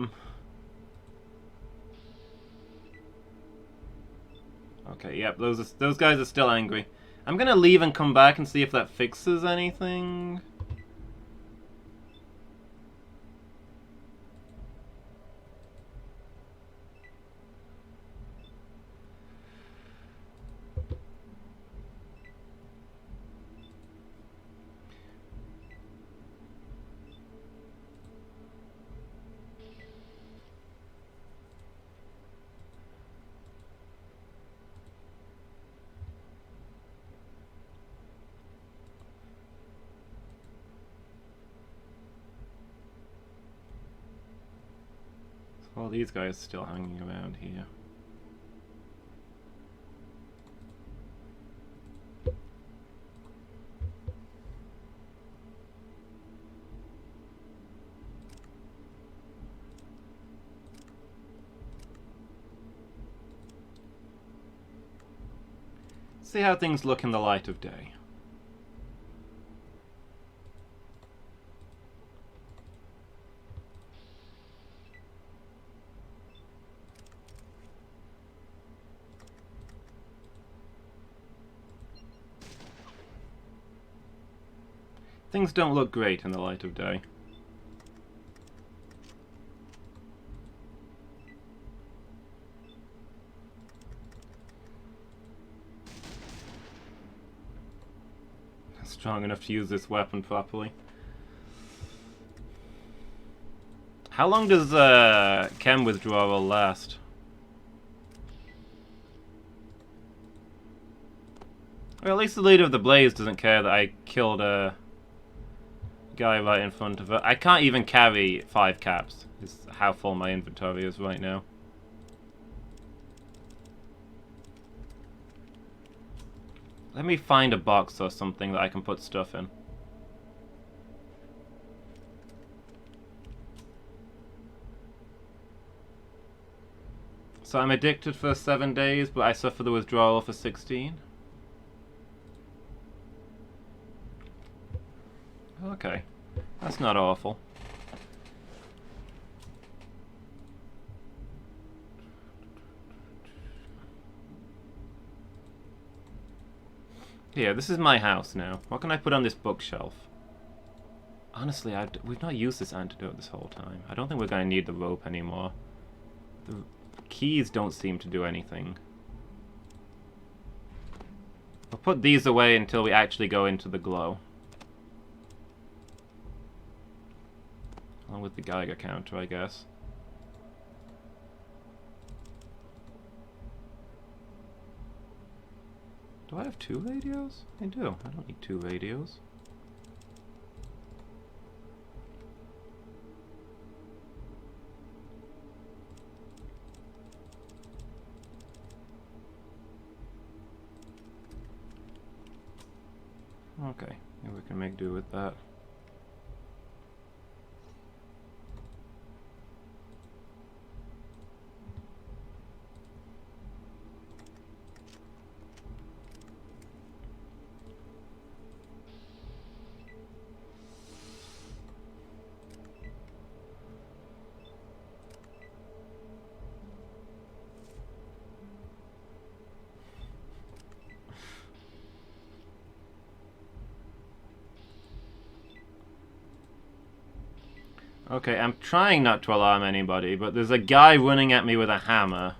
yep, those guys are still angry. I'm gonna leave and come back and see if that fixes anything. All these guys still hanging around here. See how things look in the light of day. Things don't look great in the light of day. Strong enough to use this weapon properly. How long does chem withdrawal last? Well, at least the leader of the Blaze doesn't care that I killed a guy right in front of her. I can't even carry 5 caps, is how full my inventory is right now. Let me find a box or something that I can put stuff in. So I'm addicted for 7 days, but I suffer the withdrawal for 16? Okay. That's not awful. Here, this is my house now. What can I put on this bookshelf? Honestly, we've not used this antidote this whole time. I don't think we're going to need the rope anymore. The keys don't seem to do anything. I'll put these away until we actually go into the glow. Along with the Geiger counter, I guess. Do I have 2 radios? I do. I don't need 2 radios. Okay, maybe we can make do with that. Okay, I'm trying not to alarm anybody, but there's a guy running at me with a hammer.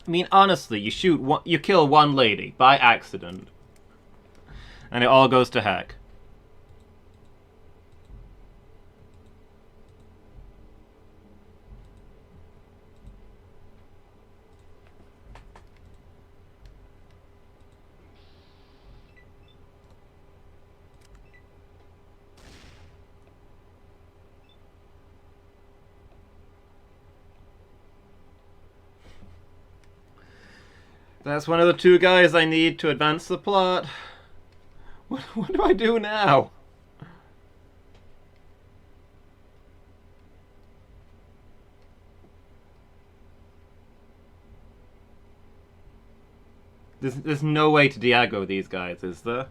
I mean, honestly, you kill one lady by accident, and it all goes to heck. That's one of the 2 guys I need to advance the plot. What do I do now? There's no way to de-aggro these guys, is there?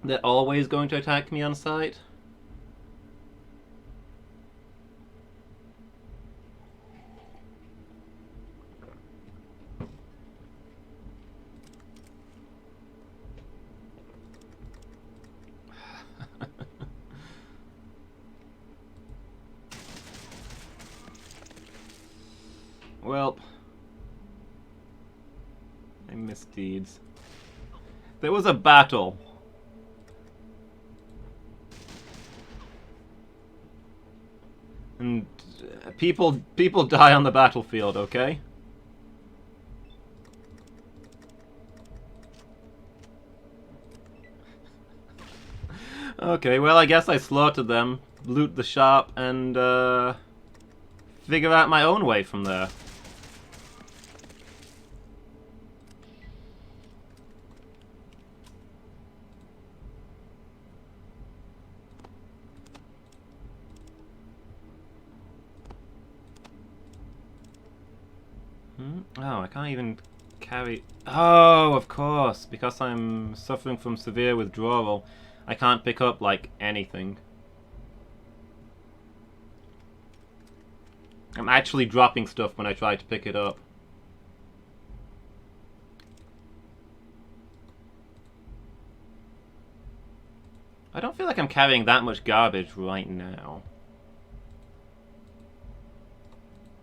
They're always going to attack me on sight? Well, I misdeeds. There was a battle. And people die on the battlefield, okay? Okay, well, I guess I slaughtered them, loot the shop, and figure out my own way from there. Oh, I can't even carry... Oh, of course, because I'm suffering from severe withdrawal, I can't pick up, like, anything. I'm actually dropping stuff when I try to pick it up. I don't feel like I'm carrying that much garbage right now.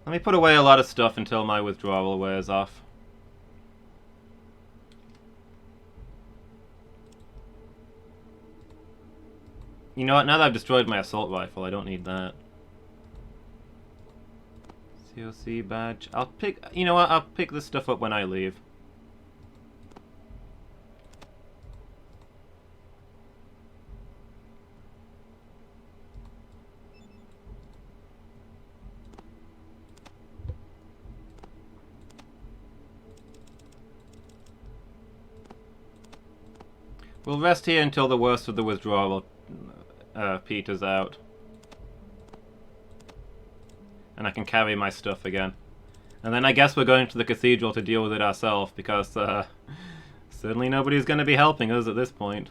Let me put away a lot of stuff until my withdrawal wears off. You know what, now that I've destroyed my assault rifle, I don't need that. COC badge. I'll pick... You know what, I'll pick this stuff up when I leave. We'll rest here until the worst of the withdrawal peters out. And I can carry my stuff again. And then I guess we're going to the cathedral to deal with it ourselves, because certainly nobody's going to be helping us at this point.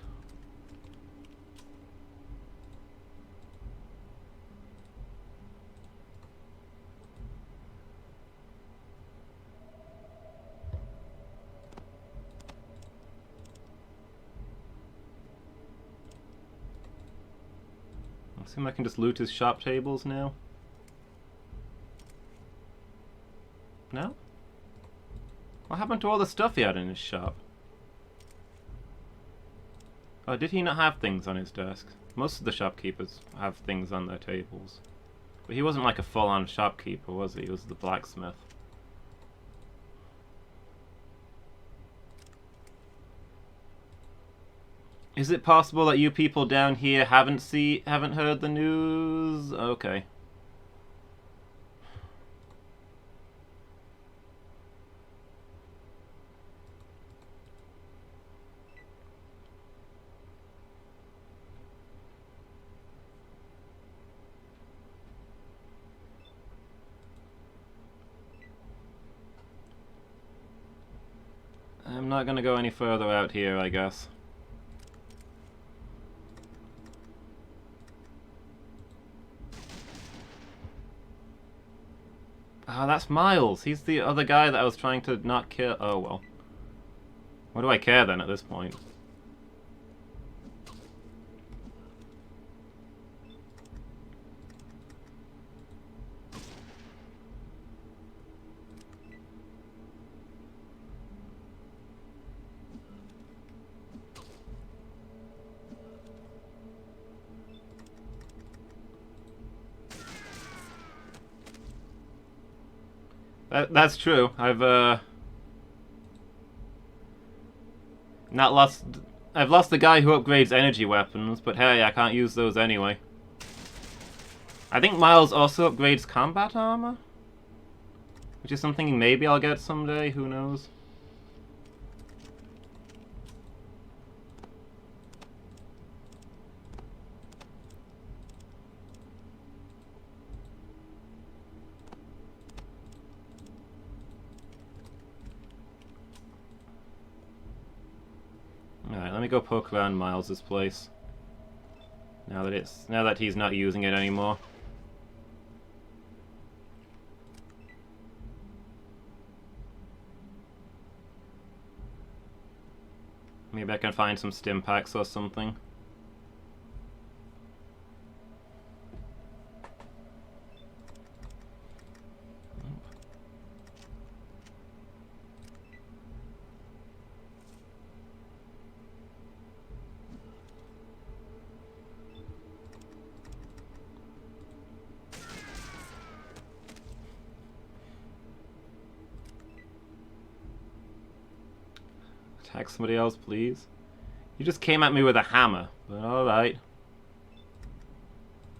I assume I can just loot his shop tables now. No? What happened to all the stuff he had in his shop? Oh, did he not have things on his desk? Most of the shopkeepers have things on their tables. But he wasn't like a full-on shopkeeper, was he? He was the blacksmith. Is it possible that you people down here haven't heard the news? Okay. I'm not gonna go any further out here, I guess. Ah, that's Miles. He's the other guy that I was trying to not kill. Oh, well. What do I care then at this point? That's true. I've lost the guy who upgrades energy weapons, but hey, I can't use those anyway. I think Miles also upgrades combat armor, which is something maybe I'll get someday, who knows. Alright, let me go poke around Miles's place. Now that he's not using it anymore. Maybe I can find some stim packs or something. Attack somebody else, please. You just came at me with a hammer, but alright.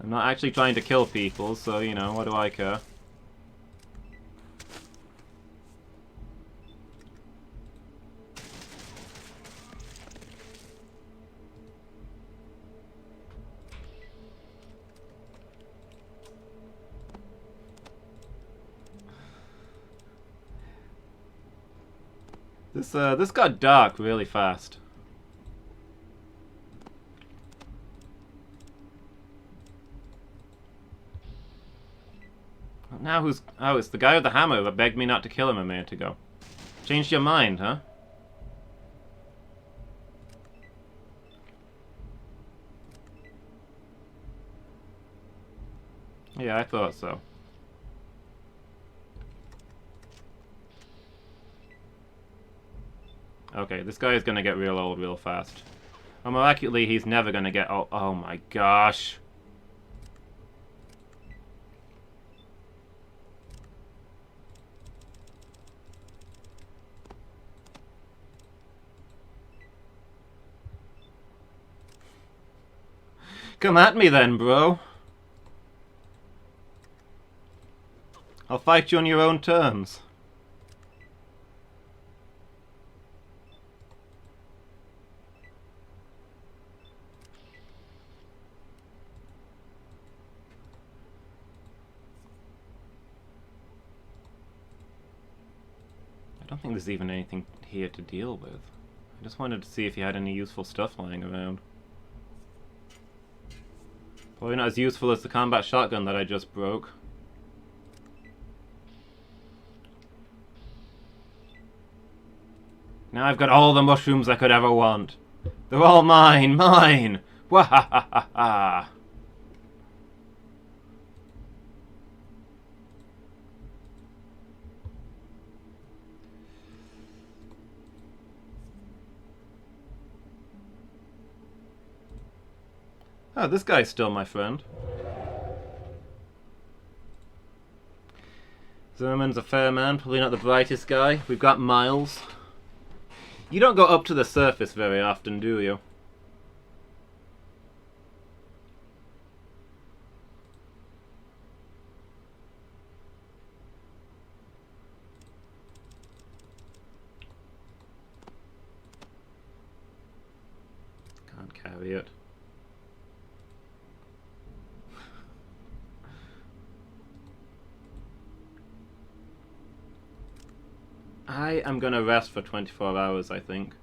I'm not actually trying to kill people, so, you know, what do I care? This got dark really fast. Now who's... Oh, it's the guy with the hammer that begged me not to kill him a minute ago. Changed your mind, huh? Yeah, I thought so. Okay, this guy is gonna get real old real fast. Oh, miraculously, he's never gonna get old. Oh my gosh. Come at me then, bro. I'll fight you on your own terms. don't think there's even anything here to deal with. I just wanted to see if you had any useful stuff lying around. Probably not as useful as the combat shotgun that I just broke. Now I've got all the mushrooms I could ever want. They're all mine, mine! Wahahaha! Oh, this guy's still my friend. Zimmerman's a fair man, probably not the brightest guy. We've got Miles. You don't go up to the surface very often, do you? Can't carry it. I am gonna rest for 24 hours, I think.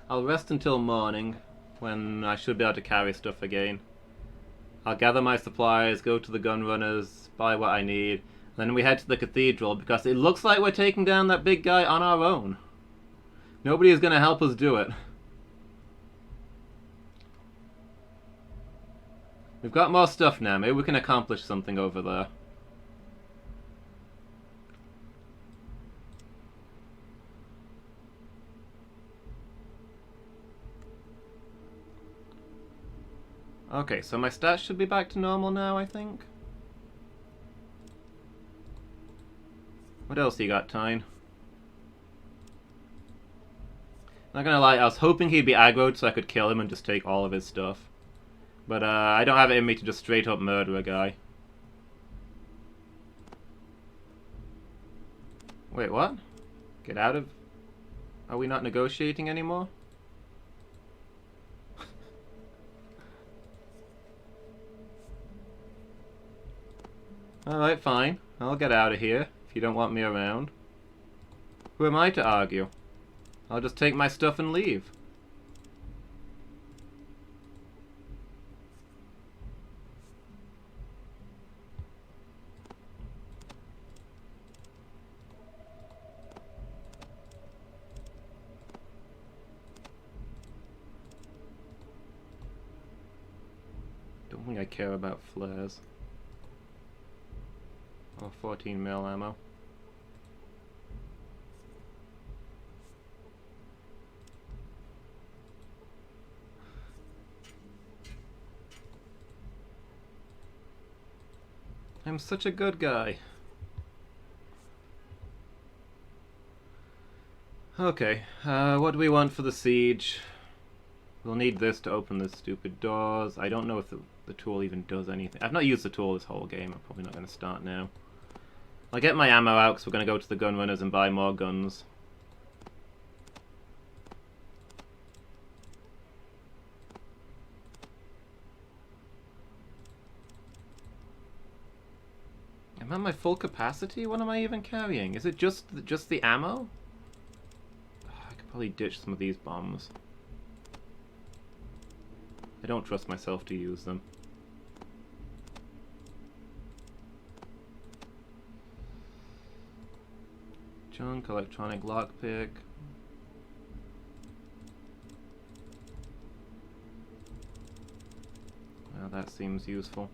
I'll rest until morning, when I should be able to carry stuff again. I'll gather my supplies, go to the gun runners, buy what I need, then we head to the cathedral, because it looks like we're taking down that big guy on our own. Nobody is gonna help us do it. We've got more stuff now, maybe we can accomplish something over there. Okay, so my stats should be back to normal now, I think. What else you got, Tyne? Not gonna lie, I was hoping he'd be aggroed so I could kill him and just take all of his stuff. But I don't have it in me to just straight up murder a guy. Wait, what? Get out of... Are we not negotiating anymore? Alright, fine. I'll get out of here, if you don't want me around. Who am I to argue? I'll just take my stuff and leave. Don't think I care about flares. Or 14 mil ammo. I'm such a good guy. Okay, what do we want for the siege? We'll need this to open the stupid doors. I don't know if the tool even does anything. I've not used the tool this whole game. I'm probably not going to start now. I'll get my ammo out because we're going to go to the gun runners and buy more guns. Am I at my full capacity? What am I even carrying? Is it just the ammo? I could probably ditch some of these bombs. I don't trust myself to use them. Junk, electronic lockpick. Well, that seems useful.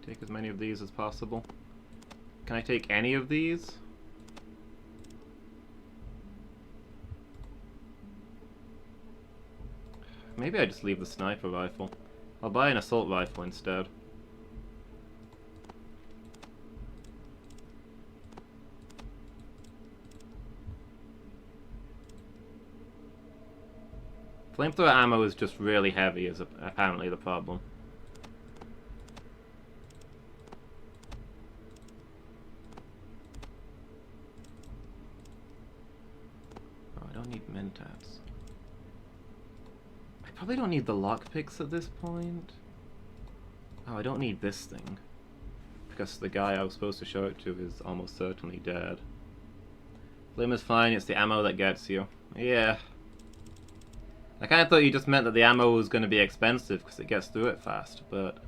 Take as many of these as possible. Can I take any of these? Maybe I just leave the sniper rifle. I'll buy an assault rifle instead. Flamethrower ammo is just really heavy, is apparently the problem. Oh, I don't need mentats. I probably don't need the lockpicks at this point. Oh, I don't need this thing. because the guy I was supposed to show it to is almost certainly dead. Flame is fine, it's the ammo that gets you. Yeah. I kind of thought you just meant that the ammo was going to be expensive because it gets through it fast, but...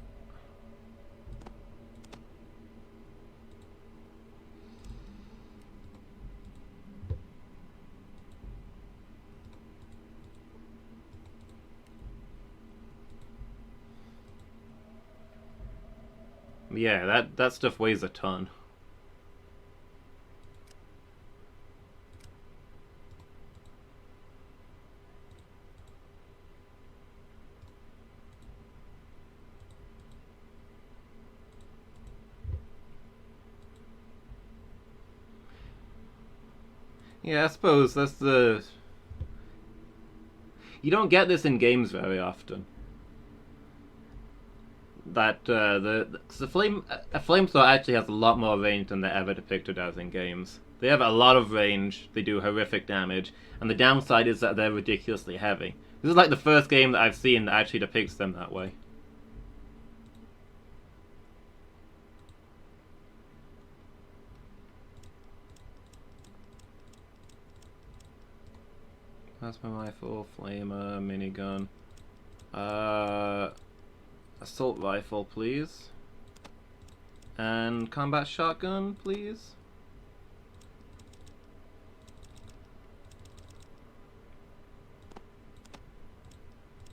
Yeah, that stuff weighs a ton. Yeah, I suppose that's the... You don't get this in games very often. That a flamethrower actually has a lot more range than they're ever depicted as in games. They have a lot of range, they do horrific damage, and the downside is that they're ridiculously heavy. This is like the first game that I've seen that actually depicts them that way. Plasma rifle, flamer, minigun. Assault rifle, please. And combat shotgun, please.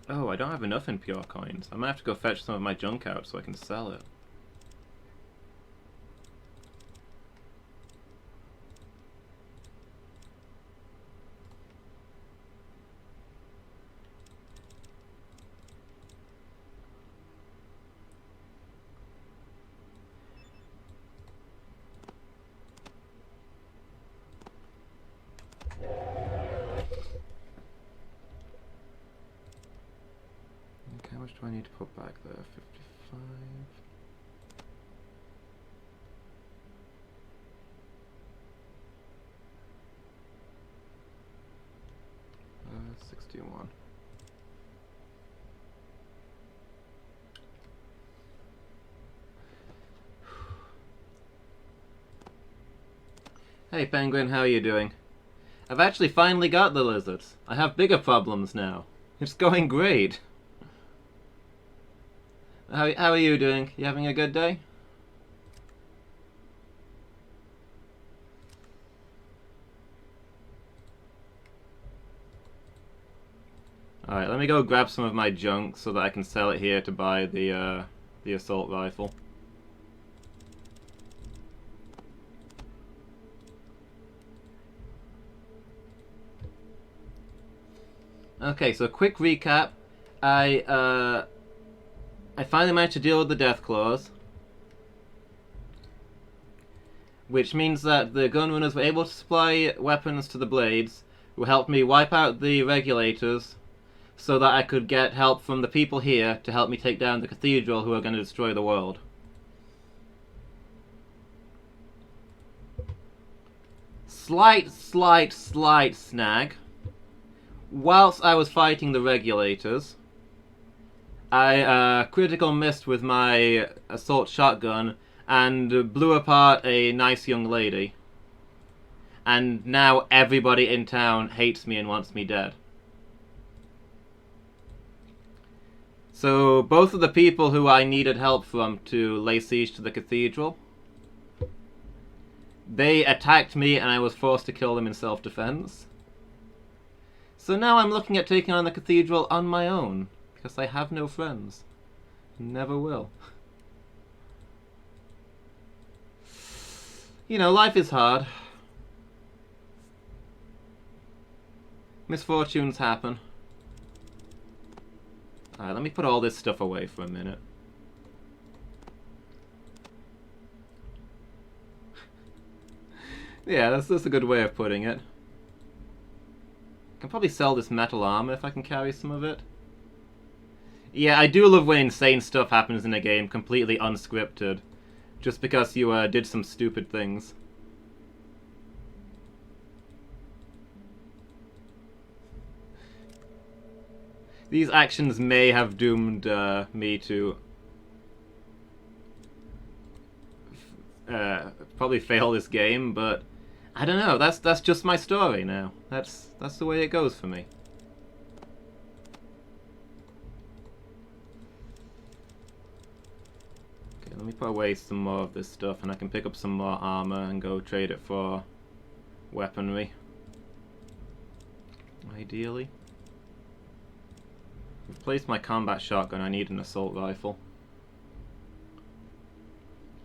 Oh, I don't have enough in pure coins. I might have to go fetch some of my junk out so I can sell it. How much do I need to put back there? 55. 61. Hey Penguin, how are you doing? I've actually finally got the lizards. I have bigger problems now. It's going great. How are you doing? You having a good day? Alright, let me go grab some of my junk so that I can sell it here to buy the assault rifle. Okay, so quick recap. I finally managed to deal with the death claws, which means that the gunrunners were able to supply weapons to the blades, who helped me wipe out the regulators, so that I could get help from the people here to help me take down the cathedral who are going to destroy the world. Slight snag. Whilst I was fighting the regulators, I critical missed with my assault shotgun and blew apart a nice young lady. And now everybody in town hates me and wants me dead. So both of the people who I needed help from to lay siege to the cathedral, they attacked me and I was forced to kill them in self-defense. So now I'm looking at taking on the cathedral on my own. Because I have no friends. Never will. You know, life is hard. Misfortunes happen. Alright, let me put all this stuff away for a minute. Yeah, that's a good way of putting it. I can probably sell this metal armor if I can carry some of it. Yeah, I do love when insane stuff happens in a game, completely unscripted, just because you did some stupid things. These actions may have doomed me to probably fail this game, but I don't know. That's just my story now. That's the way it goes for me. Okay, let me put away some more of this stuff, and I can pick up some more armor and go trade it for weaponry. Ideally. Replace my combat shotgun. I need an assault rifle.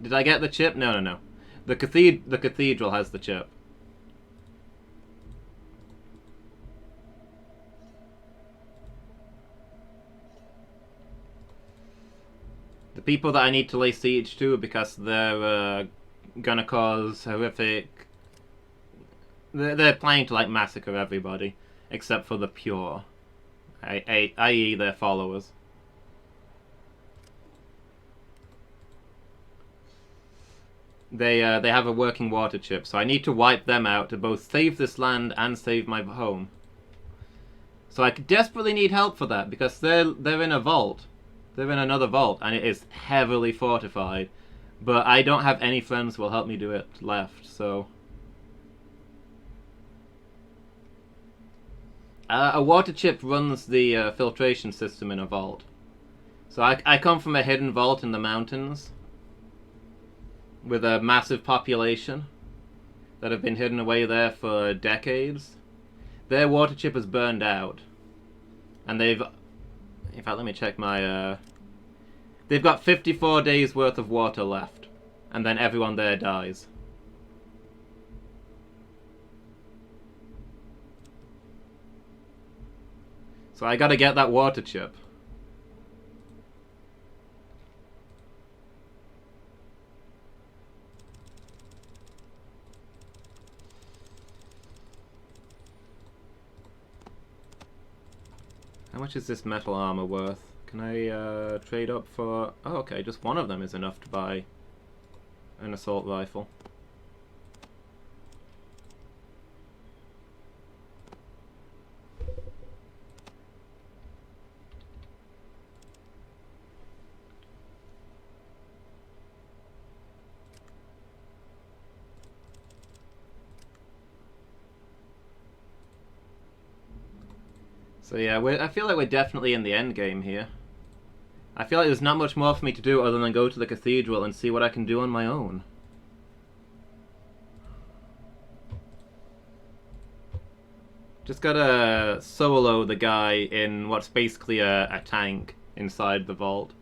Did I get the chip? No, no, no. The cathedral has the chip. The people that I need to lay siege to because they're gonna cause horrific... They're planning to like massacre everybody except for the pure, i.e. their followers. They have a working water chip, so I need to wipe them out to both save this land and save my home. So I desperately need help for that because they're in a vault. They're in another vault and it is heavily fortified. But I don't have any friends who will help me do it left, so... a water chip runs the filtration system in a vault. So I come from a hidden vault in the mountains with a massive population that have been hidden away there for decades. Their water chip is burned out. And they've... In fact, let me check my... They've got 54 days worth of water left. And then everyone there dies. So I gotta get that water chip. How much is this metal armor worth? Can I trade up for... Oh, okay, just one of them is enough to buy an assault rifle. So yeah, I feel like we're definitely in the end game here. I feel like there's not much more for me to do other than go to the cathedral and see what I can do on my own. Just gotta solo the guy in what's basically a tank inside the vault.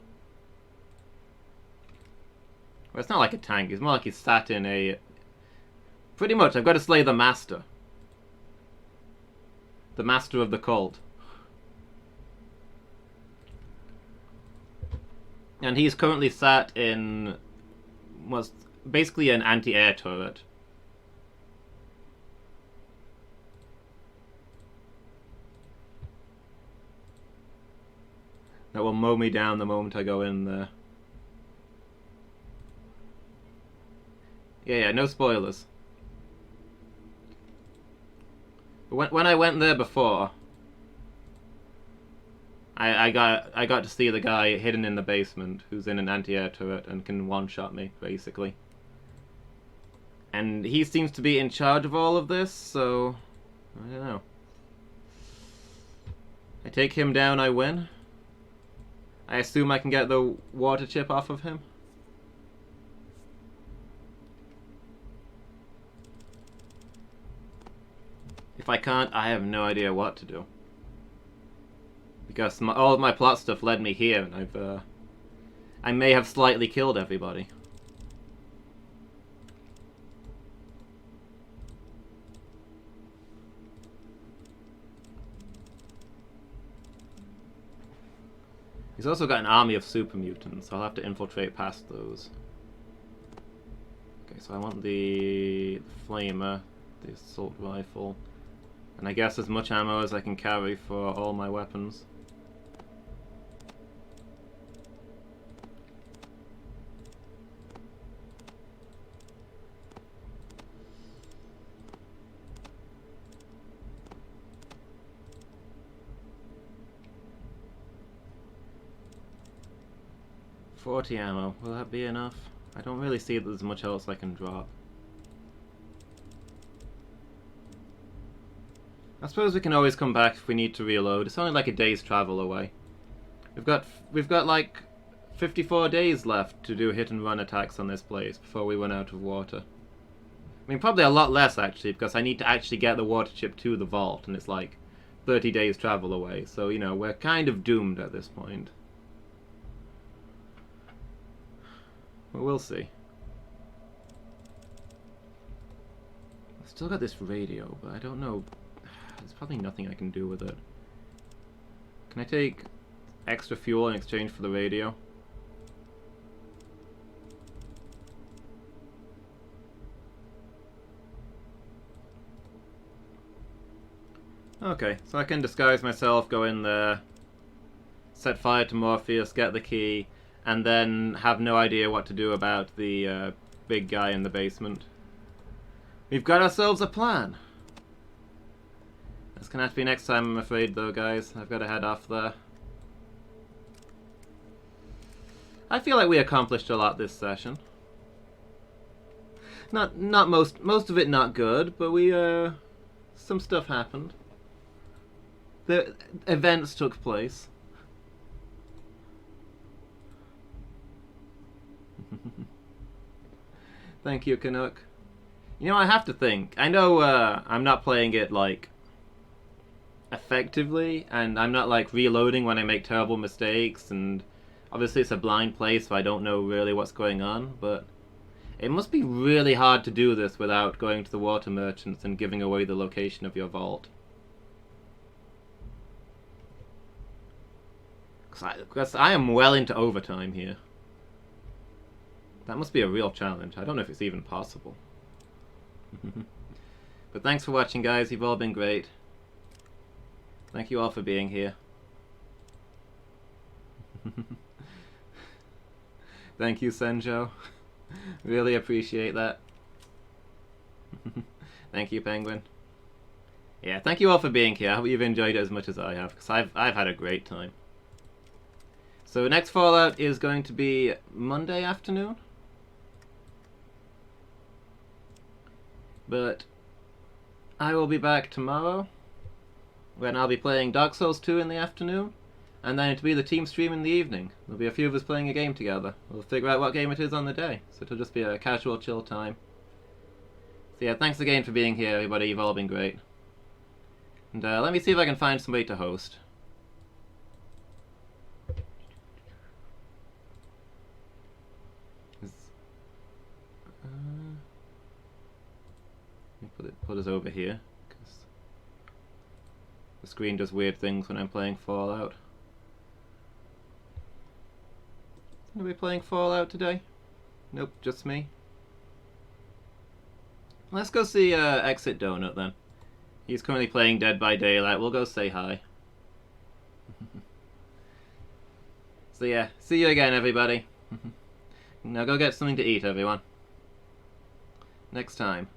Well, it's not like a tank, it's more like he's sat in a... Pretty much, I've got to slay the master. The master of the cult. And he's currently sat in what's basically an anti-air turret. That will mow me down the moment I go in there. Yeah, no spoilers. When I went there before, I got to see the guy hidden in the basement who's in an anti-air turret and can one-shot me, basically. And he seems to be in charge of all of this, so... I don't know. I take him down, I win. I assume I can get the water chip off of him. If I can't, I have no idea what to do. Because all of my plot stuff led me here, and I may have slightly killed everybody. He's also got an army of super mutants, so I'll have to infiltrate past those. Okay, so I want the flamer, the assault rifle, and I guess as much ammo as I can carry for all my weapons. .40 ammo, will that be enough? I don't really see that there's much else I can drop. I suppose we can always come back if we need to reload. It's only like a day's travel away. We've got like 54 days left to do hit and run attacks on this place before we run out of water. I mean, probably a lot less actually, because I need to actually get the water chip to the vault, and it's like 30 days travel away. So, you know, we're kind of doomed at this point. But we'll see. I've still got this radio, but I don't know. There's probably nothing I can do with it. Can I take extra fuel in exchange for the radio? Okay, so I can disguise myself, go in there, set fire to Morpheus, get the key, and then have no idea what to do about the big guy in the basement. We've got ourselves a plan. That's gonna have to be next time, I'm afraid, though, guys. I've got to head off there. I feel like we accomplished a lot this session. Not most of it not good, but we some stuff happened. The events took place. Thank you, Canuck. You know, I have to think. I know I'm not playing it, like, effectively, and I'm not, like, reloading when I make terrible mistakes, and obviously it's a blind place, so I don't know really what's going on, but it must be really hard to do this without going to the water merchants and giving away the location of your vault. Because I am well into overtime here. That must be a real challenge. I don't know if it's even possible. But thanks for watching, guys. You've all been great. Thank you all for being here. Thank you, Senjo. Really appreciate that. Thank you, Penguin. Yeah, thank you all for being here. I hope you've enjoyed it as much as I have, because I've had a great time. So next Fallout is going to be Monday afternoon. But I will be back tomorrow, when I'll be playing Dark Souls 2 in the afternoon, and then it'll be the team stream in the evening. There'll be a few of us playing a game together. We'll figure out what game it is on the day, so it'll just be a casual chill time. So yeah, thanks again for being here, everybody. You've all been great. And let me see if I can find somebody to host. Let me put us over here, because the screen does weird things when I'm playing Fallout. Is anybody playing Fallout today? Nope, just me. Let's go see Exit Donut then. He's currently playing Dead by Daylight. We'll go say hi. So yeah, see you again, everybody. Now go get something to eat, everyone. Next time.